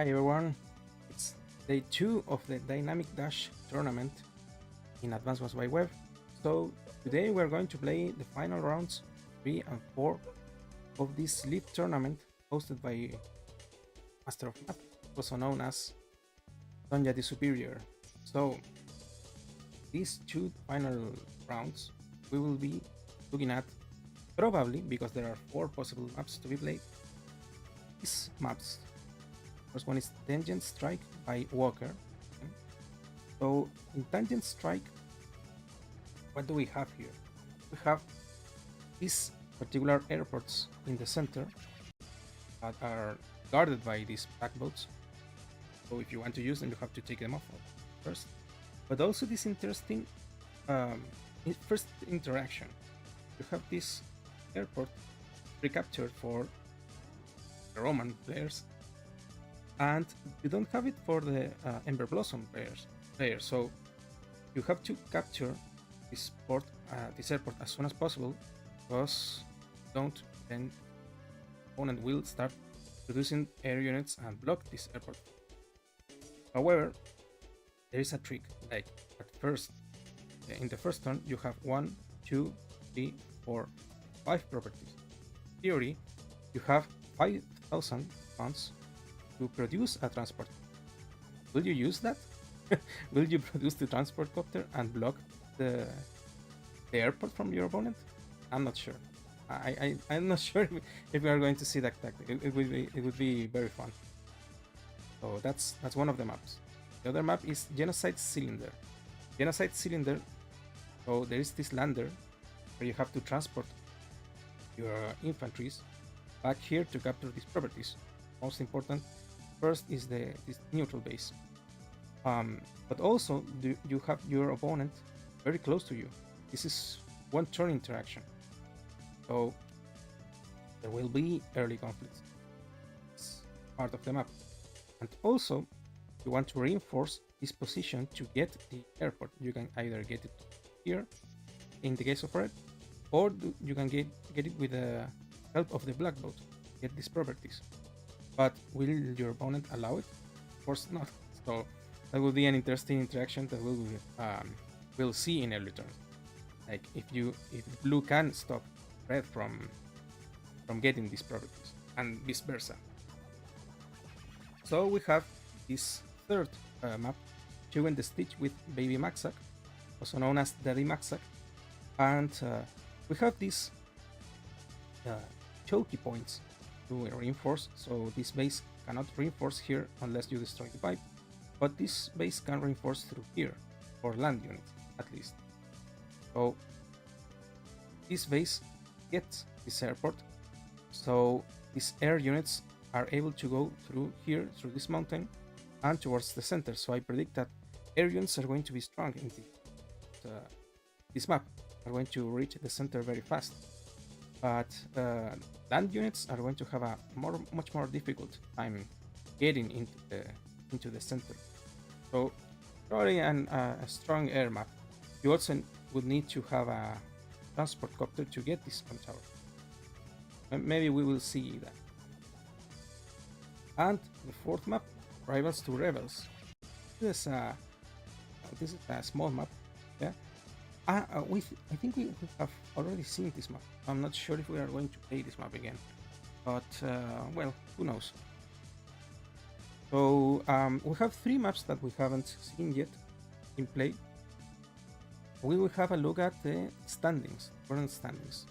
Hi everyone, it's day 2 of the Dynamic Dash tournament in Advanced Maps by Web. So today we're going to play the final rounds 3 and 4 of this league tournament hosted by Master of Map, also known as Sonja the Superior. So these two final rounds we will be looking at, probably because there are 4 possible maps to be played, these maps. First one is Tangent Strike by Walker. Okay. So in Tangent Strike, what do we have here? We have these particular airports in the center that are guarded by these black boats. So if you want to use them, you have to take them off first. But also this interesting first interaction. You have this airport recaptured for the Roman players, and you don't have it for the Ember Blossom players. So you have to capture this airport as soon as possible, because don't, then opponent will start producing air units and block this airport. However, there is a trick. Like at first, in the first turn, you have 1, 2, 3, 4, 5 properties. In theory, you have 5,000 funds to produce a transport. Will you use that? Will you produce the transport copter and block the airport from your opponent? I'm not sure. I'm not sure if we are going to see that tactic. It would be very fun. So that's one of the maps. The other map is Genocide Cylinder. Genocide Cylinder. So there is this lander where you have to transport your infantries back here to capture these properties. Most important, first is this neutral base. But also you have your opponent very close to you. This is one turn interaction. So there will be early conflicts. It's part of the map. And also you want to reinforce this position to get the airport. You can either get it here in the case of red, or you can get it with the help of the black boat, get these properties. But will your opponent allow it? Of course not. So that will be an interesting interaction that we'll see in early turns. Like if blue can stop red from getting these properties, and vice versa. So we have this third map, Chew and the Stitch with Baby Maxac, also known as Daddy Maxac, and we have these choky points to reinforce. So this base cannot reinforce here unless you destroy the pipe, but this base can reinforce through here, for land units at least. So this base gets this airport, so these air units are able to go through here, through this mountain, and towards the center. So I predict that air units are going to be strong in this map, are going to reach the center very fast. But land units are going to have a much more difficult time getting into the center. So probably a strong air map. You also would need to have a transport copter to get this con tower. Maybe we will see that. And the fourth map, Rivals to Rebels. This is a small map. Yeah. I think we have already seen this map. I'm not sure if we are going to play this map again, but well, who knows. So we have 3 maps that we haven't seen yet in play. We will have a look at the standings, current standings.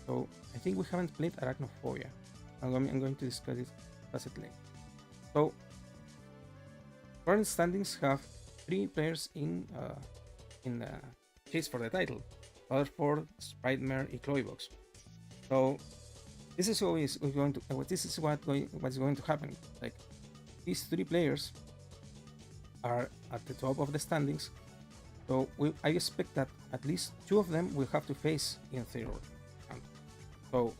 So I think we haven't played Arachnophobia. I'm going to discuss it later. So current standings have 3 players in the chase for the title: Rutherford, Spritmare, and Cloybox. So this is what's going to happen. Like these 3 players are at the top of the standings. So I expect that at least 2 of them will have to face in third round. So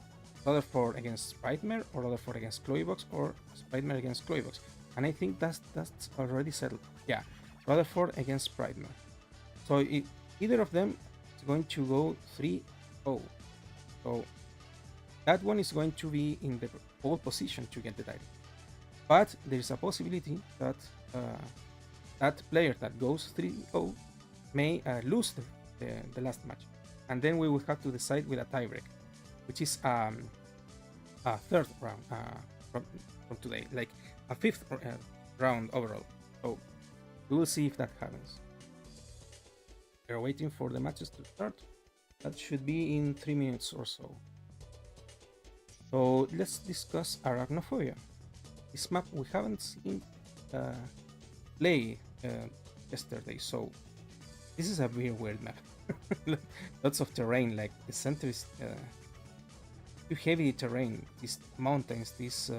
Rutherford against Spritmare, or Rutherford against Cloybox, or Spritmare against Cloybox. And I think that's already settled. Yeah, Rutherford against Spritmare. So either of them is going to go 3-0. So that one is going to be in the pole position to get the title. but there is a possibility that that player that goes 3-0 may lose the last match, and then we will have to decide with a tiebreak, which is a third round from, from today, like a fifth round overall. So we will see if that happens. We're waiting for the matches to start. That should be in 3 minutes or so. So let's discuss Arachnophobia. This map we haven't seen play yesterday, so this is a very weird map. Lots of terrain, like the center is too heavy terrain, these mountains, this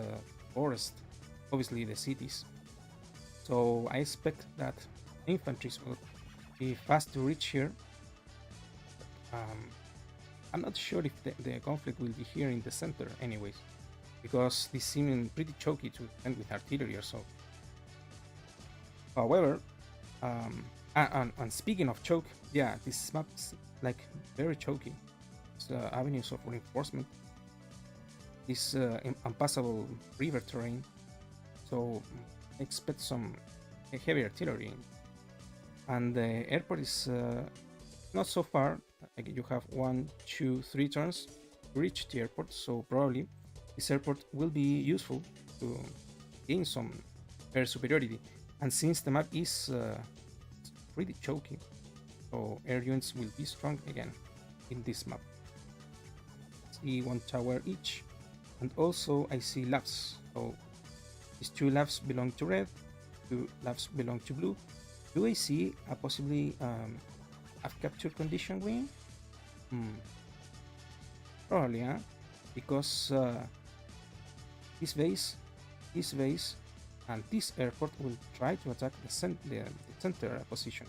forest, obviously the cities. So I expect that infantry will be fast to reach here. I'm not sure if the conflict will be here in the center anyways, because this seems pretty choky to defend with artillery or so. However, and speaking of choke, yeah, this map's like very choky. It's avenues of reinforcement, this unpassable river terrain, so expect some heavy artillery. And the airport is not so far. Like you have 1, 2, 3 turns to reach the airport, so probably this airport will be useful to gain some air superiority. And since the map is pretty choky, so air units will be strong again in this map. See 1 tower each, and also I see labs. So these 2 labs belong to red, 2 labs belong to blue. Do I see a possibly a capture condition win? Probably, huh? Because this base, and this airport will try to attack the center position.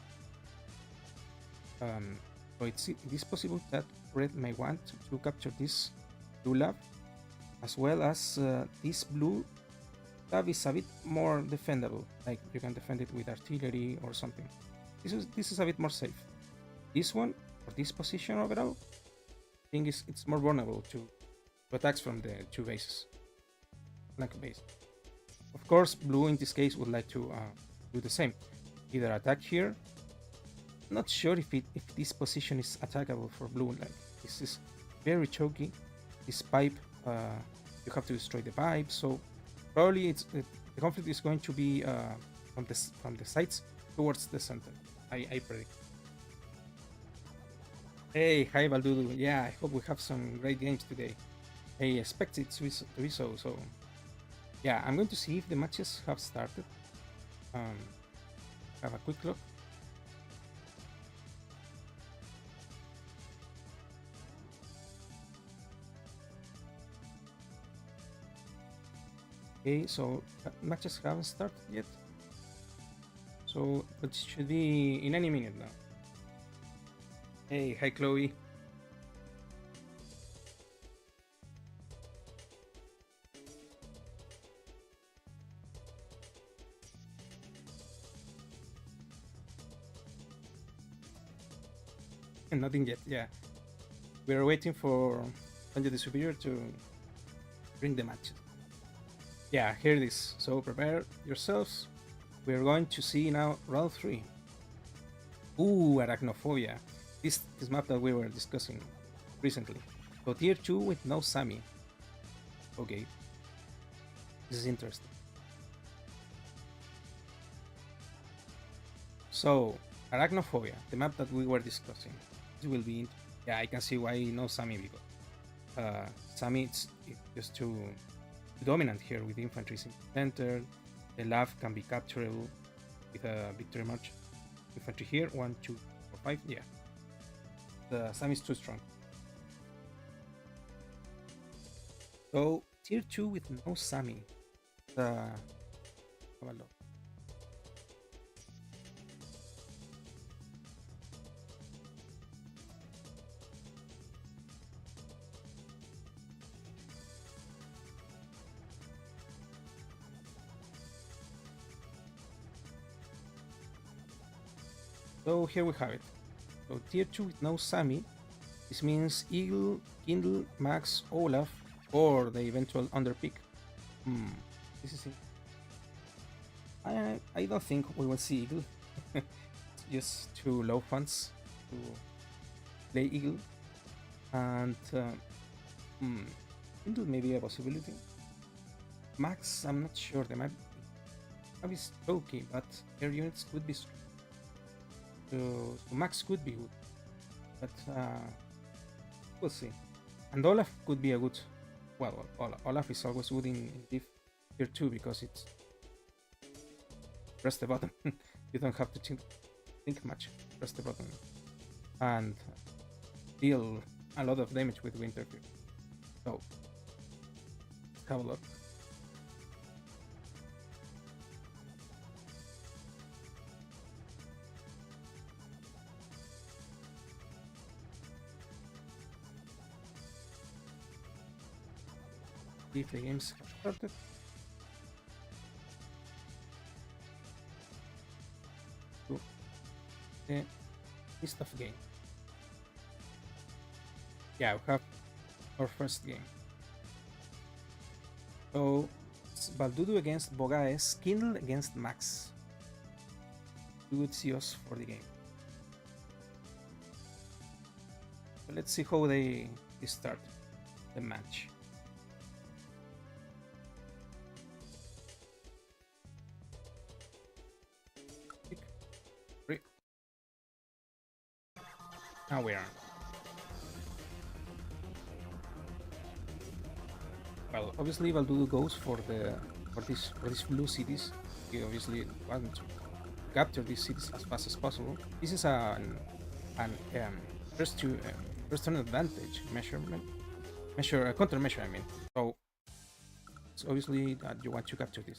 So it is possible that red may want to capture this blue lab, as well as this blue lab is a bit more defendable. Like you can defend it with artillery or something. This is a bit more safe. This one, or this position overall, I think it's more vulnerable to attacks from the 2 bases, flank base. Of course, blue in this case would like to do the same, either attack here. Not sure if this position is attackable for blue. Like this is very choky. This pipe, you have to destroy the pipe. So probably the conflict is going to be from the sides towards the center. I predict. Hey, hi Baldudu. Yeah, I hope we have some great games today. I expect it to be so. So, yeah, I'm going to see if the matches have started. Have a quick look. Okay, so matches haven't started yet. So, but it should be in any minute now. Hey, hi Chloe. Nothing yet, yeah. We're waiting for Sanjay the Superior to bring the matches. Yeah, here it is. So prepare yourselves. We're going to see now round 3. Ooh, Arachnophobia. This map that we were discussing recently. So tier 2 with no Sami. Okay. This is interesting. So, Arachnophobia, the map that we were discussing. This will be, yeah, I can see why no Sami, because Sami it's just too dominant here with infantry in the center. The lab can be capturable with a victory march. Infantry here, 1, 2, 4, 5, yeah. The Sami is too strong. So tier 2 with no Sami. Have a look. So here we have it. So tier 2 with no Sami. This means Eagle, Kindle, Max, Olaf, or the eventual underpick. This is I don't think we will see Eagle. It's just too low funds to play Eagle, and Kindle may be a possibility. Max, I'm not sure. They might be okay, but air units could be strong. So Max could be good, but we'll see. And Olaf could be a good. Well, Olaf is always good in Div Tier 2 because it's press the button. You don't have to think much. Press the button and deal a lot of damage with Winter Fury. So, let's have a look. If the games have started. To the list of game. Yeah, we have our first game. So it's Baldudu against Bogaes, Kindle against Max. We would see us for the game. So let's see how they start the match. Now we are. Well, obviously Valdudu goes for these blue cities. He obviously wants to capture these cities as fast as possible. This is a first turn advantage countermeasure. I mean, so it's obviously that you want to capture this.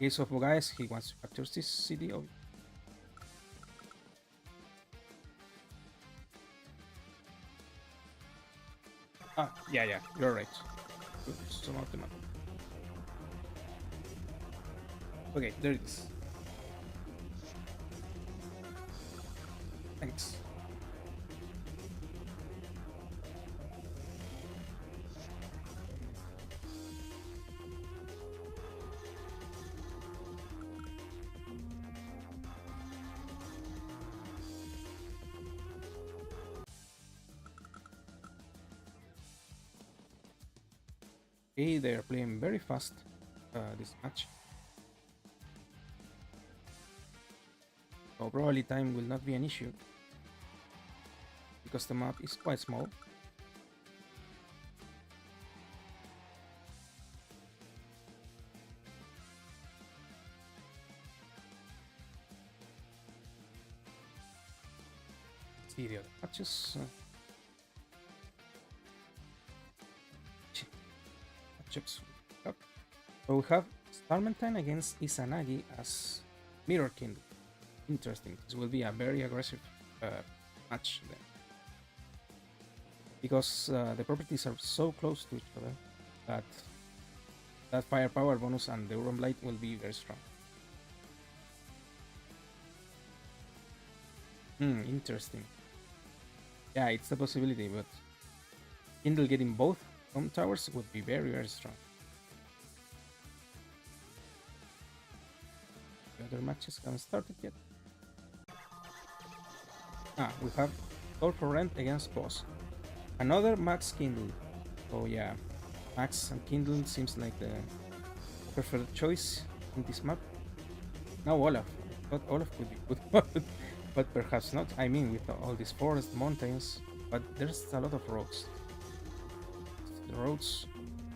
In case of Bogaes, he wants to capture this city. Yeah, you're right. Some of them. Okay, there it is. Thanks. Okay, they are playing very fast this match. So probably time will not be an issue because the map is quite small. Let's see the other matches. So we have Starmentine against Izanagi as Mirror Kindle. Interesting. This will be a very aggressive match then. Because the properties are so close to each other that firepower bonus and the Auron Blight will be very strong. Interesting. Yeah, it's a possibility, but Kindle getting both home towers would be very, very strong. The other matches haven't started yet. We have Call for Rent against Boss. Another Max Kindle. Oh yeah, Max and Kindle seems like the preferred choice in this map. Now Olaf. I thought Olaf could be good, but perhaps not. I mean, with all these forests, mountains, but there's a lot of roads. The roads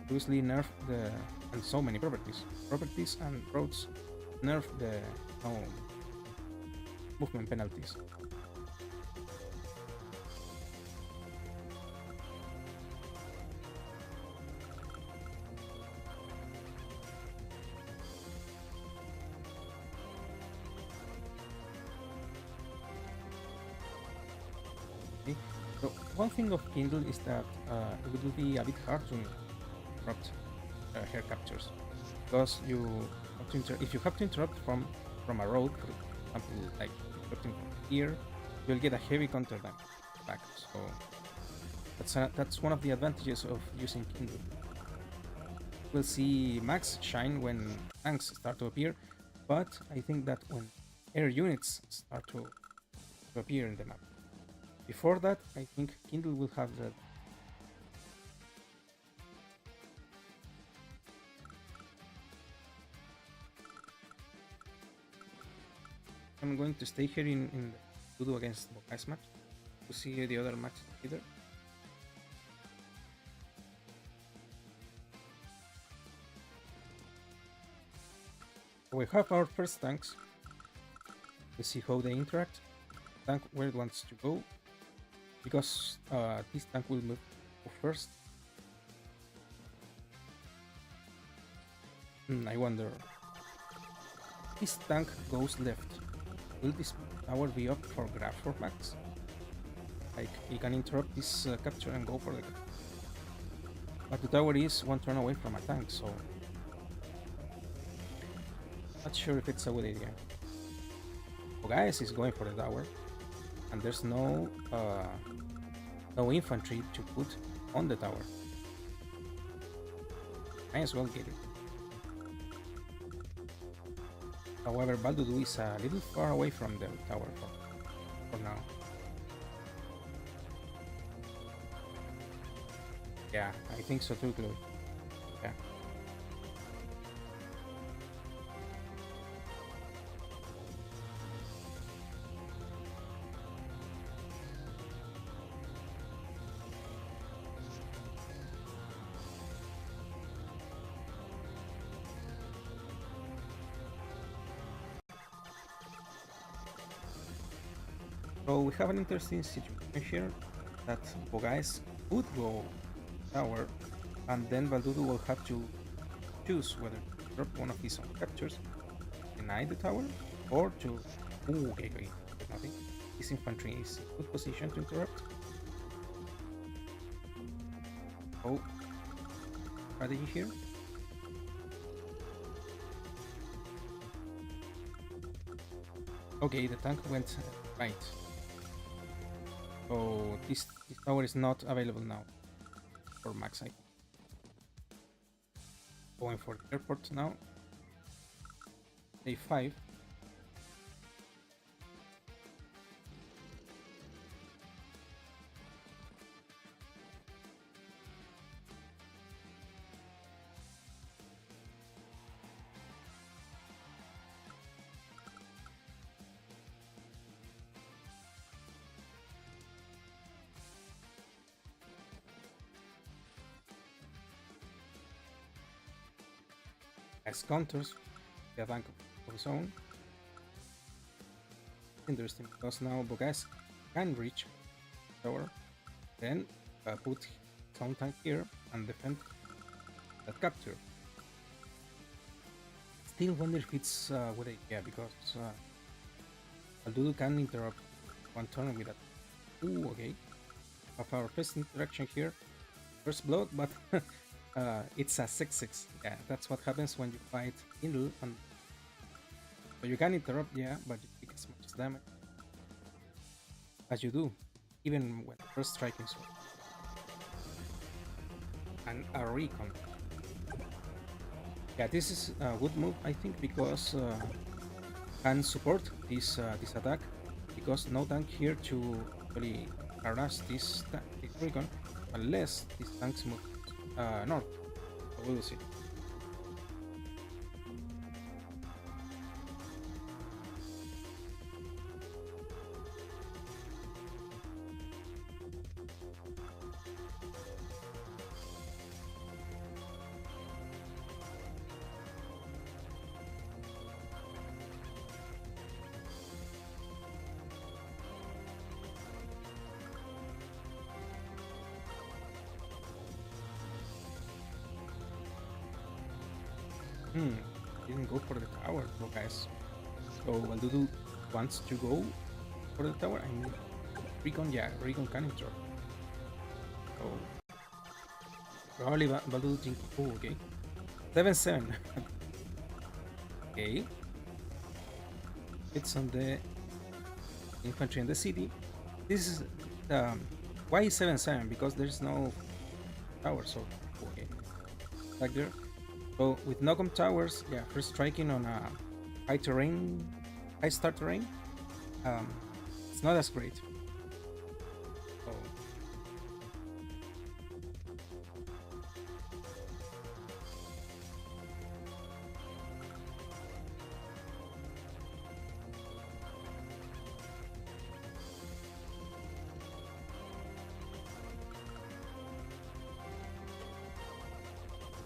obviously nerf and so many properties and roads nerf the movement penalties. Okay. So one thing of Kindle is that it will be a bit hard to interrupt hair captures because if you have to interrupt from a road, for example, like interrupting from here, you'll get a heavy counter back. So that's one of the advantages of using Kindle. We'll see max shine when tanks start to appear, but I think that when air units start to appear in the map. Before that, I think Kindle will have the. I'm going to stay here in the Ludo against Bokai's match to see the other match either. We have our first tanks. Let's see how they interact. Tank where it wants to go, because this tank will move first. I wonder. This tank goes left. Will this tower be up for grab for max? Like, he can interrupt this capture and go for the capture. But the tower is one turn away from a tank, so not sure if it's a good idea. Guys is going for the tower, and there's no infantry to put on the tower. Might as well get it. However, AWBW is a little far away from the tower for now. Yeah, I think so too, Chloe. Yeah. So we have an interesting situation here that Bogais could go tower, and then AWBW will have to choose whether to drop one of his own captures, deny the tower, or to. Ooh, okay, nothing. His infantry is in good position to interrupt. Oh, strategy here. Okay, the tank went right. So this tower is not available now for max. Going for the airport now. A5. As counters the tank of his own. Interesting, because now Bogais can reach tower, then put his own tank here and defend that capture. Still wonder if it's a good idea, because AWBW can interrupt one turn with that. Ooh, okay. Of our first interaction here, first blood, but it's a 6-6. Yeah, that's what happens when you fight Kindle. And so you can interrupt, yeah, but you take as much damage as you do, even when first striking sword. And a recon. Yeah, this is a good move, I think, because can support this attack, because no tank here to really harass this recon unless these tanks move north. So we'll see. Didn't go for the tower, though, guys. So AWBW wants to go for the tower. I mean, Recon, yeah, Recon can interrupt. So probably AWBW think, oh, okay, 7-7. Okay, it's on the infantry in the city. This is why 7-7? Because there's no tower. So okay, back there. So with Nogum Towers, yeah, first striking on a high terrain, high start terrain, um, it's not as great. So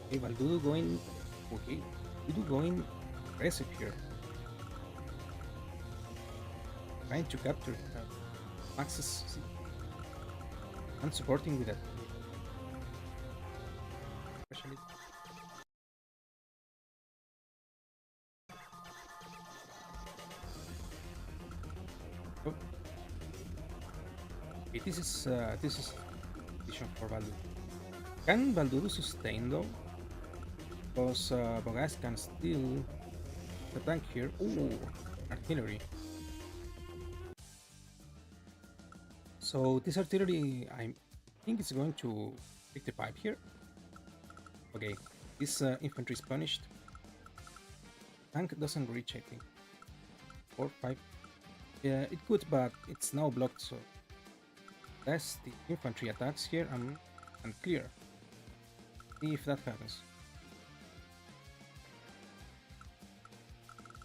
okay, Valdudu going, okay, Valdudu going aggressive here, trying to capture Max's and supporting with that, especially. Oh, okay, this is vision for Valdudu. Can Valdudu sustain though? Because Bogas can still the tank here. Ooh, artillery. So this artillery, I think it's going to pick the pipe here. Okay, this infantry is punished. Tank doesn't reach, I think. 4, 5. Yeah, it could, but it's now blocked, so that's the infantry attacks here and clear. See if that happens.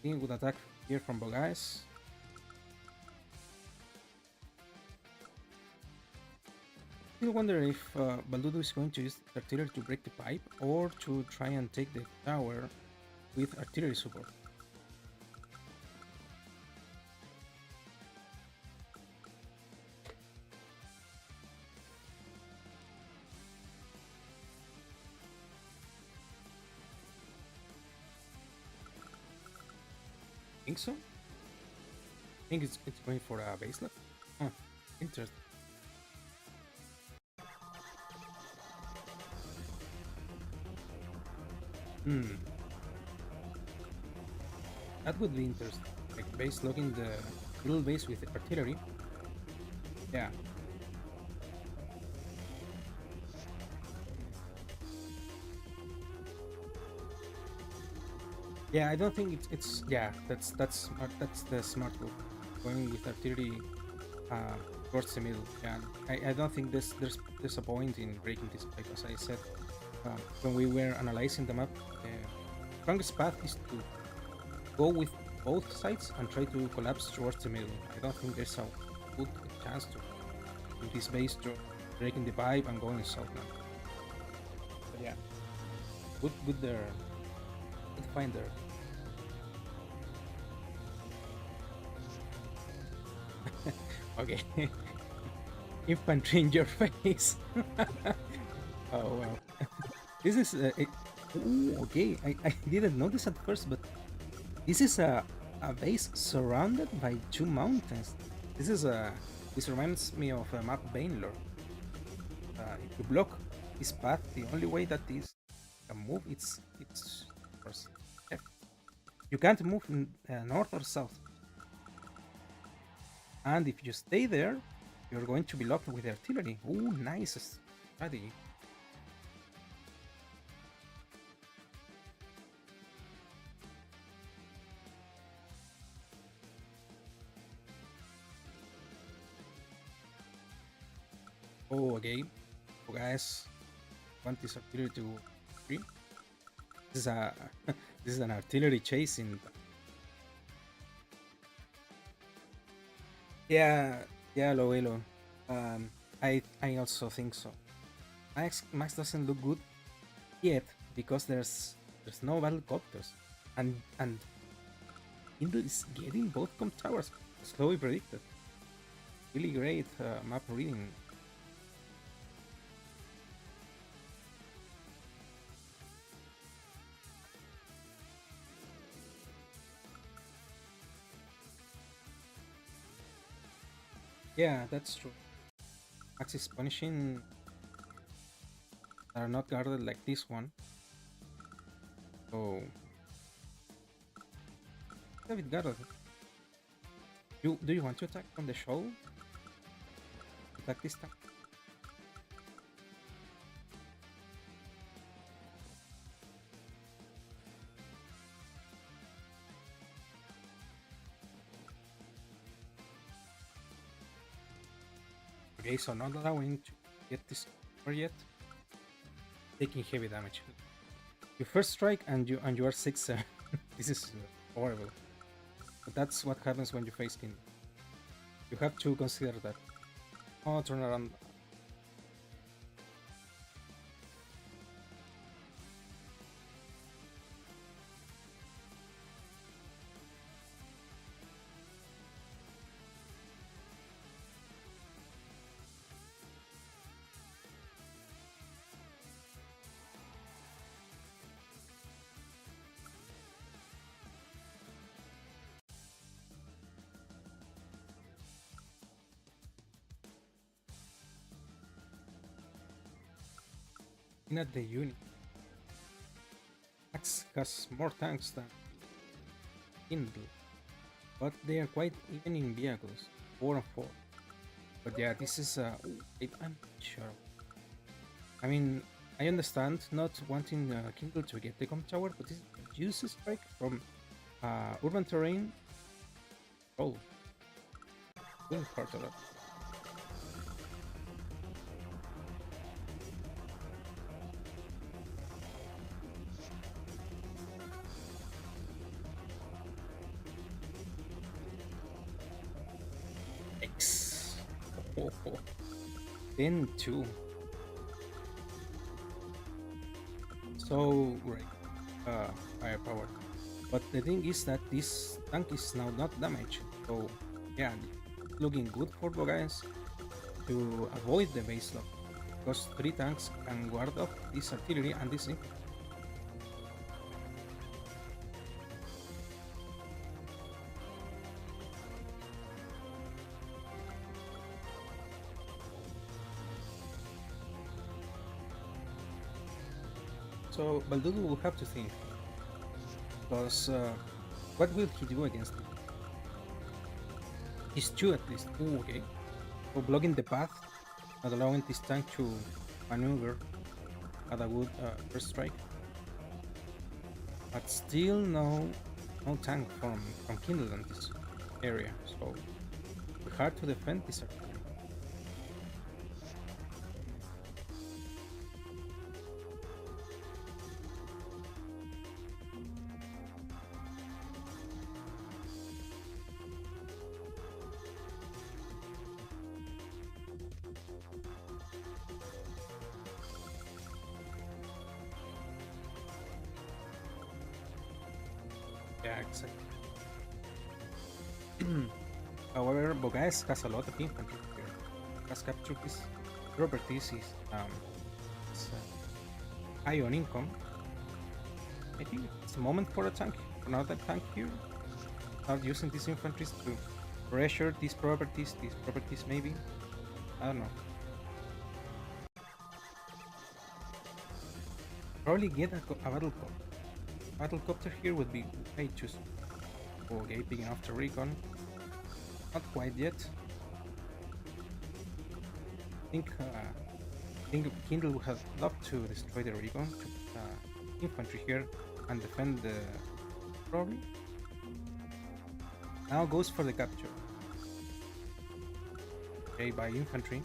He would attack here from Bogais. I wonder if Baldudo is going to use artillery to break the pipe or to try and take the tower with artillery support. Think so? I think it's going for a baseline. Huh, interesting. Hmm, that would be interesting. Like base locking the little base with artillery. Yeah. Yeah, I don't think it's yeah, that's smart, that's the smart move. Going with artillery towards the middle. Yeah. I don't think there's a point in breaking this pipe. As I said when we were analyzing the map, the strongest path is to go with both sides and try to collapse towards the middle. I don't think there's a good chance to with this base to breaking the pipe and going south now. But yeah, good there. Good find there. Okay. Infantry in your face. Oh well. This is ooh, okay. I didn't notice at first, but this is a base surrounded by two mountains. This is a this reminds me of a map Banelor. If you block this path, the only way that this can move it's of course left. You can't move in, north or south. And if you stay there, you're going to be locked with artillery. Ooh, nice strategy. Oh, okay. So guys, want this artillery to free? This is a this is an artillery chasing. Yeah, yeah, Loelo. I also think so. Max doesn't look good yet because there's no battlecopters, and Indo is getting both com towers as Chloe predicted. Really great map reading. Yeah, that's true. Max is punishing that are not guarded like this one. So a bit guarded. Do you want to attack from the show? Attack this time? Okay, so not allowing to get this over yet. Taking heavy damage. You first strike and you are 6. This is horrible. But that's what happens when you face King. You have to consider that. Oh, turn around. In at the unit. Axe has more tanks than Kindle, but they are quite even in vehicles, 4 and 4. But yeah, this is I'm not sure. I mean, I understand not wanting Kindle to get the comp tower, but this uses strike from urban terrain. Oh, will hurt a lot. X. Oh, oh. Then 2. So great. Firepower. But the thing is that this tank is now not damaged. So yeah, looking good for guys to avoid the base lock. Because 3 tanks can guard off this artillery and this infantry. So Baldudu will have to think, because what will he do against it? He's 2 at least. Ooh, okay. So blocking the path, not allowing this tank to maneuver at a good first strike. But still no tank from Kindle in this area, so hard to defend this artillery. Yeah, exactly. However, Bogaes has a lot of infantry here. Has captured his properties, is high on income. I think it's a moment for a tank, for another tank here. Start using these infantries to pressure these properties maybe. I don't know. Probably get a battle copter. Battlecopter here would be way too small. Okay, picking after recon. Not quite yet. I think Kindle would have loved to destroy the recon, to infantry here and defend the probably. Now goes for the capture. Okay, by infantry.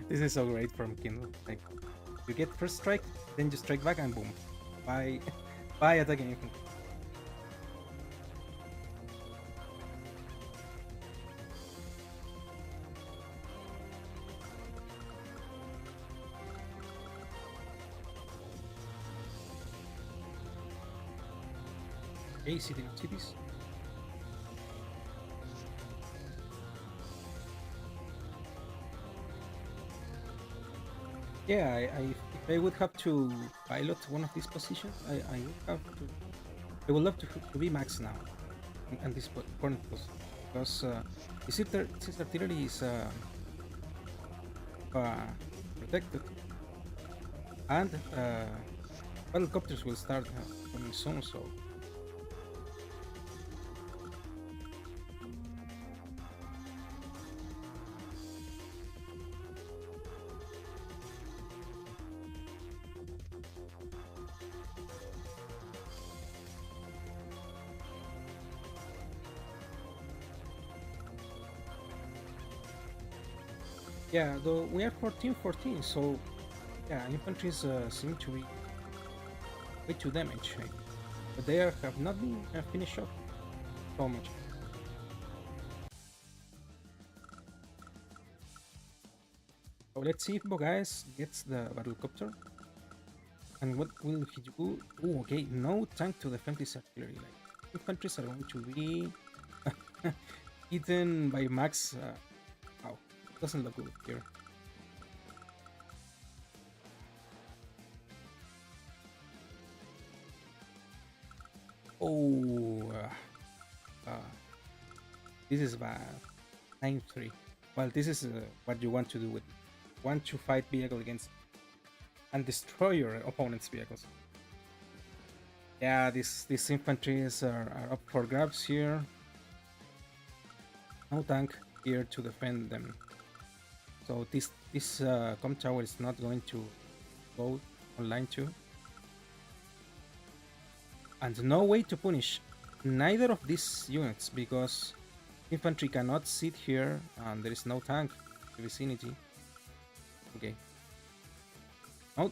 This is so great from Kindle. Like, you get first strike, then you strike back and boom. By attacking infantry. Okay, cities. Yeah, if I would have to pilot one of these positions, I would have to. I would love to be max now, and this current position, because this artillery is protected, and helicopters will start coming soon. So Yeah, though we are 14-14, so yeah, infantries seem to be way too damaged, right? But they have not been finished off so much. So let's see if Bogais gets the battlecopter. And what will he do? Oh, okay, no tank to defend this artillery. Like, infantries are going to be eaten by Max. Wow, doesn't look good here. Oh, this is bad. 9-3. Well, this is what you want to do with want to fight vehicle against and destroy your opponent's vehicles. Yeah, these infantries are up for grabs here. No tank here to defend them. So this com tower is not going to go online too. And no way to punish neither of these units because infantry cannot sit here and there is no tank in the vicinity. Okay.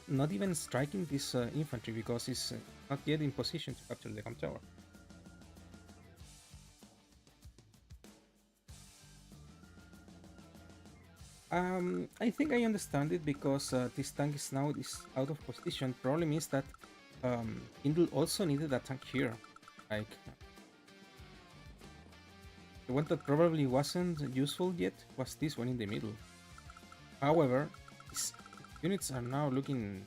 Not even striking this infantry because it's not yet in position to capture the com tower. I think I understand it because this tank is now out of position. Problem is that Kindle also needed a tank here. Like the one that probably wasn't useful yet was this one in the middle. However, these units are now looking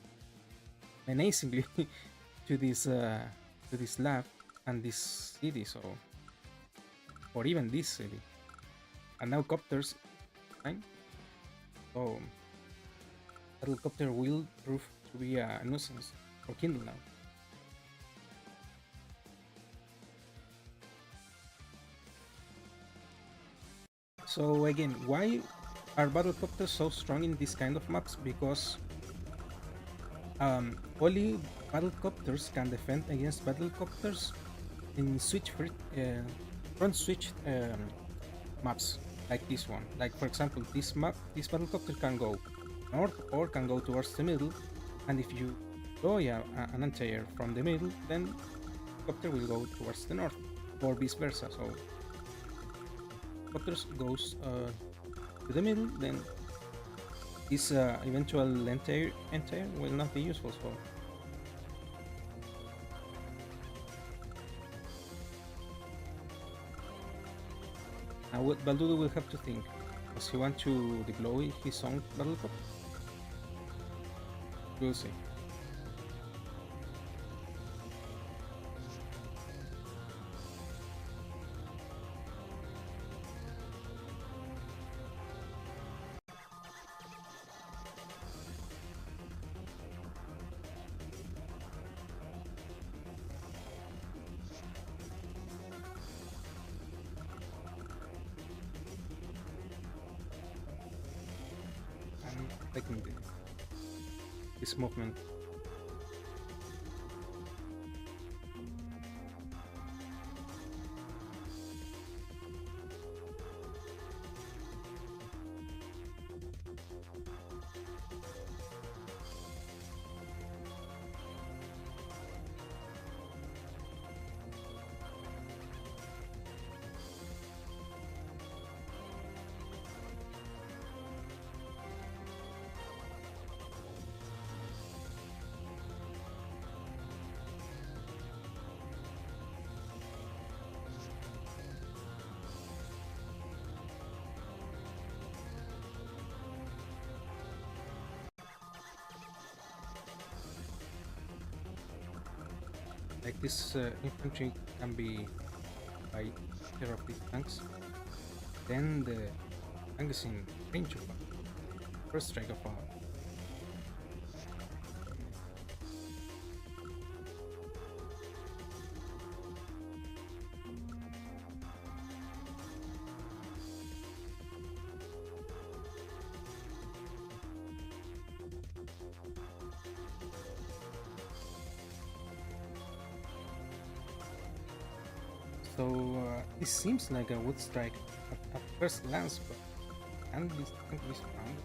menacingly to this lab and this city, so or even this city. And now copters, fine. So helicopter will prove to be a nuisance for Kindle now. So again, why are battlecopters so strong in this kind of maps? Because only battlecopters can defend against battlecopters in front switch maps like this one. Like for example, this map, this battlecopter can go north or can go towards the middle, and if you throw an anti-air from the middle, then copter will go towards the north, or vice versa. So copters goes to the middle, then this eventual anti-air will not be useful. So now what Baldudo will have to think. Does he want to deploy his own battlecopter? We'll see. I'm taking this movement. Like this infantry can be by either of these tanks. Then the tank is in range of first strike of a so this seems like a wood strike at first glance, but Can this tank be surrounded?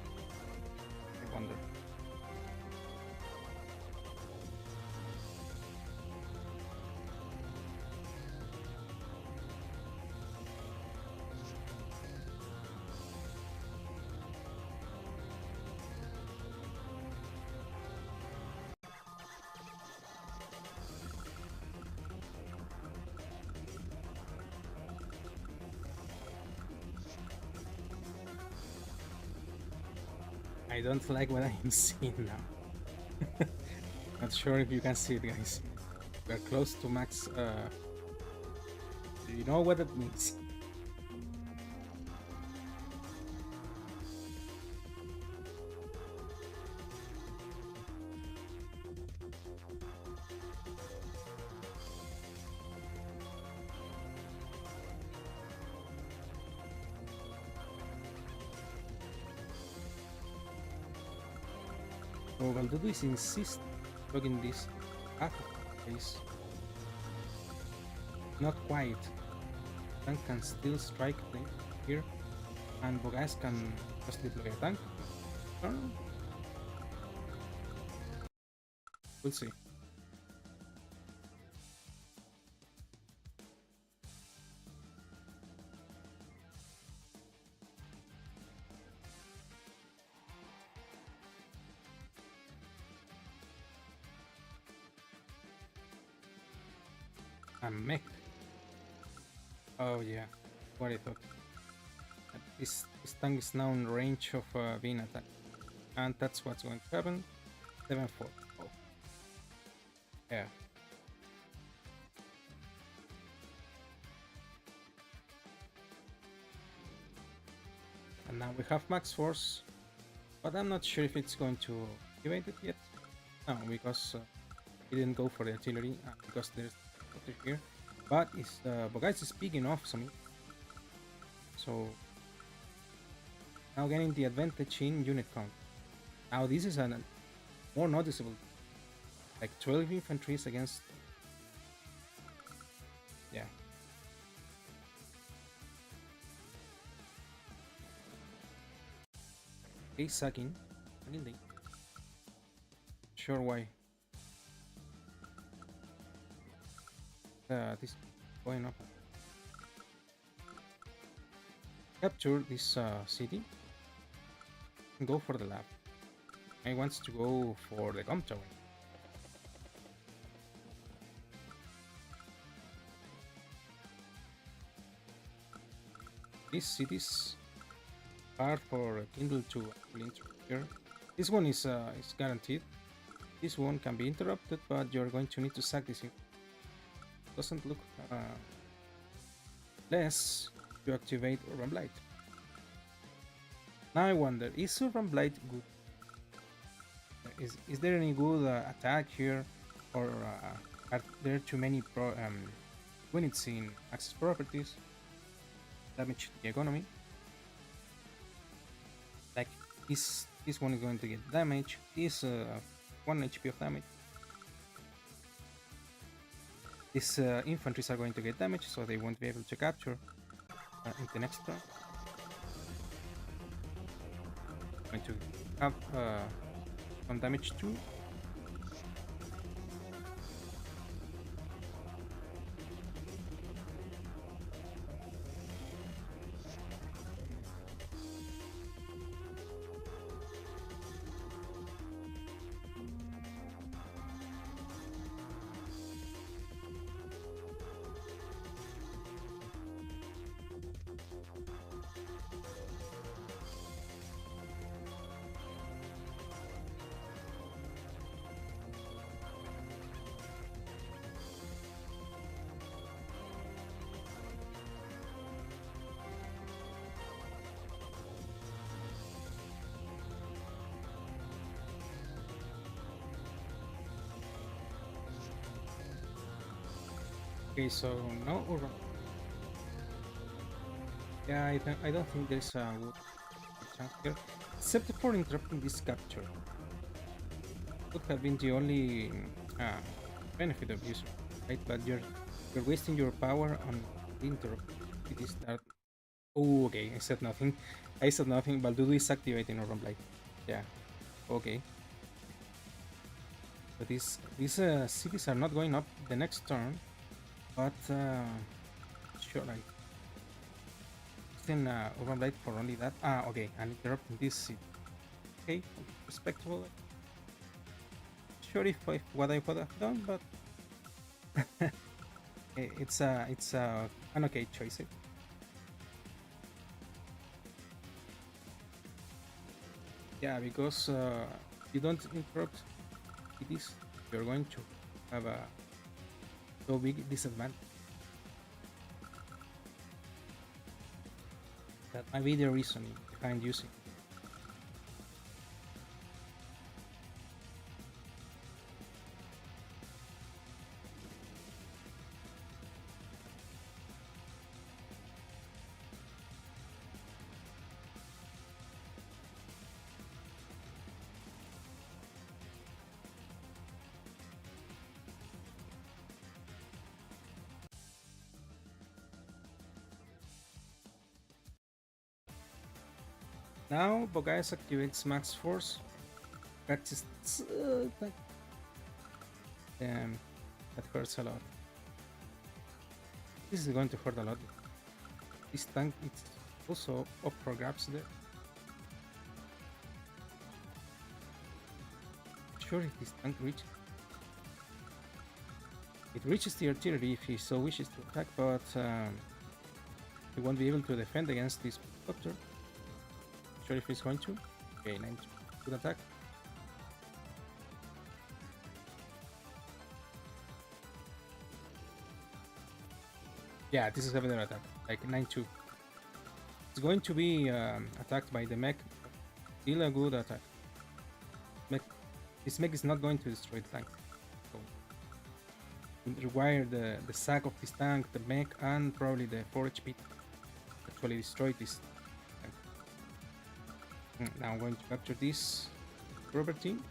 I wonder. I don't like what I am seeing now. Not sure if you can see it, guys. We're close to max. Do you know what that means? So Valdudu is insist logging this half of the place. Not quite. Tank can still strike here, and Bogas can just deploy a tank. We'll see. A mech. Oh yeah, what I thought. This tank is now in range of being attacked, and that's what's going to happen. 7-4. Oh, yeah. And now we have max force, but I'm not sure if it's going to activate it yet. No, because it didn't go for the artillery, because there's water here. But it's Bogais is big enough, so now getting the advantage in unit count. Now this is a more noticeable, like 12 infantries against, yeah. Okay, sucking. Sure why. This going up. Capture this city and go for the lab. I wants to go for the gum tower. These cities are for Kindle to interfere. This one is guaranteed. This one can be interrupted, but you're going to need to sack this. Doesn't look less to activate Urban Blight. Now I wonder, is Urban Blight good? Is there any good attack here, or are there too many units in access properties? Damage to the economy. Like this one is going to get damage. This 1 HP of damage. These infantries are going to get damage, so they won't be able to capture in the next turn. Going to have some damage too. Okay, so no urban. Yeah, I don't think there's a good chance here, except for interrupting this capture. Would have been the only benefit of this, right? But you're wasting your power on the interrupt. It is that Oh, okay. I said nothing. I said nothing. Baldudu is activating Urban Blade. Yeah. Okay. So these cities are not going up the next turn, but sure, I using Urban Blade for only that. Ah, okay. And interrupting this city. Okay, respectable. Sure, if what I would have done, but it's an okay choice. Yeah, because you don't interrupt cities, you're going to have a so big disadvantage. That might be the reasoning behind using. Now Bogais activates max force. Practice like damn, that hurts a lot. This is going to hurt a lot. This tank it's also up for grabs there. Sure, if this tank reaches, it reaches the artillery if he so wishes to attack, but he won't be able to defend against this helicopter. Sure if he's going to. Okay, 9 good attack. Yeah, this is a better attack, like 9-2. It's going to be attacked by the mech. Still a good attack. Mech. This mech is not going to destroy the tank. So it require the sack of this tank, the mech, and probably the 4 HP to actually destroy this tank. Now I'm going to capture this rubber team.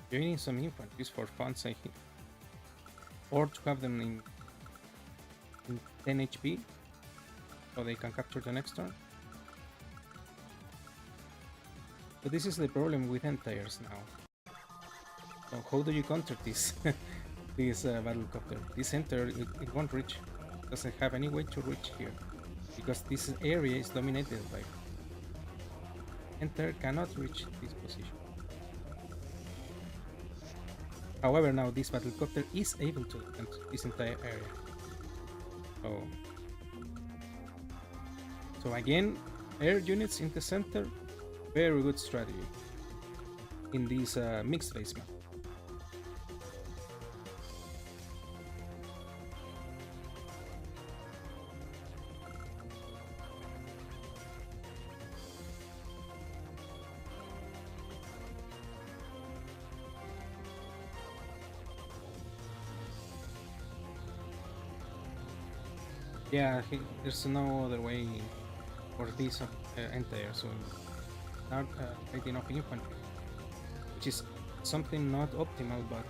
Joining some infantries for fun, I think. Or to have them in 10 HP so they can capture the next turn. But this is the problem with entires now. So how do you counter this this battlecopter? This enter it won't reach. Doesn't have any way to reach here because this area is dominated by enter cannot reach this position. However, now this battlecopter is able to defend this entire area. So again, air units in the center, very good strategy in this mixed base map. Yeah, there's no other way for this entire, so not fighting enough infantry, which is something not optimal, but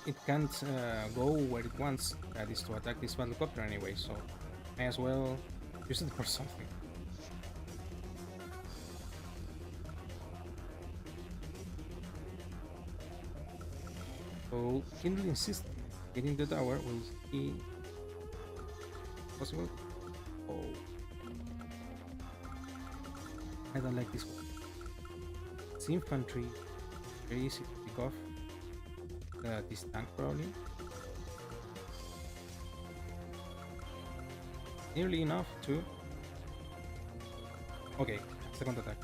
it can't go where it wants, that is to attack this battlecopter anyway, so may as well use it for something. So Kindle insists getting the tower will be possible. Oh, I don't like this one. It's infantry, very easy to pick off. This tank probably. Nearly enough to. Okay, second attack.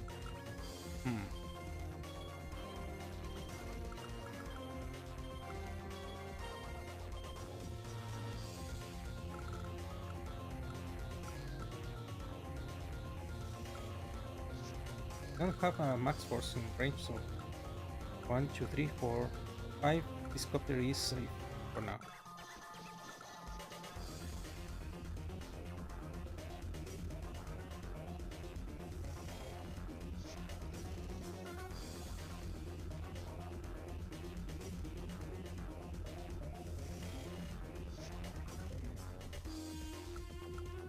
Don't have a max force in range, so One, two, three, four, five. This copter is safe for now.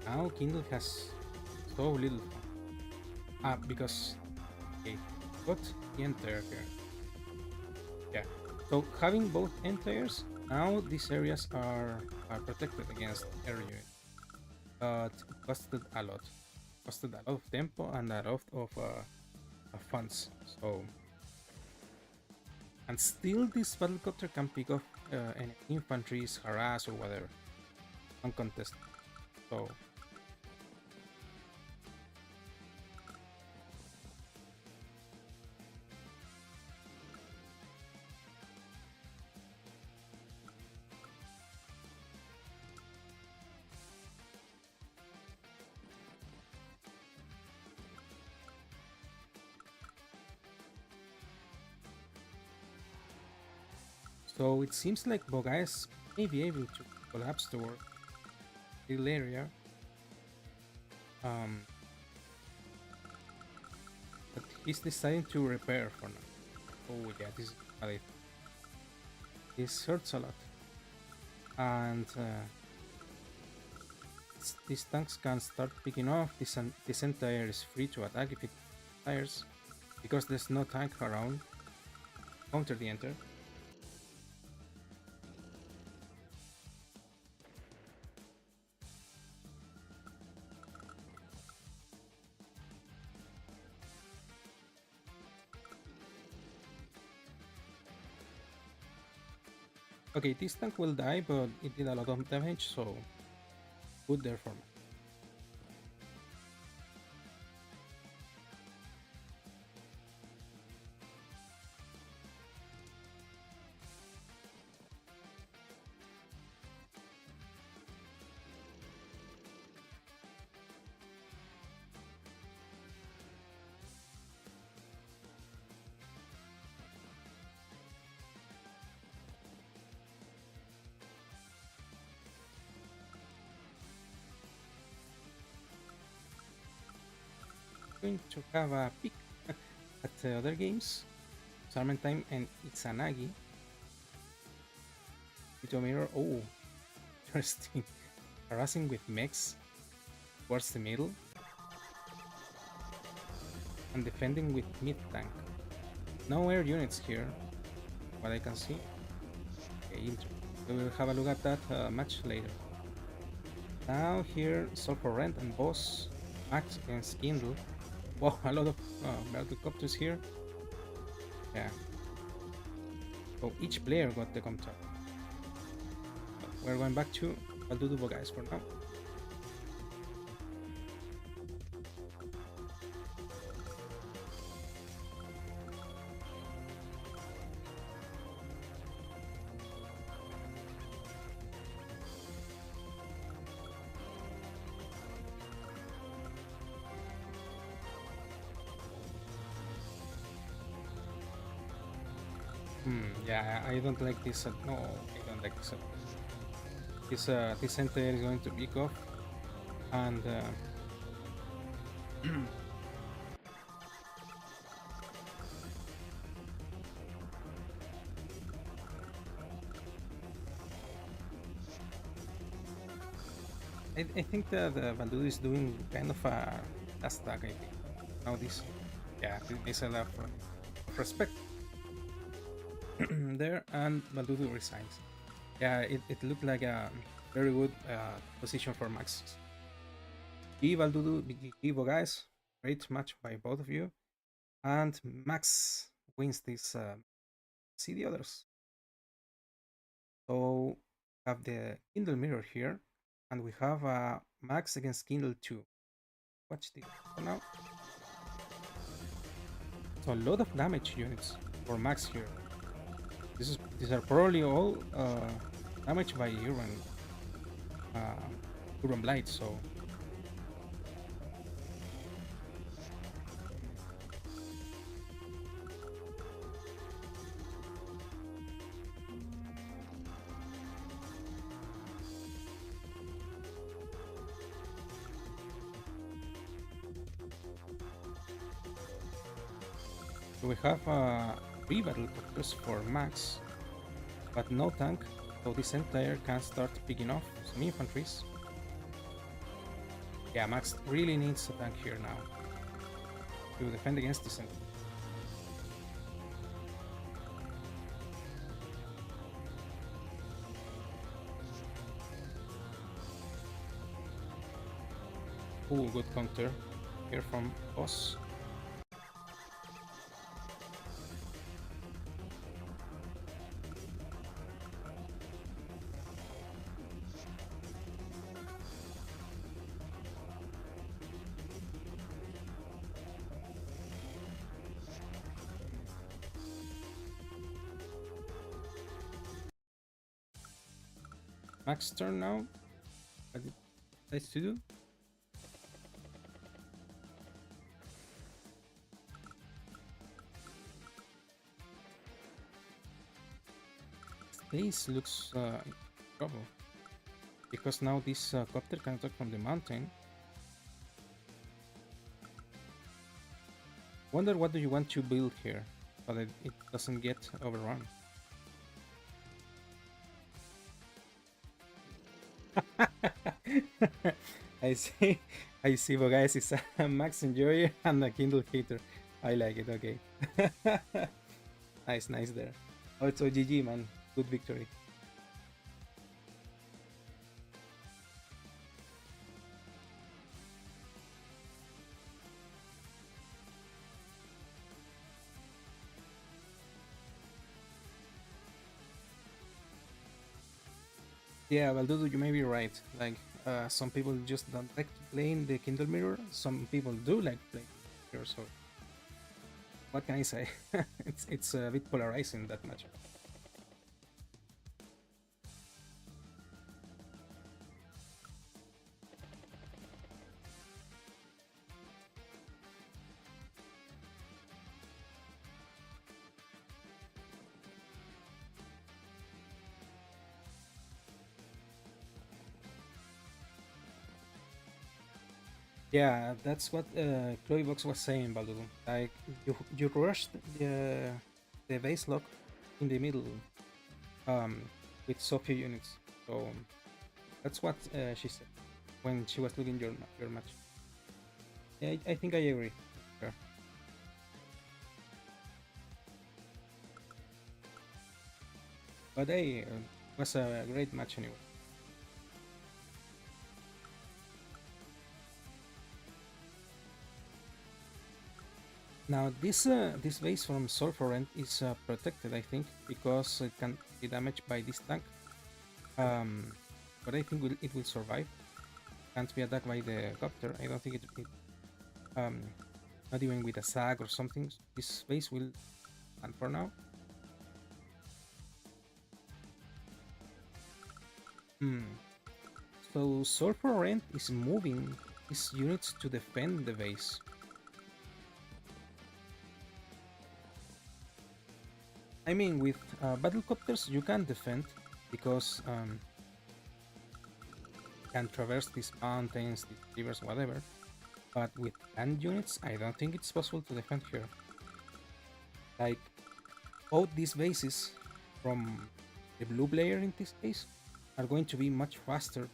Now Kindle has so little fun. Because okay, got the entire here. Yeah. So having both entires, now these areas are protected against air units. But it costed a lot. Costed a lot of tempo and a lot of funds. So and still this battlecopter can pick up any infantries, harass or whatever. Uncontested. So So it seems like Bogais may be able to collapse toward the area. Um, but he's deciding to repair for now. Oh yeah, this is bad idea. This hurts a lot. And these tanks can start picking off. This entire is free to attack if it fires. Because there's no tank around. Counter the enter. Okay, this tank will die, but it did a lot of damage, so good there for me. Going to have a peek at the other games. Time and Itsanagi. Video mirror. Oh, interesting. Harassing with mechs towards the middle. And defending with mid tank. No air units here, what I can see. Okay, we will have a look at that match later. Now here, Sulfur Rent and Boss, Max against Kindle. Wow, a lot of helicopters here. Yeah. So each player got the contact. We're going back to AWBW guys for now. Yeah, I don't like this. No, I don't like this. This center is going to pick off, and I think that Valdu is doing kind of a last attack. I think now this, yeah, there's a lot of respect there, and Valdudu resigns. Yeah, it looked like a very good position for Max. Give Valdudu, give guys, great match by both of you, and Max wins this. See the others. So we have the Kindle mirror here, and we have Max against Kindle 2. Watch this for now. So a lot of damage units for Max here. These are probably all damaged by urban blight. So So we have 3 battlecopters for Max, but no tank, so this entire can start picking off some infantries. Yeah, Max really needs a tank here now to defend against this entry. Cool, good counter here from Boss. Max turn now. What it decides to do? Space looks in trouble because now this copter can attack from the mountain. Wonder what do you want to build here so that it doesn't get overrun. I see, I see, but guys, it's a Max enjoyer and a Kindle hater. I like it. Okay, nice, nice there. Also, GG, man, good victory. Yeah, well, Dudu, you may be right. Like, some people just don't like to play in the Kindle Mirror. Some people do like playing here. So, what can I say? it's a bit polarizing that match. Yeah, that's what Chloe Box was saying, Baldu. Like you rushed the base lock in the middle um, with so few units. So that's what she said when she was looking your match. Yeah, I think I agree. Sure. But hey, was a great match anyway. Now this base from Sulfur End is protected, I think, because it can be damaged by this tank. But I think it will survive. Can't be attacked by the copter. I don't think um, not even with a sag or something. This base will stand for now. So Sulfur Rent is moving his units to defend the base. I mean, with battlecopters you can defend because you can traverse these mountains, these rivers, whatever. But with land units, I don't think it's possible to defend here. Like, both these bases from the blue player in this case are going to be much faster to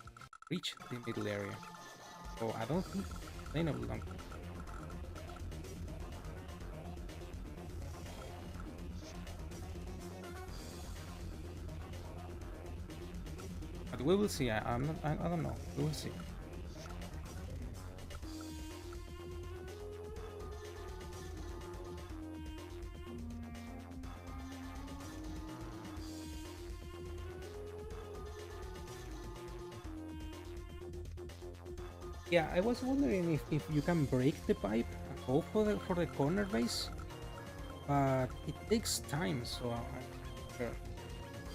reach the middle area. So I don't think it's sustainable long term. But we will see. I don't know. We will see. Yeah, I was wondering if you can break the pipe and go for the corner base, but it takes time, so I'm not sure.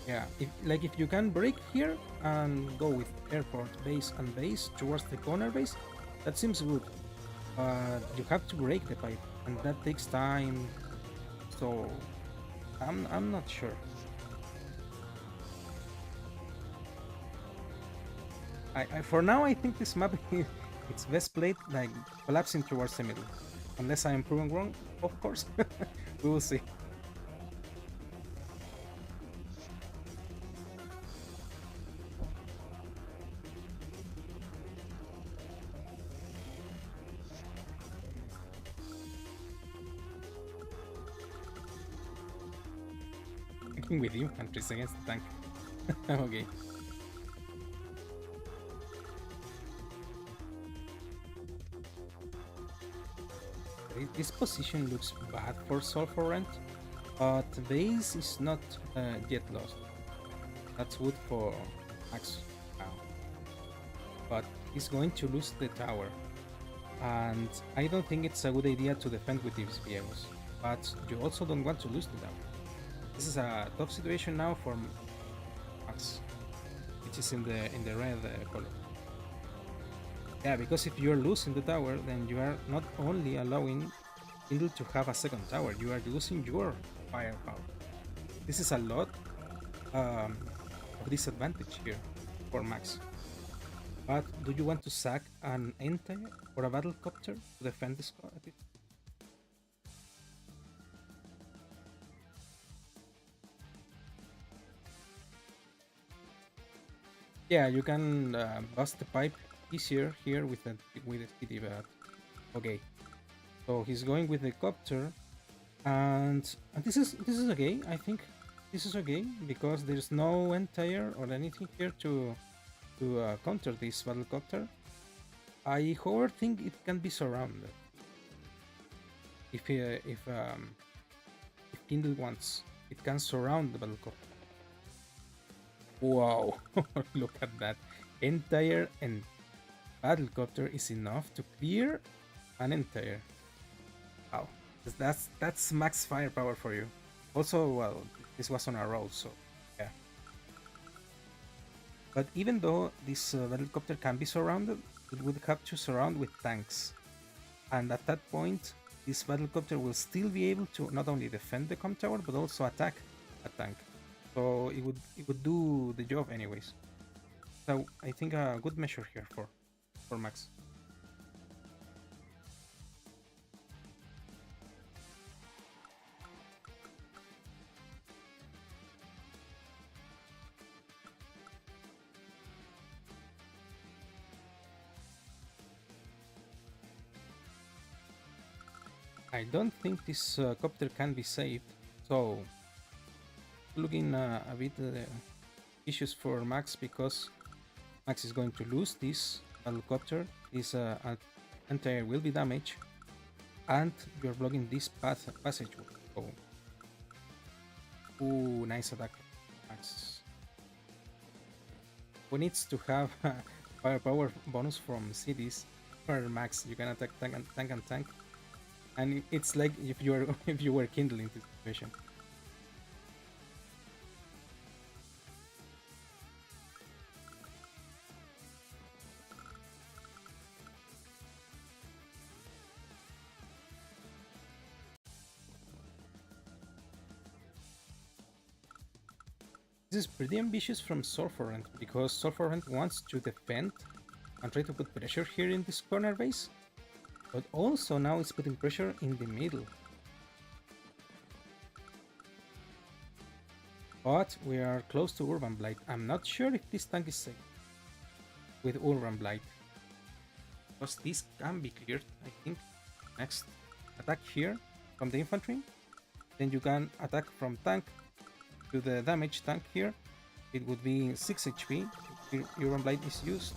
Yeah, if you can break here and go with airport base and base towards the corner base, that seems good. But you have to break the pipe, and that takes time. So I'm not sure. I for now I think this map It's best played like collapsing towards the middle. Unless I am proven wrong, of course. We will see. Working with you, countries against the tank. Okay. This position looks bad for Sulfur Rent, but the base is not yet lost. That's good for Max now. But he's going to lose the tower. And I don't think it's a good idea to defend with these vehicles. But you also don't want to lose the tower. This is a tough situation now for Max, which is in the red color. Yeah, because if you're losing the tower, then you are not only allowing Kindle to have a second tower, you are losing your firepower. This is a lot um, of disadvantage here for Max. But do you want to sack an entire or a battle copter to defend this? Yeah, you can bust the pipe easier here with the speedy bat. Okay, so he's going with the copter, and this is okay. I think this is okay because there's no entire or anything here to counter this battle copter. I however think it can be surrounded if Kindle wants. It can surround the battle copter. Wow, look at that. Entire and battlecopter is enough to clear an entire. Wow, that's max firepower for you. Also, well, this was on a roll, so yeah. But even though this battlecopter can be surrounded, it would have to surround with tanks. And at that point, this battlecopter will still be able to not only defend the com tower, but also attack a tank. So it would do the job anyways. So I think a good measure here for Max. I don't think this copter can be saved. So looking a bit issues for Max because Max is going to lose this helicopter. This entire will be damaged, and you're blocking this passageway. Oh, ooh, nice attack, Max. Who needs to have firepower bonus from cities? For Max, you can attack tank, and it's like if you were if you were kindling this situation. This is pretty ambitious from Sulfurant because Sulfurant wants to defend and try to put pressure here in this corner base, but also now it's putting pressure in the middle. But we are close to Urban Blight. I'm not sure if this tank is safe with Urban Blight, because this can be cleared. I think next attack here from the infantry, then you can attack from tank to the damage tank here. It would be 6 HP if Urban Blight is used,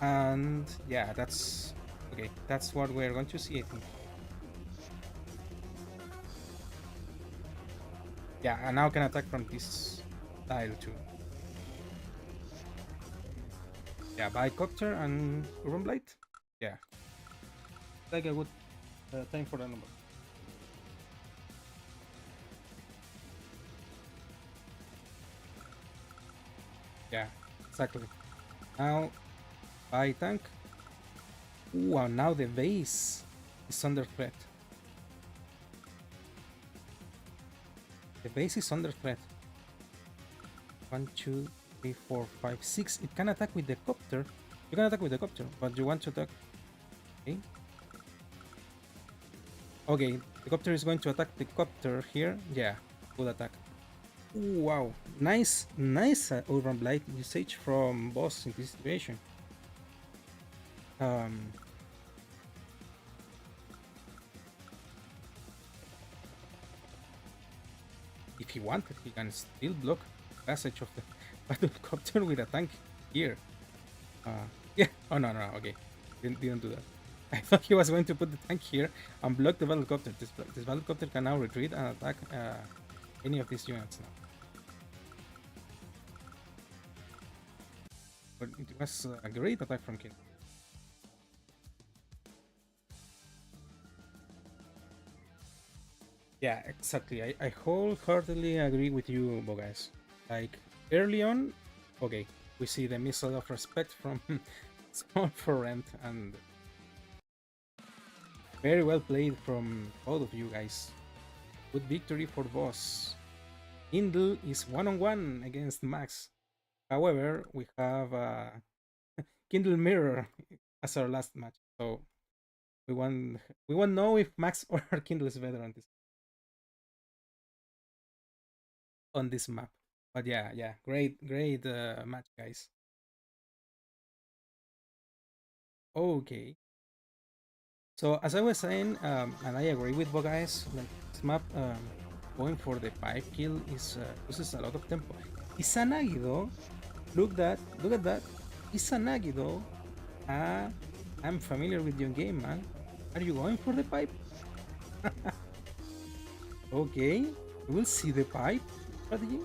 and yeah, that's okay. That's what we're going to see, I think. Yeah, and now can attack from this tile too. Yeah, by Copter and Urban Blight. Yeah, like a good time for the number. Yeah, exactly. Now, by tank. Wow, now the base is under threat. The base is under threat. 1, 2, 3, 4, 5, 6. It can attack with the copter, You can attack with the copter, but you want to attack. Okay. Okay, the copter is going to attack the copter here. Yeah, good attack. Ooh, wow, nice urban blight usage from boss in this situation. Um, if he wanted, he can still block passage of the battlecopter with a tank here. Yeah. Oh no, no, okay, didn't do that. I thought he was going to put the tank here and block the battlecopter. This battlecopter can now retreat and attack any of these units now. But it was a great attack from King. Yeah, exactly. I wholeheartedly agree with you, Bogas. Like, early on, okay, we see the missile of respect from Small for Rent, and very well played from both of you guys. Good victory for boss. Kindle is one-on-one against Max. However, we have Kindle Mirror as our last match, so we won't know if Max or Kindle is better on this map. But yeah, yeah, great match, guys. Okay, so as I was saying, and I agree with you guys, like this map, going for the 5 kill is uses a lot of tempo. Izanagi though, look at that. Izanagi though, ah, I'm familiar with your game, man. Are you going for the pipe? Okay, we'll see the pipe strategy.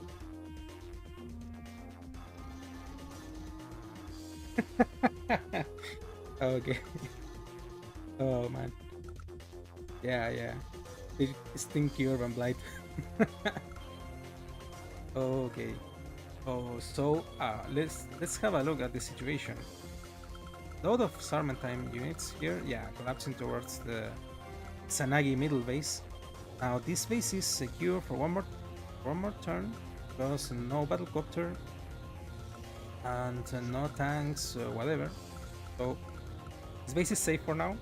Okay. Oh man. Yeah, yeah. Stinky urban blight. Okay. Oh, so let's have a look at the situation. A lot of Sarmentime units here, yeah, collapsing towards the Sanagi middle base. Now this base is secure for one more turn because no battlecopter and no tanks, whatever. So this base is safe for now.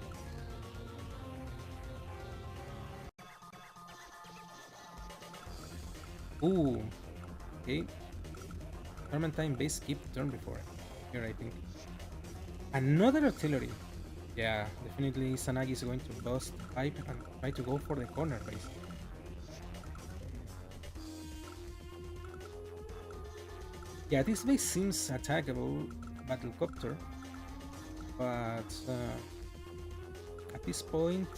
Ooh, okay. Sarmentime base keep turn before here, I think. Another artillery. Yeah, definitely Sanagi is going to bust pipe and try to go for the corner base. Yeah, this base seems attackable battlecopter, but at this point,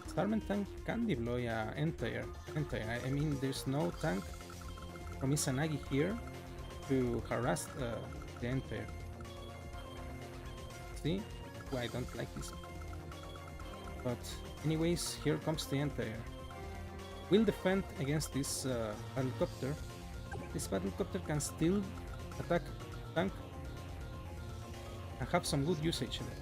Starman tank can deploy entire. I mean, there's no tank from Izanagi here to harass the entire. See, why I don't like this. But anyways, here comes the entire. We'll defend against this battlecopter. This battlecopter can still attack tank and have some good usage there.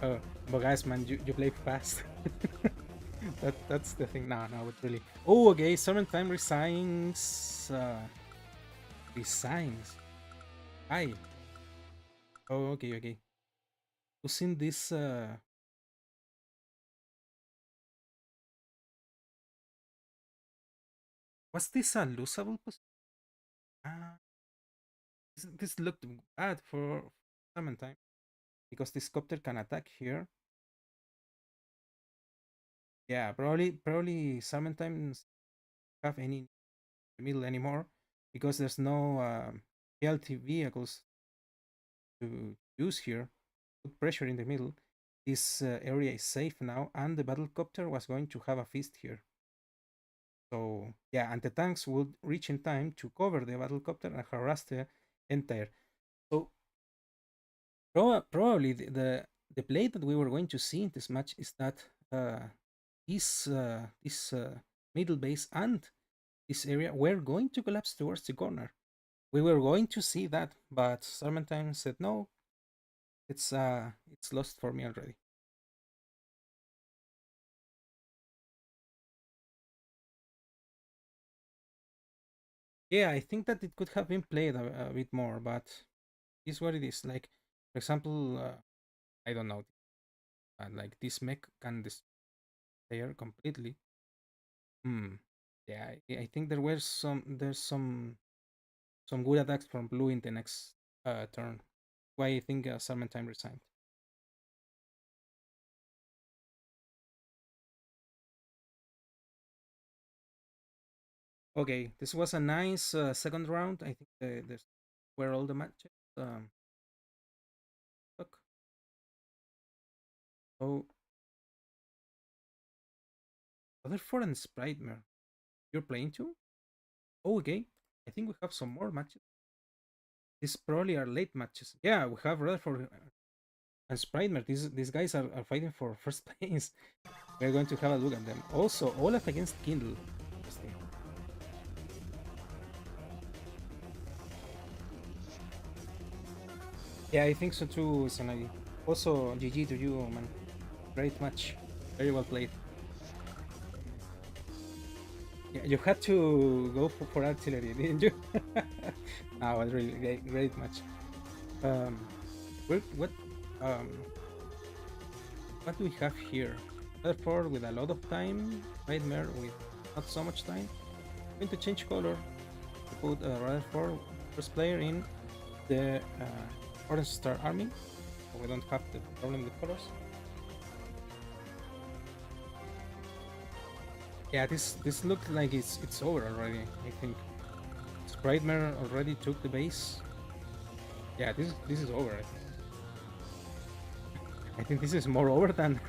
Oh, but guys, man, you play fast. That's the thing. No, no, but really. Oh, okay. Certain time resigns. Resigns. Hi. Oh, okay, okay. Using this. Was this a losable position? Ah, this looked bad for Summon time because this copter can attack here. Yeah, probably Summon times have any middle anymore because there's no healthy vehicles to use here. Put pressure in the middle. This area is safe now, and the battlecopter was going to have a feast here. So yeah, and the tanks would reach in time to cover the battlecopter and harass the entire. So probably the play that we were going to see in this match is that this middle base and this area were going to collapse towards the corner. We were going to see that, but Serpentine said no. It's lost for me already. Yeah, I think that it could have been played a bit more, but it's what it is. Like, for example, I don't know, like this mech can disappear completely. Hmm. Yeah, I think there's some good attacks from blue in the next turn. Why I think Serpentine resigned. Okay, this was a nice second round. I think this were all the matches. Look. So Rutherford and Sprightmare, you're playing too? Oh, okay. I think we have some more matches. These probably are late matches. Yeah, we have Rutherford and Sprightmare. These guys are fighting for first place. We're going to have a look at them. Also, Olaf against Kindle. Interesting. Yeah, I think so too, Sanagi. Also, GG to you, man. Great match. Very well played. Yeah, you had to go for artillery, didn't you? Ah, was really great match. Um, what um what do we have here? Rutherford with a lot of time, Nightmare with not so much time. I'm going to change color to put Rutherford first player in the Orange Star Army. So we don't have the problem with colors. Yeah, this looks like it's over already. I think Sprightmare already took the base. Yeah, this is over. I think this is more over than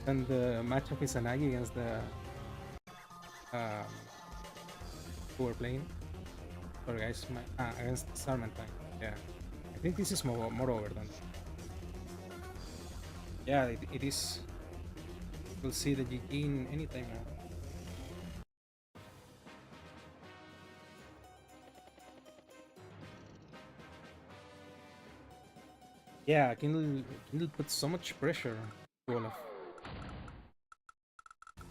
the match of Izanagi against the um, who were playing. Sorry guys, against Sarmentine. Yeah, I think this is more over than. Yeah, it is. We'll see the GG in anytime now. Yeah, Kindle put so much pressure to Olaf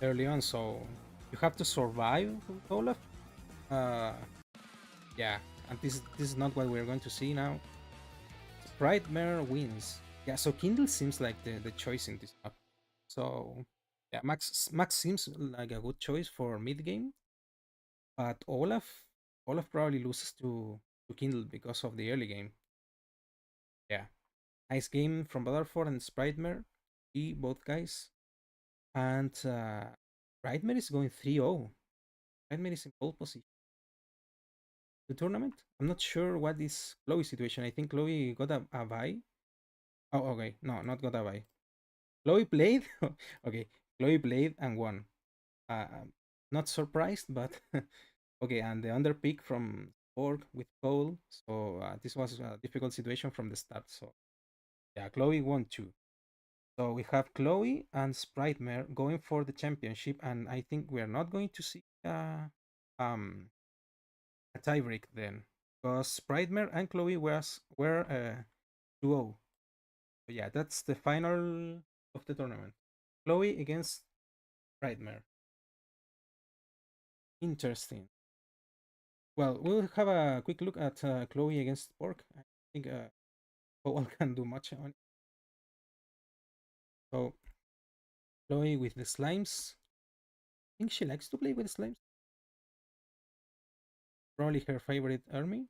early on, so you have to survive with Olaf. Uh, yeah, and this is not what we're going to see now. Sprightmare wins. Yeah, so Kindle seems like the choice in this map. So yeah, Max seems like a good choice for mid game, but Olaf probably loses to Kindle because of the early game. Yeah, nice game from Rutherford and Sprightmare. Both guys, and Sprightmare is going 3-0. Sprightmare is in pole position. The tournament. I'm not sure what is Chloe's situation. I think Chloe got a bye. Oh, okay. No, not got a bye. Chloe played. Okay, Chloe played and won. Not surprised, but okay. And the underpick from Borg with Cole. So this was a difficult situation from the start. So yeah, Chloe won too. So we have Chloe and Sprightmare going for the championship, and I think we are not going to see um, a tiebreak then, because Sprightmare and Chloe were 2-0. So yeah, that's the final of the tournament. Chloe against Sprightmare. Interesting. Well, we'll have a quick look at Chloe against Pork. I think Powell can do much on it. So Chloe with the slimes. I think she likes to play with slimes. Probably her favorite army.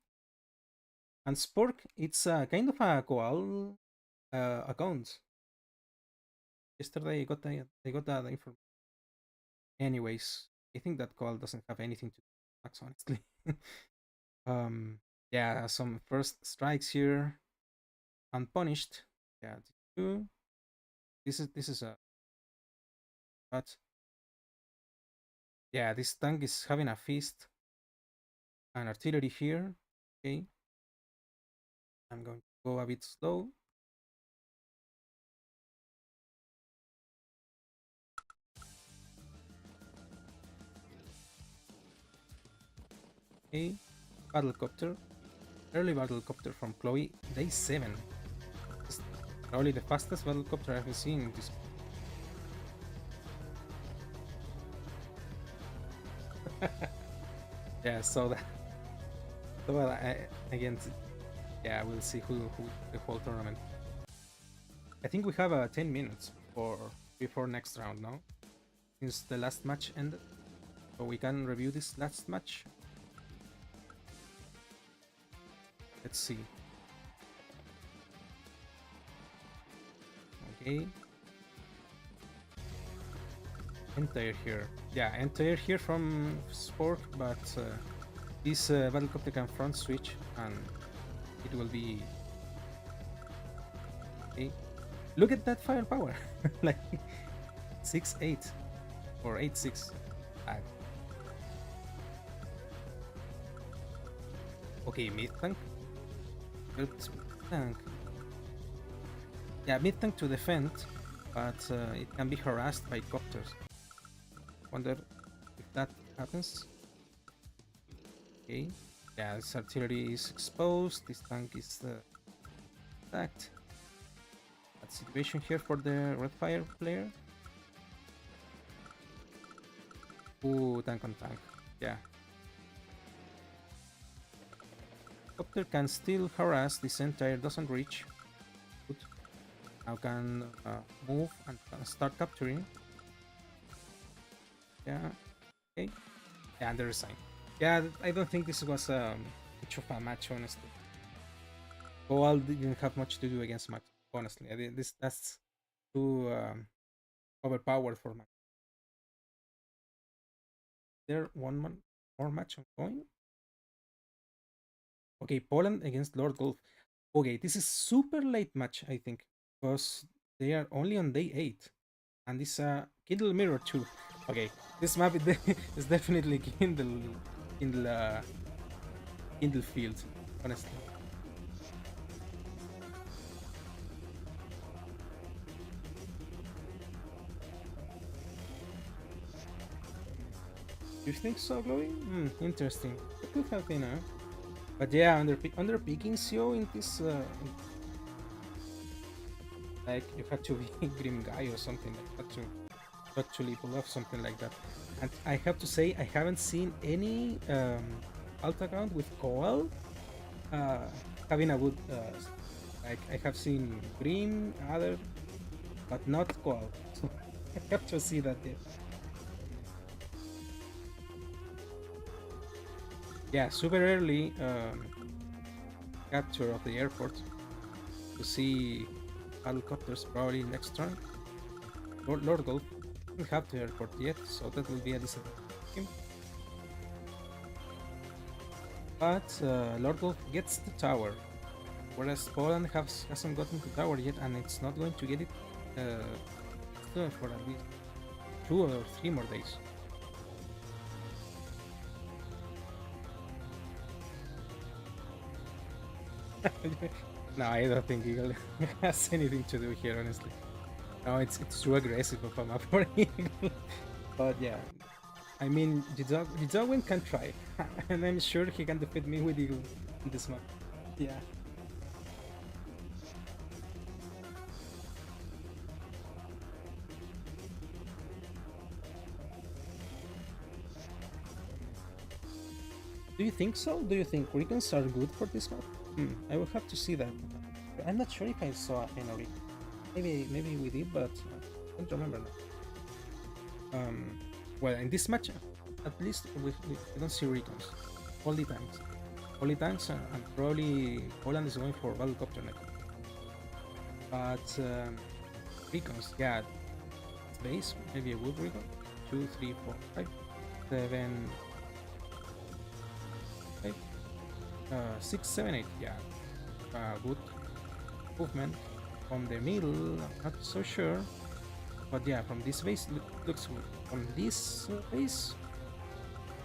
And Spork, it's kind of a Koal account. Yesterday I got that information. Anyways, I think that Koal doesn't have anything to do with Max, honestly. um, yeah, some first strikes here, unpunished. Yeah, two. This is a but yeah, this tank is having a feast and artillery here. Okay, I'm going to go a bit slow. Okay, battlecopter, early battlecopter from Chloe, day 7. It's probably the fastest battlecopter I've seen in this. Yeah, so that So again, yeah, we'll see who the whole tournament. I think we have 10 minutes before next round now, since the last match ended. So we can review this last match. Let's see. Okay. Entire here. Yeah, entire here from Sport, but this Battlecopter can front switch and it will be... Okay. Look at that firepower! Like 6-8 or 8-6. Okay, mid tank. Good tank. Yeah, mid tank to defend, but it can be harassed by copters. Wonder if that happens. Okay. Yeah, this artillery is exposed. This tank is attacked. Bad situation here for the red fire player. Ooh, tank on tank. Yeah. Copter can still harass. This entire doesn't reach. Good. Now can move and start capturing. Yeah. Okay. Yeah, and the resign. Yeah, I don't think this was much of a match, honestly. Goal didn't have much to do against Max, honestly. That's too overpowered for Max. There more match ongoing. Okay, Poland against Lord Golf. Okay, this is super late match, I think, because they are only on day 8, and this Kindle Mirror too. Okay, this map is definitely Kindle Field, honestly. You think so, Chloe? Interesting. It could have been, but yeah, under picking CO in this, like you had to be Grim Guy or something like that to actually pull off something like that. And I have to say, I haven't seen any alt account with Koal having a good. Like I have seen Grim, other, but not Koal. So I have to see that. Yeah, super early capture of the airport to see helicopters probably next turn. Lord Golf doesn't have the airport yet, so that will be a disadvantage. But Lord Golf gets the tower, whereas Poland hasn't gotten the tower yet, and it's not going to get it for at least 2 or 3 more days. No, I don't think Eagle has anything to do here, honestly. No, it's too aggressive of a map for Eagle. But yeah, I mean, Jidawin can try, and I'm sure he can defeat me with Eagle in this map. Yeah. Do you think so? Do you think Recons are good for this map? I will have to see that. I'm not sure if I saw any Recon. Maybe we did, but I don't remember now. Well, in this match, at least we don't see Recons. Only tanks. Only tanks, and probably Poland is going for Battlecopter next. But Recons, yeah, base, maybe a good Recon. 2, 3, 4, 5, 7, 5, 6, 7, 8, yeah. Good movement. From the middle, I'm not so sure. But yeah, from this base, looks good. From this base,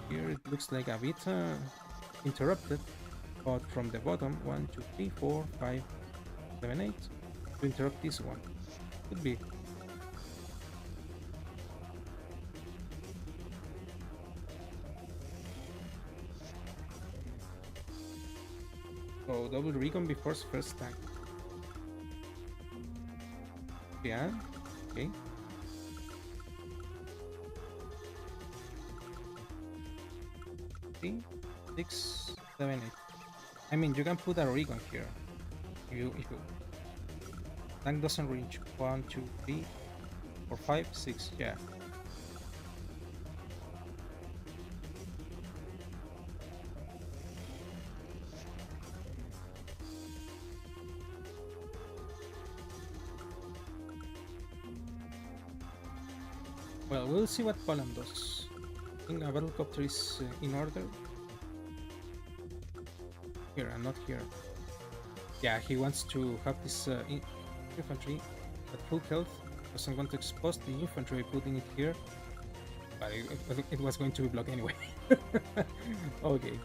here it looks like a bit interrupted. But from the bottom, 1, 2, 3, 4, 5, 7, 8, to interrupt this one. Could be. So double recon before first tank. Yeah, okay. Three, 6, 7, 8. I mean, you can put a recon here. If you tank doesn't reach 1, 2, 3, 4, 5, 6. Yeah. Well, we'll see what Poland does. I think a battlecopter is in order. Here and not here. Yeah, he wants to have this infantry at full health. Doesn't want to expose the infantry by putting it here. But it was going to be blocked anyway. Okay.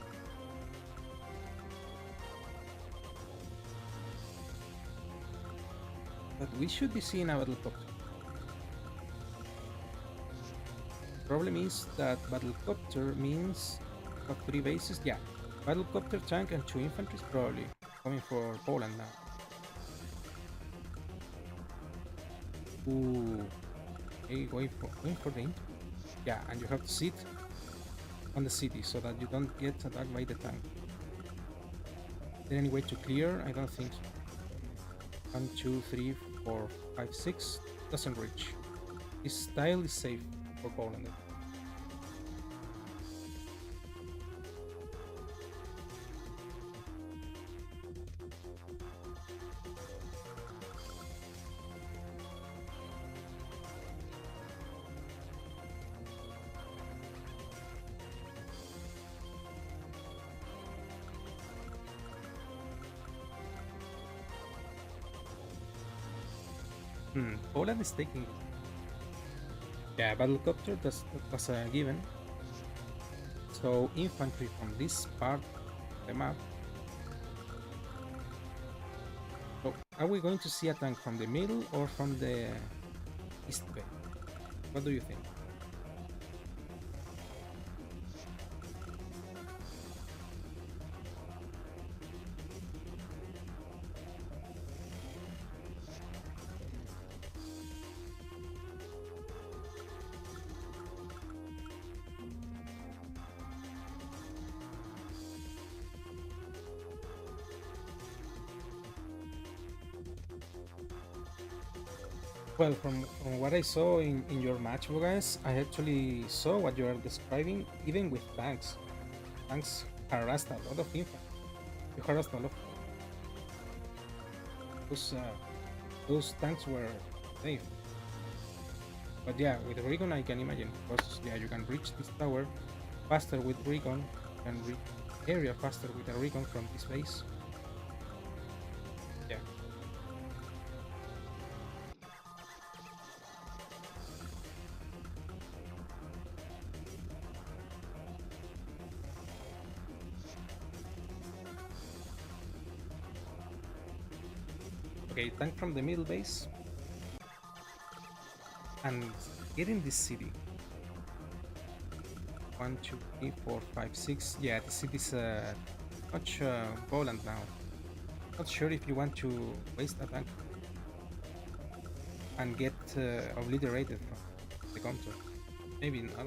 But we should be seeing a battlecopter. Problem is that battlecopter means have 3 bases. Yeah, battlecopter, tank, and 2 infantry is probably coming for Poland now. Ooh, okay, going for the infantry. Yeah, and you have to sit on the city so that you don't get attacked by the tank. Is there any way to clear? I don't think so. 1, 2, 3, 4, 5, 6 doesn't reach. This tile is safe for Poland. Poland is taking. Yeah, battlecopter that was a given. So infantry from this part of the map. So are we going to see a tank from the middle or from the east bay? What do you think? Well, from what I saw in your match, you guys, I actually saw what you are describing, even with tanks. Tanks harassed a lot of infantry. You harassed a lot of those, uh, those tanks were safe. But yeah, with recon, I can imagine, because yeah, you can reach this tower faster with recon, you can reach area faster with a recon from this base. Yeah. Okay, tank from the middle base and get in this city. 1, 2, 3, 4, 5, 6. Yeah, the city's much Poland now. Not sure if you want to waste a tank and get obliterated from the counter. Maybe not.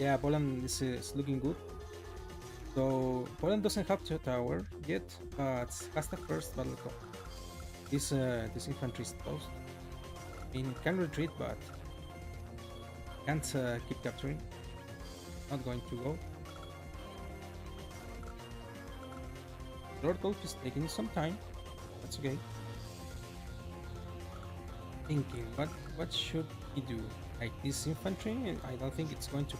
Yeah, Poland is looking good. So Poland doesn't have a tower yet, but has the first battle call. This infantry is close. I mean, it can retreat, but can't keep capturing. Not going to go. Lord Golf is taking some time. That's okay. Thinking, what should he do? Like this infantry, I don't think it's going to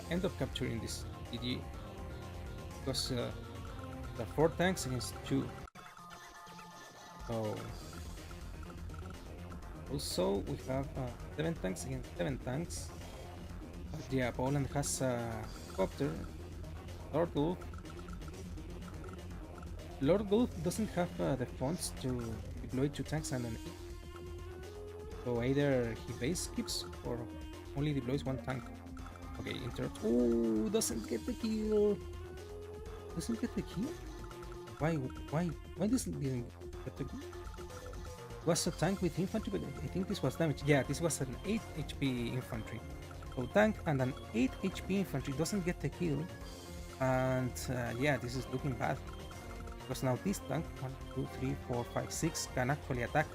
end up capturing this DD, because the 4 tanks against 2. So also we have 7 tanks against 7 tanks. But yeah, Poland has a copter. Lord Golf. Lord Golf doesn't have the funds to deploy 2 tanks and an 8. So either he base keeps or only deploys 1 tank. Okay, interrupt. Oh, doesn't get the kill. Doesn't get the kill? Why doesn't get the kill? Was a tank with infantry, but I think this was damage. Yeah, this was an 8 HP infantry. So tank and an 8 HP infantry doesn't get the kill, and yeah, this is looking bad because now this tank 1, 2, 3, 4, 5, 6 can actually attack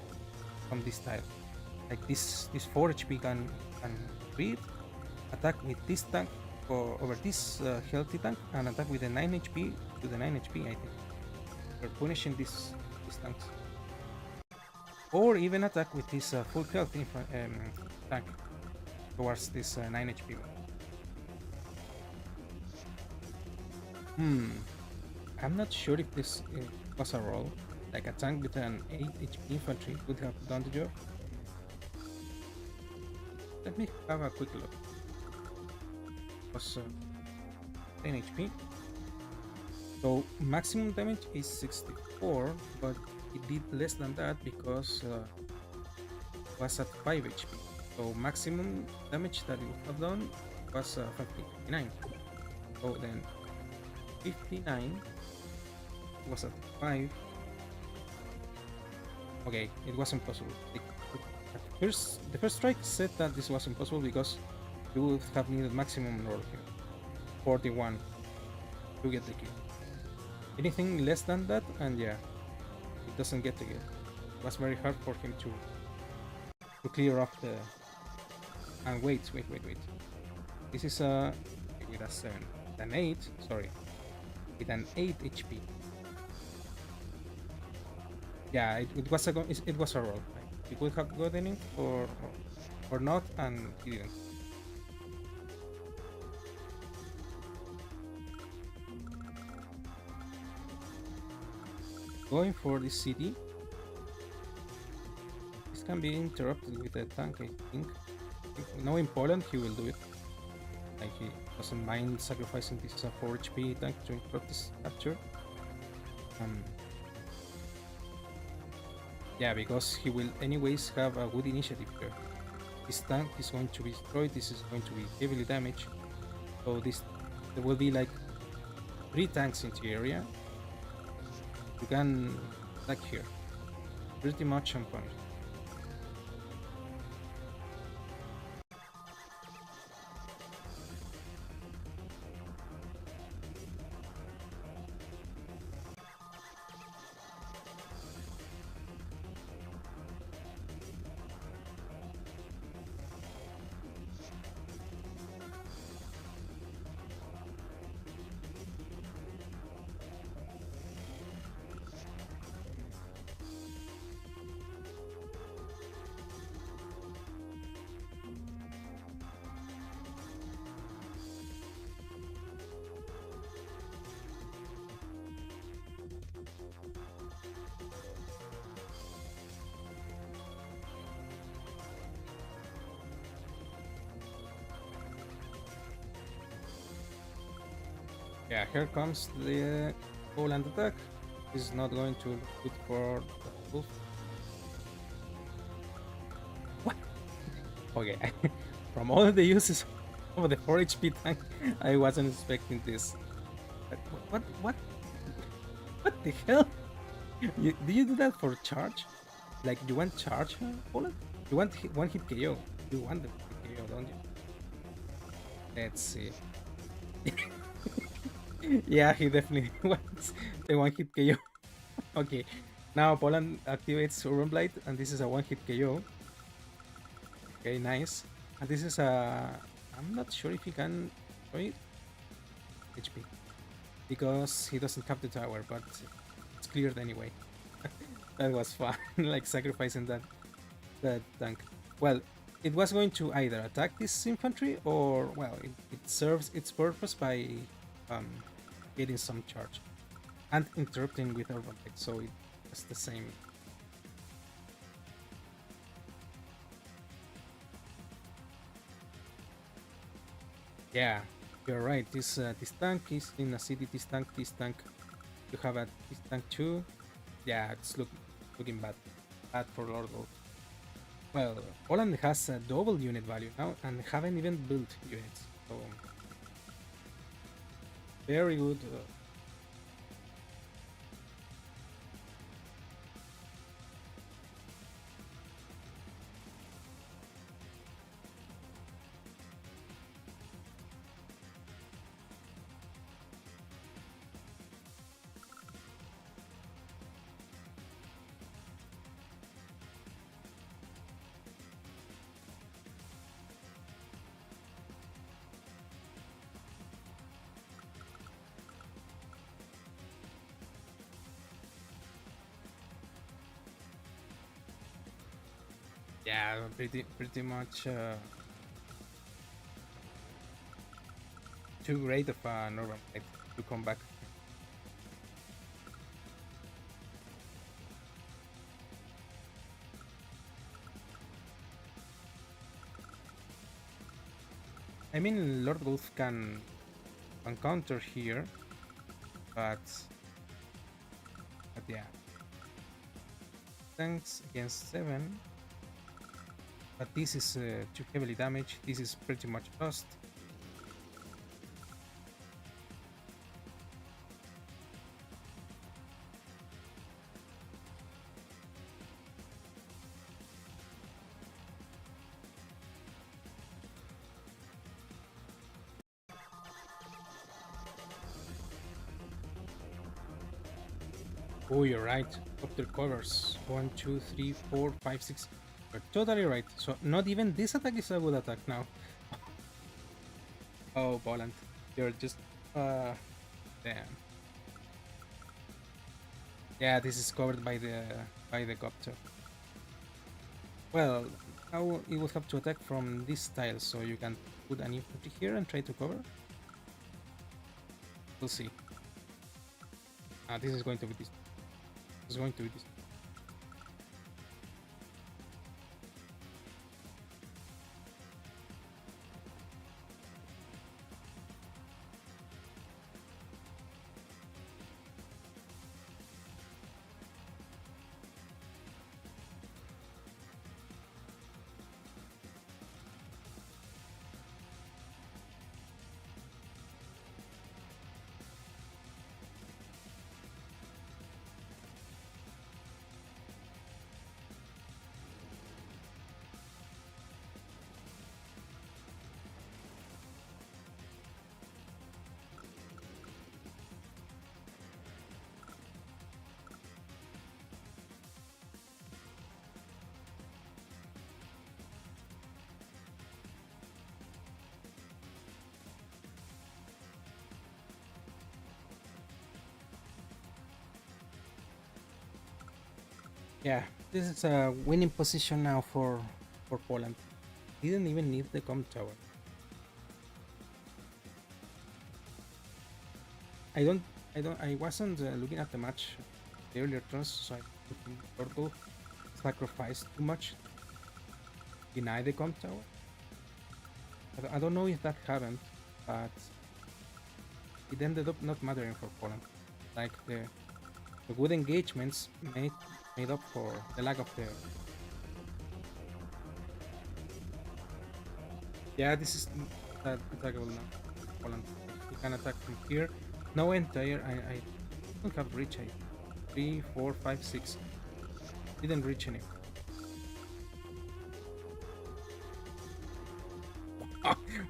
from this tile. Like this 4 HP can read, attack with this tank or over this healthy tank, and attack with the 9 HP to the 9 HP. I think we're punishing these tanks, or even attack with this full health tank towards this 9 HP. I'm not sure if this was a roll. Like a tank with an 8 HP infantry would have done the job. Let me have a quick look. It was 10 HP. So maximum damage is 64, but it did less than that because it was at 5 HP. So maximum damage that it would have done was 59. So then 59 was at 5. Okay, it was impossible. The first strike said that this was impossible because you would have needed maximum roll here, 41, to get the kill. Anything less than that, and yeah, it doesn't get the kill. It was very hard for him to clear off the. And wait. This is with a 7, an 8. Sorry, with an 8 HP. Yeah, it was a roll. He could have gotten it or not, and he didn't. Going for the city. This can be interrupted with a tank, I think. Knowing Poland, he will do it. Like he doesn't mind sacrificing this 4 HP tank to interrupt this capture. Yeah, because he will anyways have a good initiative here. This tank is going to be destroyed, this is going to be heavily damaged. So there will be like 3 tanks in the area. You can attack here. Pretty much unpunished. Yeah, here comes the Poland attack. This is not going to look good for the wolf. What? Okay, from all the uses of the 4 HP tank, I wasn't expecting this. What the hell? Do you do that for charge? Like you want charge, Poland? You want one hit KO. You want the hit KO, don't you? Let's see. Yeah, he definitely wants the one hit KO. Okay, now Poland activates Urban Blight, and this is a one hit KO. Okay, nice. And this is a. I'm not sure if he can destroy it. HP. Because he doesn't have the tower, but it's cleared anyway. That was fun, like sacrificing that tank. Well, it was going to either attack this infantry or, well, it serves its purpose by getting some charge and interrupting with urban blight, so it's the same. Yeah, you're right. This tank is in a city. This tank. You have this tank too. Yeah, it's looking bad for Lord Wolf. Well, Poland has a double unit value now and haven't even built units. So very good. Yeah, pretty much too great of a normal fight to come back. I mean, Lord Wolf can counter here, but yeah, tanks against 7. But this is too heavily damaged. This is pretty much lost. Oh, you're right. Copter covers. 1, 2, 3, 4, 5, 6. You're totally right. So not even this attack is a good attack now. Oh, Volant. You're just damn. Yeah, this is covered by the copter. Well, now it will have to attack from this tile, so you can put an infantry here and try to cover. We'll see. This is going to be this. This is going to be this. Yeah, this is a winning position now for Poland. Didn't even need the com tower. I don't, I wasn't looking at the match the earlier turns, so I think Turtle sacrificed too much, deny the com tower. I don't know if that happened, but it ended up not mattering for Poland. Like the good engagements made up for the lack of the. Yeah, this is attackable now. Poland. You can attack from here. No entire. I don't have reach. I 3, 4, 5, 6. Didn't reach any.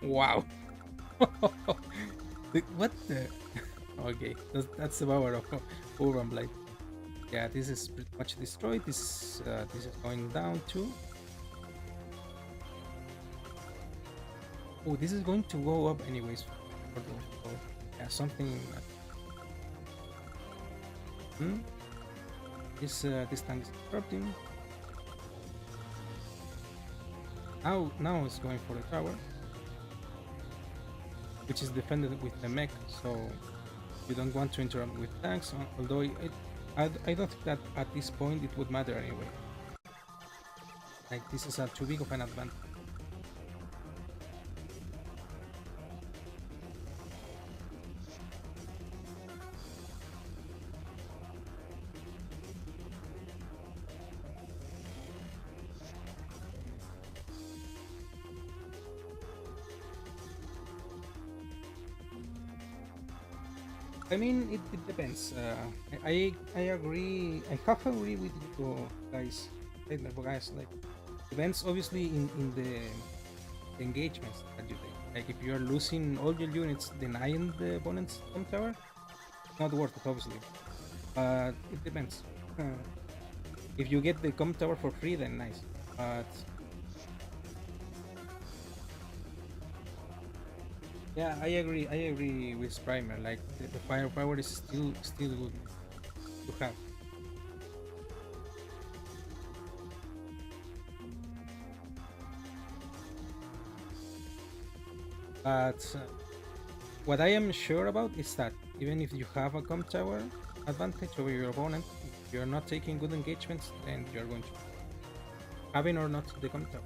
Wow. What the? Okay, that's the power of Urban Blade. Yeah, this is pretty much destroyed. This is going down too. Oh, this is going to go up anyways. Yeah, something. Hmm. This tank is disrupting. Now it's going for the tower, which is defended with the mech. So you don't want to interrupt with tanks. Although I don't think that at this point it would matter anyway. Like this is a too big of an advantage. I mean, it depends. I agree. I half agree with you guys. Like depends obviously in the engagements that you take. Like if you are losing all your units, denying the opponent's home tower, not worth it obviously. But it depends. If you get the com tower for free, then nice. But yeah, I agree. I agree with Primer. Like the firepower is still good to have. But what I am sure about is that even if you have a com tower advantage over your opponent, if you're not taking good engagements, then you're going to having or not the com tower.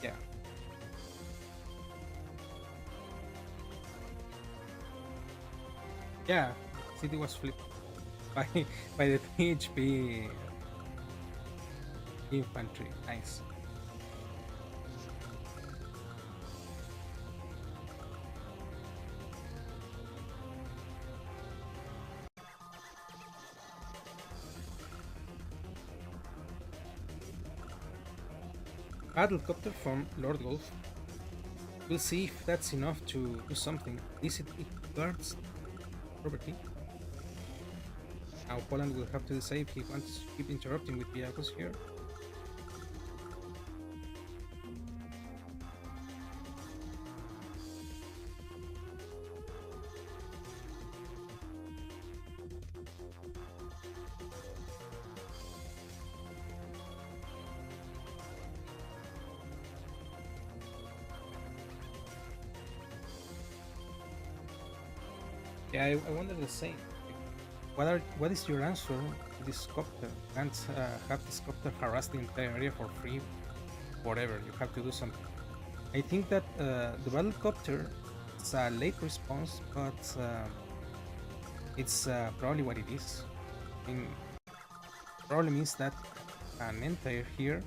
Yeah, yeah. City was flipped by by the 3 HP infantry. Nice. Battlecopter from Lord Golf. We'll see if that's enough to do something. At least it guards property. Now Poland will have to decide if he wants to keep interrupting with vehicles here. Yeah, I wonder the same. What is your answer to this copter? Can't have this copter harass the entire area for free. Whatever, you have to do something. I think that the battle copter is a late response, but it's probably what it is. I mean, probably means that an entire here.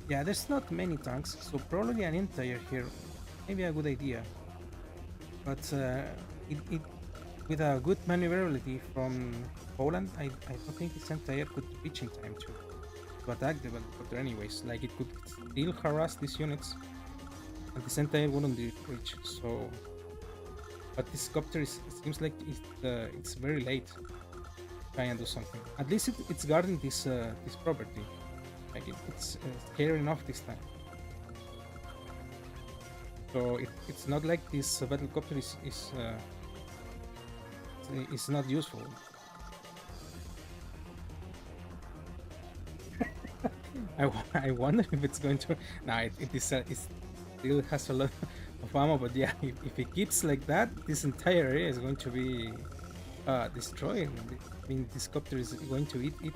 Yeah, there's not many tanks, so probably an entire here. Maybe a good idea, but it with a good maneuverability from Poland, I don't think this entire could reach in time to attack the helicopter anyways. Like it could still harass these units, and this entire wouldn't reach. So, but this copter seems like it's very late. Try and do something. At least it's guarding this property. Like it's scary enough this time. So it's not like this battlecopter is not useful. I wonder if it's going to. No, it still has a lot of ammo, but yeah, if it keeps like that, this entire area is going to be destroyed. I mean, this copter is going to eat it.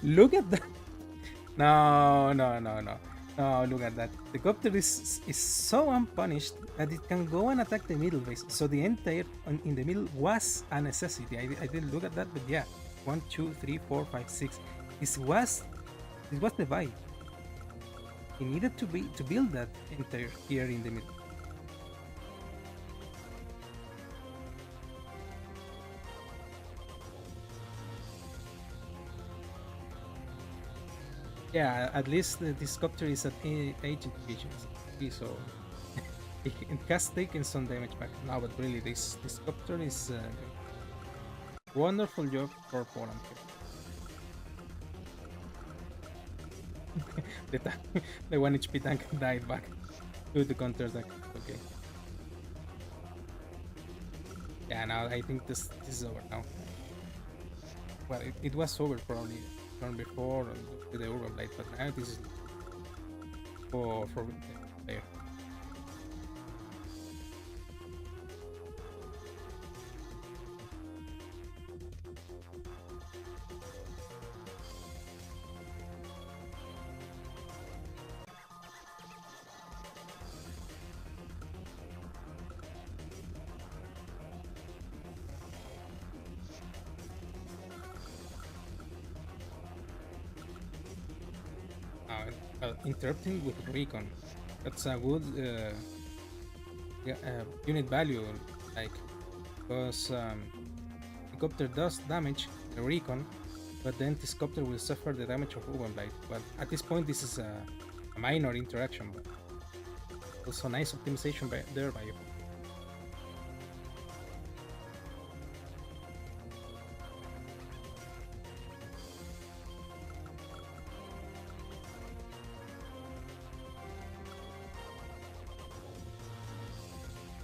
Look at that! No, no, no, no. Oh, look at that. The copter is so unpunished that it can go and attack the middle base. So the entire in the middle was a necessity. I didn't look at that, but yeah. 1, 2, 3, 4, 5, 6. This was the vibe. He needed to build that entire here in the middle. Yeah, at least this copter is at agent efficiency, so it has taken some damage back. No, but really, this copter is wonderful job for Poland. the tank, the 1 HP tank died back to the counter attack. Okay. Yeah, now I think this is over now. Well, it was over probably turn before with the urban blade, but now this is for there. Interrupting with recon. That's a good unit value, like, because helicopter does damage the recon, but then this copter will suffer the damage of urban blade. But at this point, this is a minor interaction, but also nice optimization there by you.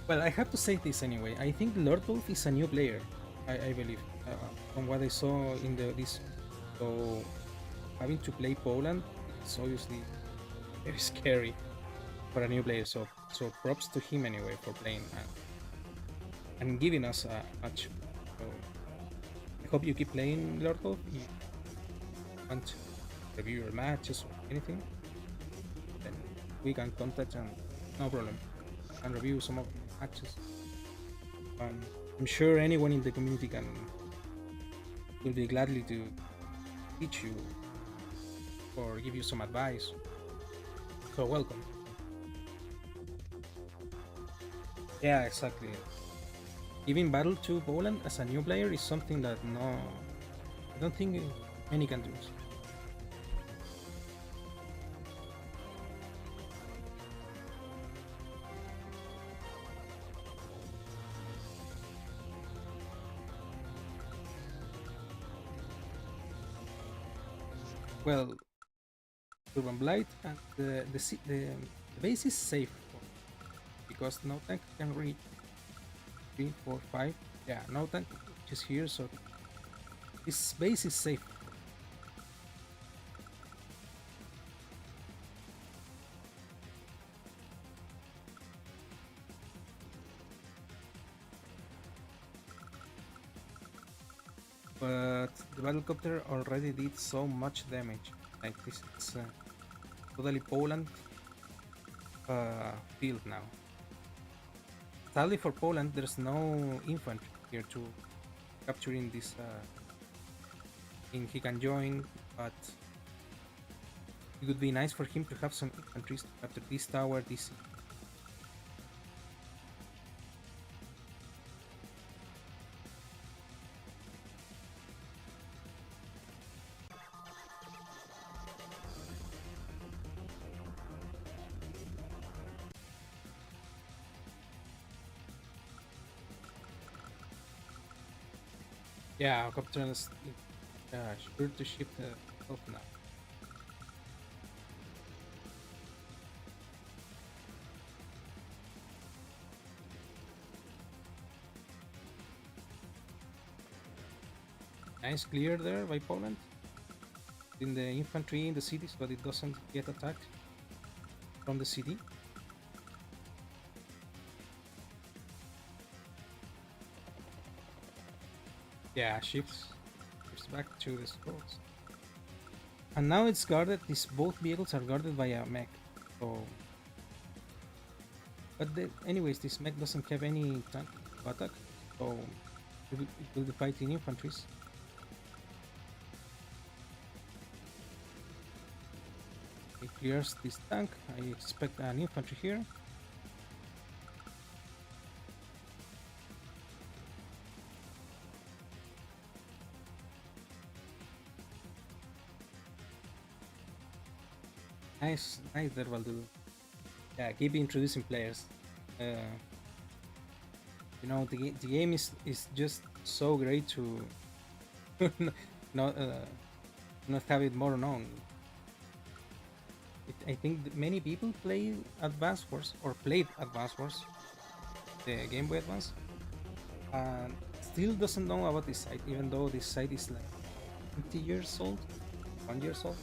Well, I have to say this anyway. I think Lord Wolf is a new player. I believe, from what I saw in this. So having to play Poland It's obviously very scary for a new player. So props to him anyway for playing and giving us a match. So I hope you keep playing, Lordov. If you want to review your matches or anything, then we can contact and no problem. And review some of the matches. I'm sure anyone in the community can will be gladly to teach you or give you some advice. So welcome. Yeah, exactly. Giving battle to Poland as a new player is something that I don't think many can do. Well, Urban Blight and the base is safe because no tank can reach 3, 4, 5. Yeah, no tank is here, so this base is safe. But the battlecopter already did so much damage. Like this is totally Poland field now. Sadly for Poland, there's no infantry here to capturing this. Thing he can join, but it would be nice for him to have some infantry to capture this tower, this. Yeah, Copter is sure to ship off now. Nice clear there by Poland. In the infantry in the cities, but it doesn't get attacked from the city. Yeah, shifts back to the scrolls. And now it's guarded. These both vehicles are guarded by a mech. So, but anyways, this mech doesn't have any tank to attack, so it will be fighting infantries. It clears this tank. I expect an infantry here. Nice, nice there, Valdu. Yeah, keep introducing players. You know, the game is just so great to not not have it more known. I think that many people play Advance Wars or played Advance Wars, the Game Boy Advance, and still doesn't know about this site, even though this site is like 20 years old, 1 years old.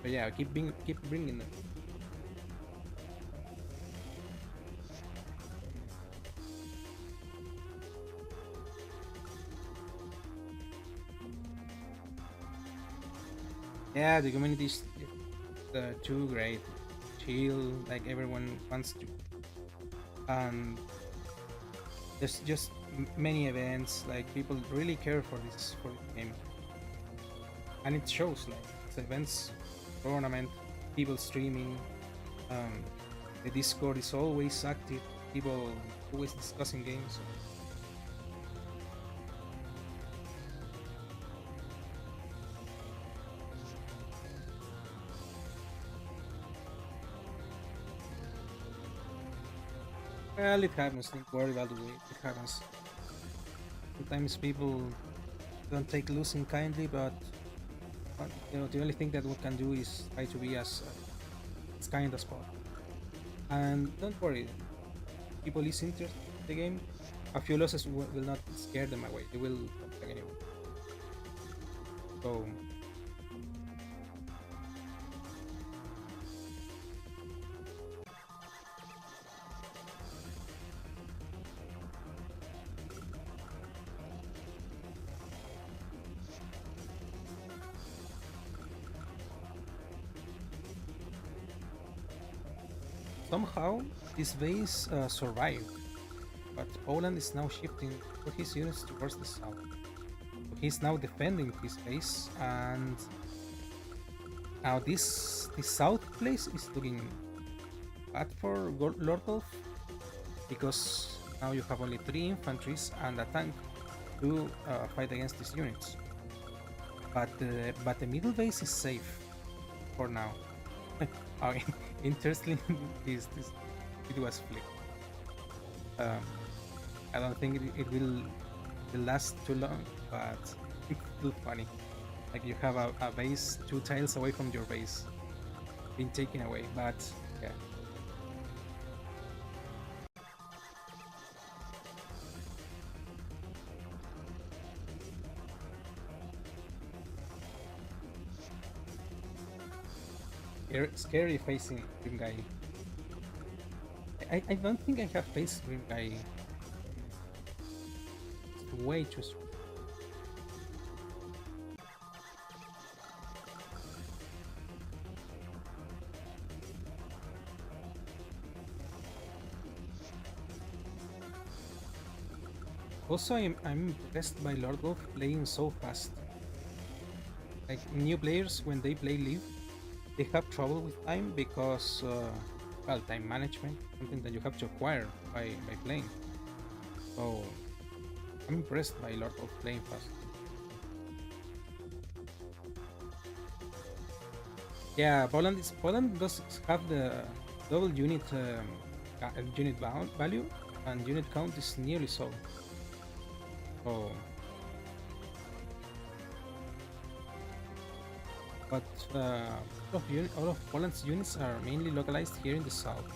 But yeah, keep bringing it. Yeah, the community is too great, chill, like everyone wants to, and there's just many events. Like people really care for the game, and it shows. Like it's events, tournament, people streaming. Um, the Discord is always active. People always discussing games. Well, it happens. Don't worry about the way it happens. Sometimes people don't take losing kindly, but you know the only thing that we can do is try to be as kind as possible. And don't worry, people is interested in the game. A few losses will not scare them away. They will come back anyway. So Somehow, this base survived, but Poland is now shifting all his units towards the south. He's now defending his base, and now this south place is looking bad for Lord Wolf because now you have only 3 infantries and a tank to fight against these units. But the middle base is safe for now. Okay, interestingly, this it was flipped. Um, I don't think it will last too long, but it's still funny. Like you have a base 2 tiles away from your base being taken away, but yeah. Scary facing Grim Guy. I don't think I have faced Grim Guy. It's way too strong. Also, I'm impressed by Lord Wolf playing so fast. Like new players, when they play Leave, they have trouble with time because, well, time management, something that you have to acquire by playing. So I'm impressed by Lord Wolf playing fast. Yeah, Poland does have the double unit unit value, and unit count is nearly so. So, but all of Poland's units are mainly localized here in the south.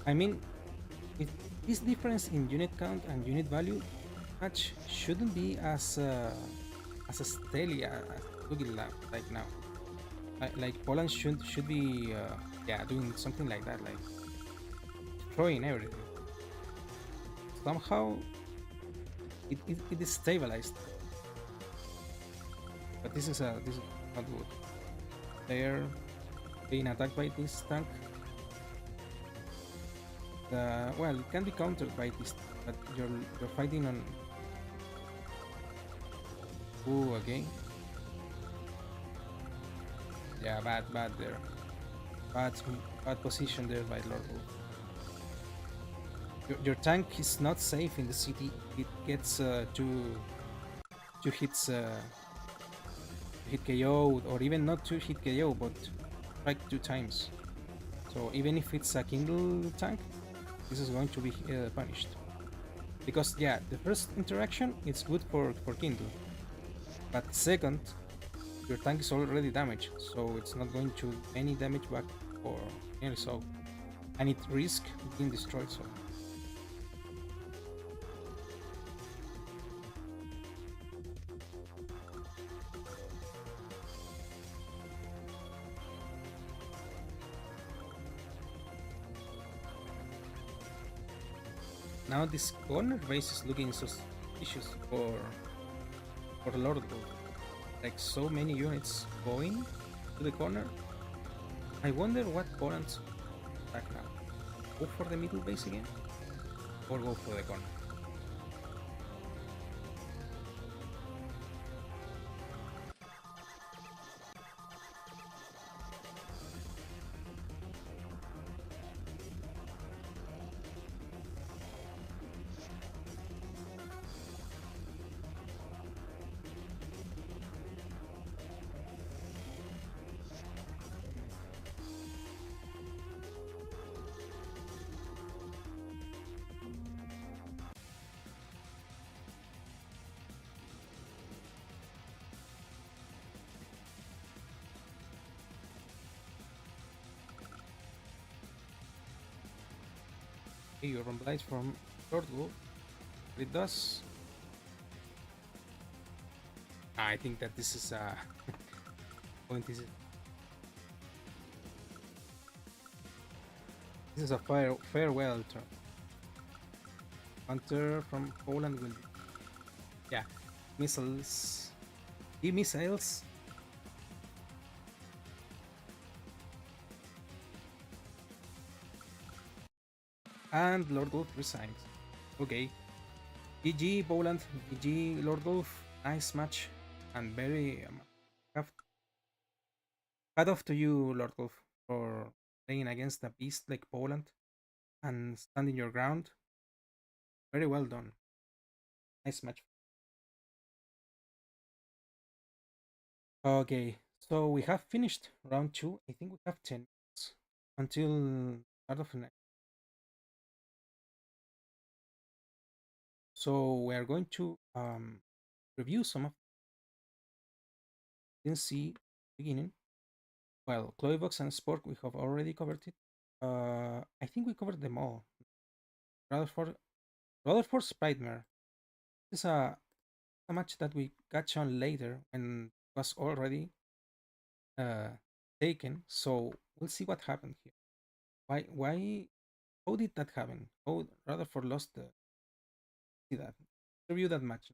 I mean, this difference in unit count and unit value match shouldn't be as a steady as looking like now. Like Poland should be yeah, doing something like that, like destroying everything. Somehow it is stabilized, but this is not good. They're being attacked by this tank. Well, it can be countered by this, but you're fighting on. Ooh, again. Yeah, bad there. Bad position there by Lord Wolf. Your tank is not safe in the city. It gets two hits, hit KO, or even not 2 hit KO, but strike 2 times. So even if it's a Kindle tank, this is going to be punished. Because yeah, the first interaction it's good for Kindle, but second, your tank is already damaged, so it's not going to any damage back or nearly so, and it risks being destroyed. So now this corner base is looking suspicious for Lord Wolf. Like so many units going to the corner. I wonder what Poland's attack now. Go for the middle base again? Or go for the corner? Urban Blades from Lord Wolf. It does. I think that this is a point. This is a farewell turn. Hunter from Poland will, yeah, missiles, missiles. And Lord Wolf resigns. Okay, GG Poland, GG Lord Wolf. Nice match and very have hat off to you, Lord Wolf, for playing against a beast like Poland and standing your ground. Very well done. Nice match. Okay, so we have finished round two. I think we have 10 minutes until start of the next. So we are going to review some of the NC beginning. Well, Cloybox and Sport we have already covered it. I think we covered them all. Rutherford, Rutherford Spidemare. This is a match that we catch on later when it was already uh, taken. So we'll see what happened here. Why? How did that happen? How Rutherford lost the see that review that match.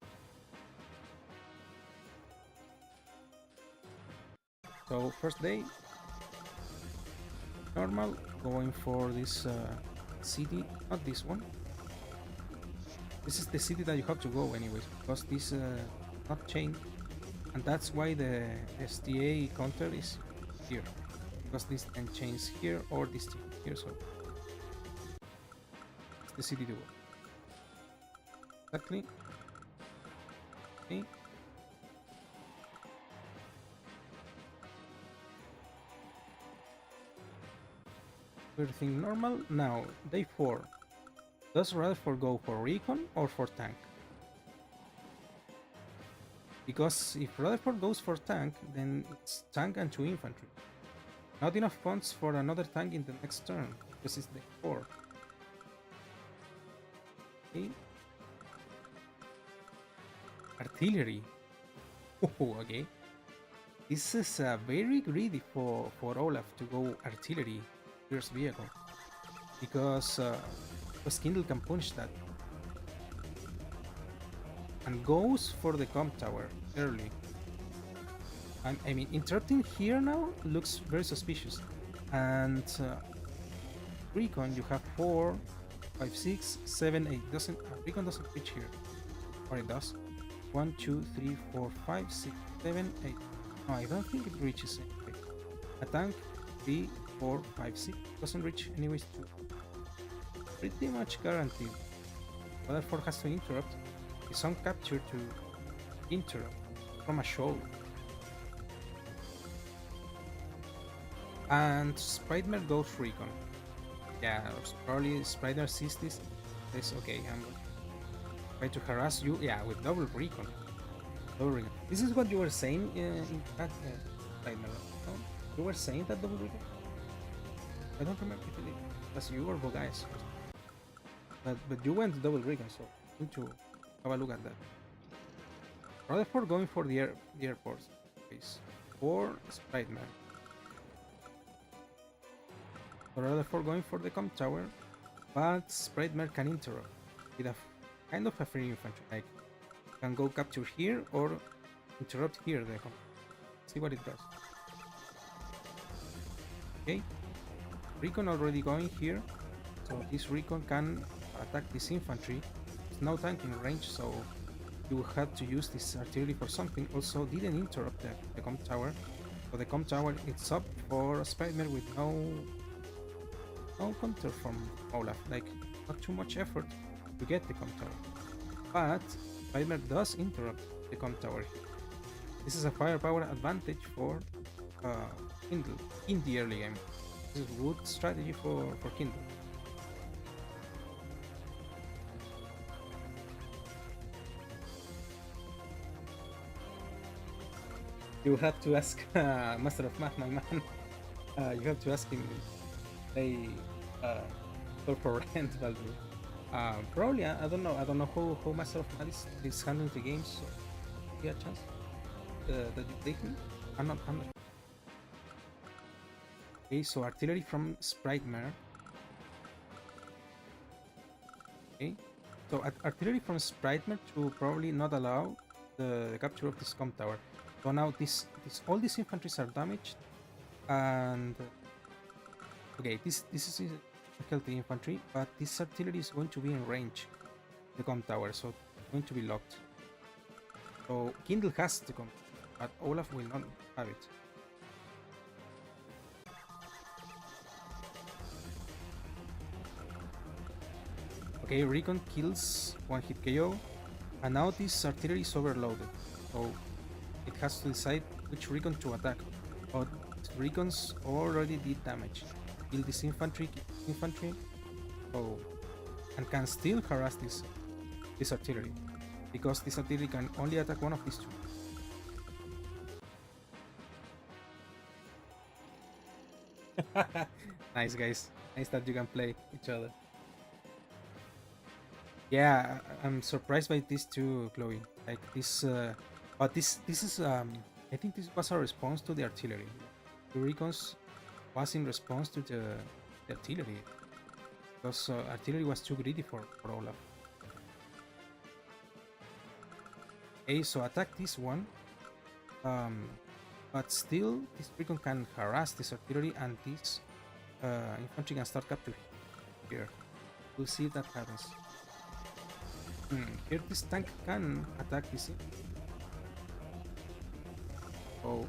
So first day, normal, going for this city, not this one. This is the city that you have to go anyways, because this not chain, and that's why the STA counter is here, because this then chains here or this here, so it's the city to go. Exactly. Okay. Everything normal. Now, day 4. Does Rutherford go for recon or for tank? Because if Rutherford goes for tank, then it's tank and 2 infantry. Not enough funds for another tank in the next turn, because it's day 4. Okay. Artillery. Oh, okay. This is very greedy for Olaf to go artillery first vehicle, because Kindle can punish that, and goes for the comp tower early. I mean, interrupting here now looks very suspicious. And recon, you have 4, 5, 6, 7, 8. Doesn't recon doesn't reach here, or it does? 1, 2, 3, 4, 5, 6, 7, 8. No, I don't think it reaches it. A tank 3, 4, 5, 6 doesn't reach anyways. Pretty much guaranteed. Rutherford has to interrupt his own capture to interrupt from a show. And Spidemare goes recon. Yeah, probably Spider sees this. Says, okay, I'm trying to harass you. Yeah, with double recon. Double recon. This is what you were saying in that Spidemare. No? You were saying that double recon? I don't remember if it was you or Bogais. But you went double recon, so I need to have a look at that. Rutherford going for the airport base for Spidemare. Rutherford going for the comp tower, but Spidemare can interrupt with a kind of a free infantry, like can go capture here or interrupt here the comp. See what it does. Okay, recon already going here, so this recon can attack this infantry. It's no tank in range, so you had to use this artillery for something. Also didn't interrupt the comp tower, so the comp tower it's up for Spidemare with no counter from Olaf, like not too much effort to get the comp tower. But Spidemare does interrupt the comp tower here. This is a firepower advantage for Kindle in the early game. This is a good strategy for Kindle. You have to ask Master of Math, my man. You have to ask him. They for rent value. Probably I don't know. I don't know how Master of Math is handling the games. So give a chance that you take me. I'm not. Okay, so artillery from Spidemare. Okay, So artillery from Spritemer to probably not allow the capture of this com tower. So now all these infantries are damaged, and okay, this is healthy infantry, but this artillery is going to be in range, the com tower, so it's going to be locked. So Kindle has to come, but Olaf will not have it. Okay, Recon kills one hit KO, and now this artillery is overloaded, so it has to decide which Recon to attack. But Recons already did damage. Kill this infantry, oh, and can still harass this artillery, because this artillery can only attack one of these two. Nice, guys. Nice that you can play each other. Yeah, I'm surprised by these two, Chloe. Like this, but this is I think this was a response to the artillery. The Recons was in response to the artillery, because artillery was too greedy for Olaf. Okay, so attack this one, but still this Recon can harass this artillery, and this infantry can start capturing here. We'll see if that happens. Here this tank can attack this. So